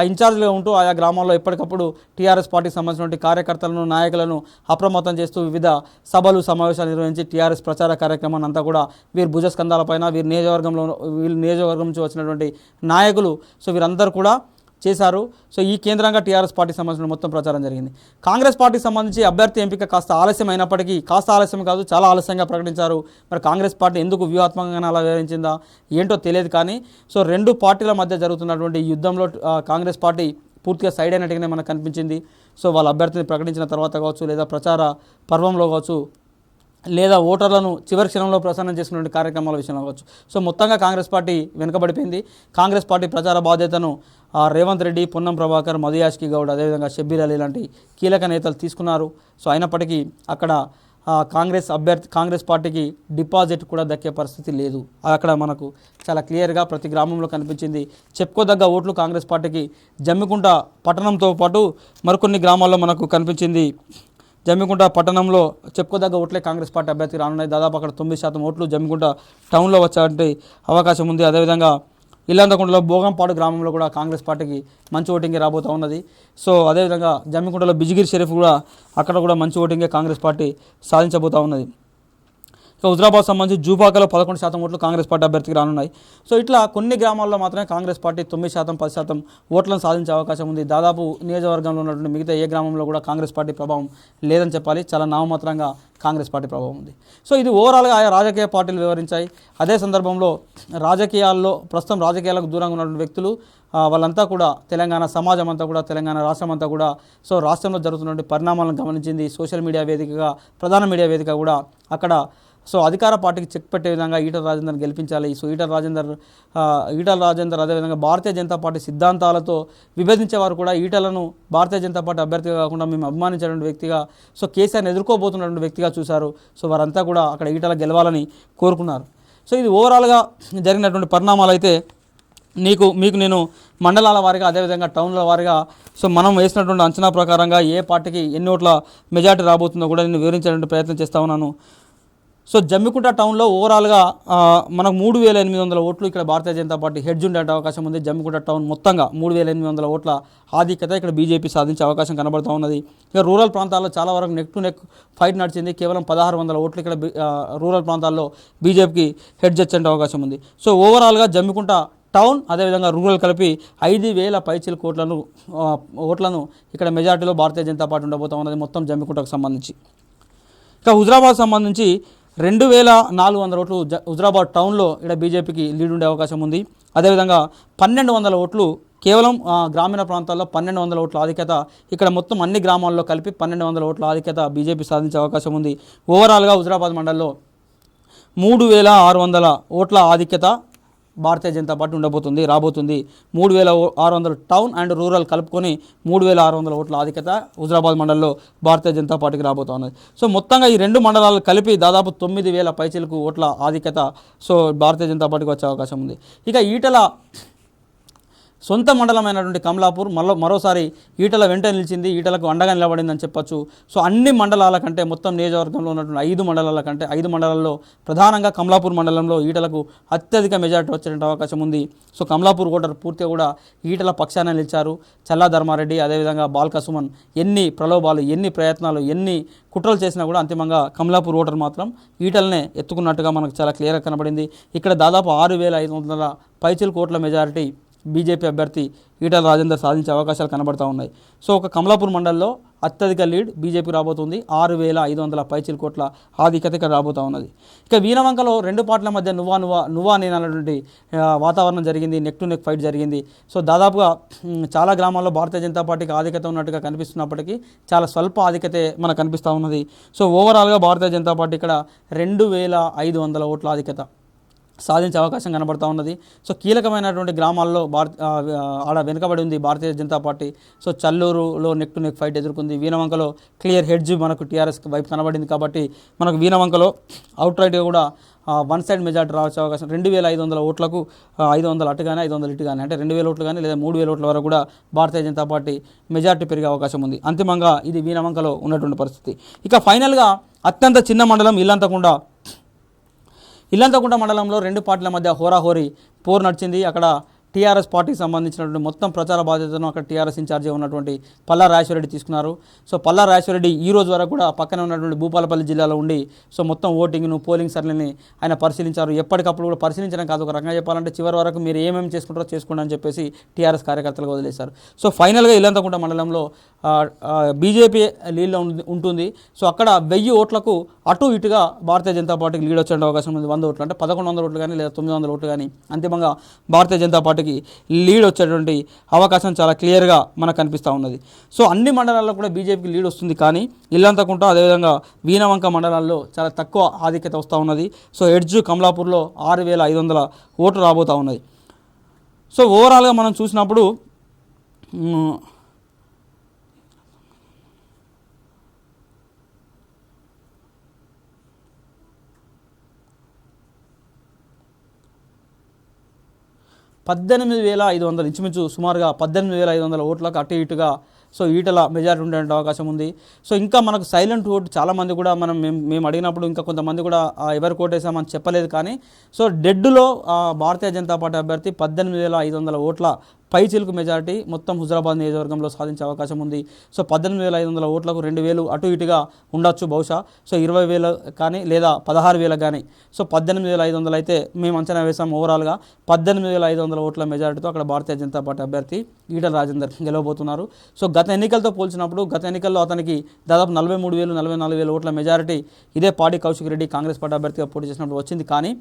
ఇన్ఛార్జ్గా ఉంటూ ఆయా గ్రామాల్లో ఎప్పటికప్పుడు టీఆర్ఎస్ పార్టీకి సంబంధించినటువంటి కార్యకర్తలను, నాయకులను అప్రమత్తం చేస్తూ వివిధ సభలు, సమావేశాలు నిర్వహించి టీఆర్ఎస్ ప్రచార కార్యక్రమాన్ని అంతా కూడా వీరి భుజస్కంధాలపైన వీరి నియోజకవర్గం నుంచి వచ్చినటువంటి నాయకులు సో వీరందరూ కూడా చేశారు. సో ఈ కేంద్రంగా టీఆర్ఎస్ పార్టీకి సంబంధించిన మొత్తం ప్రచారం జరిగింది. కాంగ్రెస్ పార్టీకి సంబంధించి అభ్యర్థి ఎంపిక కాస్త ఆలస్యం అయినప్పటికీ, కాస్త ఆలస్యం కాదు చాలా ఆలస్యంగా ప్రకటించారు. మరి కాంగ్రెస్ పార్టీ ఎందుకు వ్యూహాత్మకంగా అలా వ్యవహరించిందా ఏంటో తెలియదు. కానీ సో 2 పార్టీల మధ్య జరుగుతున్నటువంటి ఈ యుద్ధంలో కాంగ్రెస్ పార్టీ పూర్తిగా సైడ్ అయినట్టుగానే మనకు కనిపించింది. సో వాళ్ళ అభ్యర్థిని ప్రకటించిన తర్వాత కావచ్చు, లేదా ప్రచార పర్వంలో కావచ్చు, లేదా ఓటర్లను చివరి క్షణంలో ప్రసన్నం చేసుకునే కార్యక్రమాల విషయంలో కావచ్చు. సో మొత్తంగా కాంగ్రెస్ పార్టీ వెనుకబడిపోయింది. కాంగ్రెస్ పార్టీ ప్రచార బాధ్యతను రేవంత్ రెడ్డి, పొన్నం ప్రభాకర్, మధుయాష్కి గౌడ్, అదేవిధంగా షబ్బీర్ అలీ లాంటి కీలక నేతలు తీసుకున్నారు. సో అయినప్పటికీ అక్కడ కాంగ్రెస్ పార్టీకి డిపాజిట్ కూడా దక్కే పరిస్థితి లేదు. అక్కడ మనకు చాలా క్లియర్గా ప్రతి గ్రామంలో కనిపించింది. చెప్పుకోదగ్గ ఓట్లు కాంగ్రెస్ పార్టీకి జమ్మికుంట పట్టణంతో పాటు మరికొన్ని గ్రామాల్లో మనకు కనిపించింది. జమ్మికుంట పట్టణంలో చెప్పుకోదగ్గ ఓట్లే కాంగ్రెస్ పార్టీ అభ్యర్థికి రానున్నాయి. దాదాపు అక్కడ 9% ఓట్లు జమ్మికుంట టౌన్లో వచ్చే అవకాశం ఉంది. అదేవిధంగా ఇల్లంతకుంటలో భోగంపాడు గ్రామంలో కూడా కాంగ్రెస్ పార్టీకి మంచి ఓటింగే రాబోతూ ఉన్నది. సో అదేవిధంగా జమ్మికుంటలో బిజిగిరి షరీఫ్ కూడా అక్కడ కూడా మంచి ఓటింగే కాంగ్రెస్ పార్టీ సాధించబోతూ ఉన్నది. ఇక హుజరాబాద్ సంబంధించి జూపాకలో 11% ఓట్లు కాంగ్రెస్ పార్టీ అభ్యర్థికి రానున్నాయి. సో ఇట్లా కొన్ని గ్రామాల్లో మాత్రమే కాంగ్రెస్ పార్టీ 9%, 10% ఓట్లను సాధించే అవకాశం ఉంది. దాదాపు నియోజకవర్గంలో ఉన్నటువంటి మిగతా ఏ గ్రామంలో కూడా కాంగ్రెస్ పార్టీ ప్రభావం లేదని చెప్పాలి. చాలా నామమాత్రంగా కాంగ్రెస్ పార్టీ ప్రభావం ఉంది. సో ఇది ఓవరాల్గా ఆయా రాజకీయ పార్టీలు వివరించాయి. అదే సందర్భంలో ప్రస్తుతం రాజకీయాలకు దూరంగా ఉన్నటువంటి వ్యక్తులు వాళ్ళంతా కూడా తెలంగాణ సమాజం అంతా కూడా, తెలంగాణ రాష్ట్రం అంతా కూడా సో రాష్ట్రంలో జరుగుతున్నటువంటి పరిణామాలను గమనించింది. సోషల్ మీడియా వేదికగా, ప్రధాన మీడియా వేదిక కూడా అక్కడ సో అధికార పార్టీకి చెక్ పెట్టే విధంగా ఈటల రాజేందర్ గెలిపించాలి. సో ఈటల రాజేందర్ అదేవిధంగా భారతీయ జనతా పార్టీ సిద్ధాంతాలతో విభేదించేవారు కూడా ఈటలను భారతీయ జనతా పార్టీ అభ్యర్థిగా కాకుండా మేము అభిమానించినటువంటి వ్యక్తిగా, సో కేసీఆర్ని ఎదుర్కోబోతున్నటువంటి వ్యక్తిగా చూశారు. సో వారంతా కూడా అక్కడ ఈటల గెలవాలని కోరుకున్నారు. సో ఇది ఓవరాల్గా జరిగినటువంటి పరిణామాలు అయితే మీకు నేను మండలాల వారీగా అదేవిధంగా టౌన్ల వారీగా సో మనం వేసినటువంటి అంచనా ప్రకారంగా ఏ పార్టీకి ఎన్ని ఓట్ల మెజార్టీ రాబోతుందో కూడా నేను వివరించేటువంటి ప్రయత్నం చేస్తూ ఉన్నాను. సో జమ్మికుంట టౌన్లో ఓవరాల్గా మనకు 3,800 ఓట్లు ఇక్కడ భారతీయ జనతా పార్టీ హెడ్జ్ ఉండే అవకాశం ఉంది. జమ్మికుంట టౌన్ మొత్తంగా 3,800 ఓట్ల ఆధిక్యత ఇక్కడ బీజేపీ సాధించే అవకాశం కనబడుతూ ఉన్నది. ఇక రూరల్ ప్రాంతాల్లో చాలా వరకు నెక్ టు నెక్ ఫైట్ నడిచింది. కేవలం 1,600 ఓట్లు ఇక్కడ రూరల్ ప్రాంతాల్లో బీజేపీకి హెడ్జ్ వచ్చే అవకాశం ఉంది. సో ఓవరాల్గా జమ్మికుంట టౌన్ అదేవిధంగా రూరల్ కలిపి 5,000 పైచిలకు ఓట్లను ఇక్కడ మెజార్టీలో భారతీయ జనతా పార్టీ ఉండబోతూ ఉన్నది మొత్తం జమ్మికుంటకు సంబంధించి. ఇక హుజరాబాద్ సంబంధించి 2,400 ఓట్లు హుజరాబాద్ టౌన్లో ఇక్కడ బీజేపీకి లీడ్ ఉండే అవకాశం ఉంది. అదేవిధంగా 1,200 ఓట్లు కేవలం గ్రామీణ ప్రాంతాల్లో 1,200 ఓట్ల ఆధిక్యత ఇక్కడ మొత్తం అన్ని గ్రామాల్లో కలిపి 1,200 ఓట్ల ఆధిక్యత బీజేపీ సాధించే అవకాశం ఉంది. ఓవరాల్గా హుజరాబాద్ మండలంలో 3,600 ఓట్ల ఆధిక్యత భారతీయ జనతా పార్టీ రాబోతుంది. 3,600 టౌన్ అండ్ రూరల్ కలుపుకొని 3,600 ఓట్ల ఆధిక్యత హుజరాబాద్ మండలంలో భారతీయ జనతా పార్టీకి రాబోతున్నది. సో మొత్తంగా ఈ రెండు మండలాలు కలిపి దాదాపు 9,000 పైచిలకు ఓట్ల ఆధిక్యత సో భారతీయ జనతా పార్టీకి వచ్చే అవకాశం ఉంది. ఇక ఈటల సొంత మండలమైనటువంటి కమలాపూర్ మరోసారి ఈటల వెంట నిలిచింది. ఈటలకు అండగా నిలబడిందని చెప్పొచ్చు. సో అన్ని మండలాల కంటే మొత్తం నియోజకవర్గంలో ఉన్నటువంటి 5 మండలాల కంటే 5 మండలాల్లో ప్రధానంగా కమలాపూర్ మండలంలో ఈటలకు అత్యధిక మెజార్టీ వచ్చే అవకాశం ఉంది. సో కమలాపూర్ ఓటర్ పూర్తిగా కూడా ఈటల పక్షాన నిలిచారు. చల్లా ధర్మారెడ్డి అదేవిధంగా బాల్క సుమన్ ఎన్ని ప్రలోభాలు, ఎన్ని ప్రయత్నాలు, ఎన్ని కుట్రలు చేసినా కూడా అంతిమంగా కమలాపూర్ ఓటర్ మాత్రం ఈటలనే ఎత్తుకున్నట్టుగా మనకు చాలా క్లియర్గా కనబడింది. ఇక్కడ దాదాపు 6,500 పైచిలకు ఓట్ల మెజారిటీ బీజేపీ అభ్యర్థి ఈటల రాజేందర్ సాధించే అవకాశాలు కనబడుతూ ఉన్నాయి. సో ఒక కమలాపూర్ మండలంలో అత్యధిక లీడ్ బీజేపీ రాబోతుంది. 6,500 పైచిలకు ఓట్ల ఆధిక్యత ఇక్కడ రాబోతూ ఉన్నది. ఇక వీణవంకలో రెండు పార్టీల మధ్య నువ్వా నేను అన్నటువంటి వాతావరణం జరిగింది. నెక్ టు నెక్ ఫైట్ జరిగింది. సో దాదాపుగా చాలా గ్రామాల్లో భారతీయ జనతా పార్టీకి ఆధిక్యత ఉన్నట్టుగా కనిపిస్తున్నప్పటికీ చాలా స్వల్ప ఆధిక్యతే మనకు కనిపిస్తూ ఉన్నది. సో ఓవరాల్గా భారతీయ జనతా పార్టీ ఇక్కడ 2,500 ఓట్ల ఆధిక్యత సాధించే అవకాశం కనబడుతూ ఉన్నది. సో కీలకమైనటువంటి గ్రామాల్లో ఆడ వెనుకబడి ఉంది భారతీయ జనతా పార్టీ. సో చల్లూరులో నెక్ టు నెక్ ఫైట్ ఎదుర్కొంది. వీణవంకలో క్లియర్ హెడ్జ్ మనకు టీఆర్ఎస్ వైపు కనబడింది కాబట్టి మనకు వీణవంకలో అవుట్ రైట్గా కూడా వన్ సైడ్ మెజార్టీ రావచ్చే అవకాశం. 2,500 ఓట్లకు 500 అటు కానీ 500 ఇటు కానీ అంటే 2,000 ఓట్లు కానీ లేదా 3,000 ఓట్ల వరకు కూడా భారతీయ జనతా పార్టీ మెజార్టీ పెరిగే అవకాశం ఉంది. అంతిమంగా ఇది వీణవంకలో ఉన్నటువంటి పరిస్థితి. ఇక ఫైనల్గా అత్యంత చిన్న మండలం ఇల్లంతకుంట మండలంలో రెండు పార్టీల మధ్య హోరాహోరీ పోరు నడిచింది. అక్కడ టీఆర్ఎస్ పార్టీకి సంబంధించినటువంటి మొత్తం ప్రచార బాధ్యతను అక్కడ టీఆర్ఎస్ ఇన్ఛార్జి ఉన్నటువంటి పల్లా రాజేశ్వరరెడ్డి తీసుకున్నారు. సో పల్లా రాజేశ్వరరెడ్డి ఈ రోజు వరకు కూడా పక్కనే ఉన్నటువంటి భూపాలపల్లి జిల్లాలో ఉండి సో మొత్తం ఓటింగ్ను పోలింగ్ సర్లని ఆయన పరిశీలించారు. ఎప్పటికప్పుడు కూడా పరిశీలించడం కాదు, ఒక రకంగా చెప్పాలంటే చివరి వరకు మీరు ఏమేమి చేసుకుంటారో చేసుకోండి అని చెప్పేసి టీఆర్ఎస్ కార్యకర్తలకు వదిలేశారు. సో ఫైనల్గా ఇల్లంతకుంట మండలంలో బీజేపీ లీడ్లో ఉంటుంది. సో అక్కడ 1000 ఓట్లకు అటు ఇటుగా భారతీయ జనతా పార్టీకి లీడ్ వచ్చే అవకాశం ఉంది. 100 ఓట్లు అంటే 1,100 ఓట్లు కానీ లేదా 900 ఓట్లు కానీ అంతిమంగా భారతీయ జనతా పార్టీకి లీడ్ వచ్చేటువంటి అవకాశం చాలా క్లియర్గా మనకు కనిపిస్తూ ఉన్నది. సో అన్ని మండలాల్లో కూడా బీజేపీకి లీడ్ వస్తుంది. కానీ ఇల్లంతకుంట అదేవిధంగా వీణవంక మండలాల్లో చాలా తక్కువ ఆధిక్యత వస్తూ ఉన్నది. సో ఎడ్జ్ కమలాపూర్లో 6,500 ఓట్లు రాబోతూ ఉన్నది. సో ఓవరాల్గా మనం చూసినప్పుడు 18,500 ఇంచుమించు సుమారుగా 18,500 ఓట్లకు అటు ఇటుగా సో ఈటల మెజారిటీ ఉండే అవకాశం ఉంది. సో ఇంకా మనకు సైలెంట్ ఓటు చాలామంది కూడా మేము అడిగినప్పుడు ఇంకా కొంతమంది కూడా ఎవరు కోటేసామని చెప్పలేదు. కానీ సో డెడ్లో భారతీయ జనతా పార్టీ అభ్యర్థి 18,500 ఓట్ల పై చిలుకు మెజారిటీ మొత్తం హుజరాబాద్ నియోజకవర్గంలో సాధించే అవకాశం ఉంది. సో 18,500 ఓట్లకు 2,000 అటు ఇటుగా ఉండొచ్చు బహుశా. సో 20,000 కానీ లేదా 16,000 కానీ. సో 18,500 అయితే మేము అంచనా వేసాం. ఓవరాల్గా 18,500 ఓట్ల మెజారిటీతో అక్కడ భారతీయ జనతా పార్టీ అభ్యర్థి ఈటల రాజేందర్ గెలవబోతున్నారు. సో గత ఎన్నికలతో పోల్చినప్పుడు గత ఎన్నికల్లో అతనికి దాదాపు 43,000 44,000 ఓట్ల మెజారిటీ ఇదే పాడి కౌశిక్ రెడ్డి కాంగ్రెస్ పార్టీ అభ్యర్థిగా పోటీ చేసినప్పుడు వచ్చింది. కానీ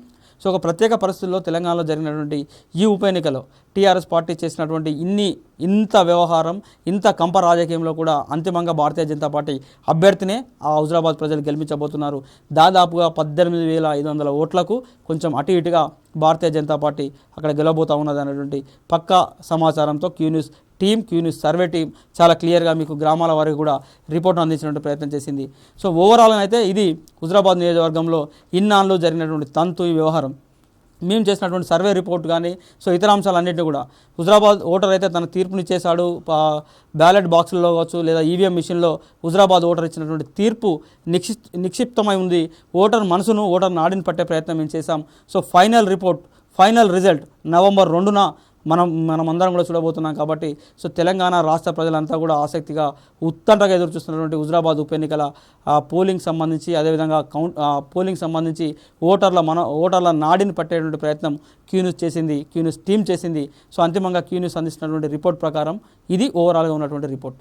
సో ఒక ప్రత్యేక పరిస్థితుల్లో తెలంగాణలో జరిగినటువంటి ఈ ఉప ఎన్నికలో టీఆర్ఎస్ పార్టీ చేసినటువంటి ఇంత వ్యవహారం ఇంత కంప రాజకీయంలో కూడా అంతిమంగా భారతీయ జనతా పార్టీ అభ్యర్థినే ఆ హుజరాబాద్ ప్రజలు గెలిపించబోతున్నారు. దాదాపుగా 18,500 ఓట్లకు కొంచెం అటు ఇటుగా భారతీయ జనతా పార్టీ అక్కడ గెలవబోతూ ఉన్నది అనేటువంటి పక్కా సమాచారంతో క్యూన్యూస్ సర్వే టీం చాలా క్లియర్గా మీకు గ్రామాల వారికి కూడా రిపోర్ట్ అందించినటువంటి ప్రయత్నం చేసింది. సో ఓవరాల్గా అయితే ఇది హుజరాబాద్ నియోజకవర్గంలో ఇన్నాళ్ళు జరిగినటువంటి తంతు ఈ వ్యవహారం. మేము చేసినటువంటి సర్వే రిపోర్ట్ కానీ సో ఇతర అంశాలన్నింటినీ కూడా హుజరాబాద్ ఓటర్ అయితే తన తీర్పునిచ్చేశాడు. బ్యాలెట్ బాక్సుల్లో కావచ్చు లేదా ఈవీఎం మిషన్లో హుజరాబాద్ ఓటర్ ఇచ్చినటువంటి తీర్పు నిక్షిప్తమై ఉంది. ఓటర్ మనసును ఓటర్ నాడిని పట్టే ప్రయత్నం మేము చేశాం. సో ఫైనల్ రిజల్ట్ నవంబర్ 2న మనమందరం కూడా చూడబోతున్నాం. కాబట్టి సో తెలంగాణ రాష్ట్ర ప్రజలంతా కూడా ఆసక్తిగా ఉత్కంఠగా ఎదురు చూస్తున్నటువంటి హుజరాబాద్ ఉప ఎన్నికల పోలింగ్ సంబంధించి అదేవిధంగా పోలింగ్ సంబంధించి ఓటర్ల నాడిని పట్టేటువంటి ప్రయత్నం క్యూన్యూస్ టీం చేసింది. సో అంతిమంగా క్యూన్యూస్ అందిస్తున్నటువంటి రిపోర్ట్ ప్రకారం ఇది ఓవరాల్గా ఉన్నటువంటి రిపోర్ట్.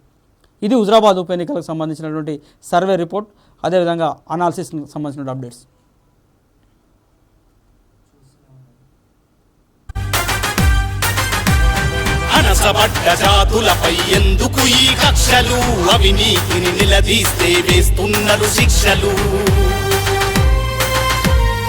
ఇది హుజరాబాద్ ఉప ఎన్నికలకు సంబంధించినటువంటి సర్వే రిపోర్ట్ అదేవిధంగా అనాలిసిస్ సంబంధించిన అప్డేట్స్. అనసబడ్డ జాతులపై ఎందుకు ఈ కక్షలు, అవినీతిని నిలదీస్తే వేస్తున్నారు శిక్షలు.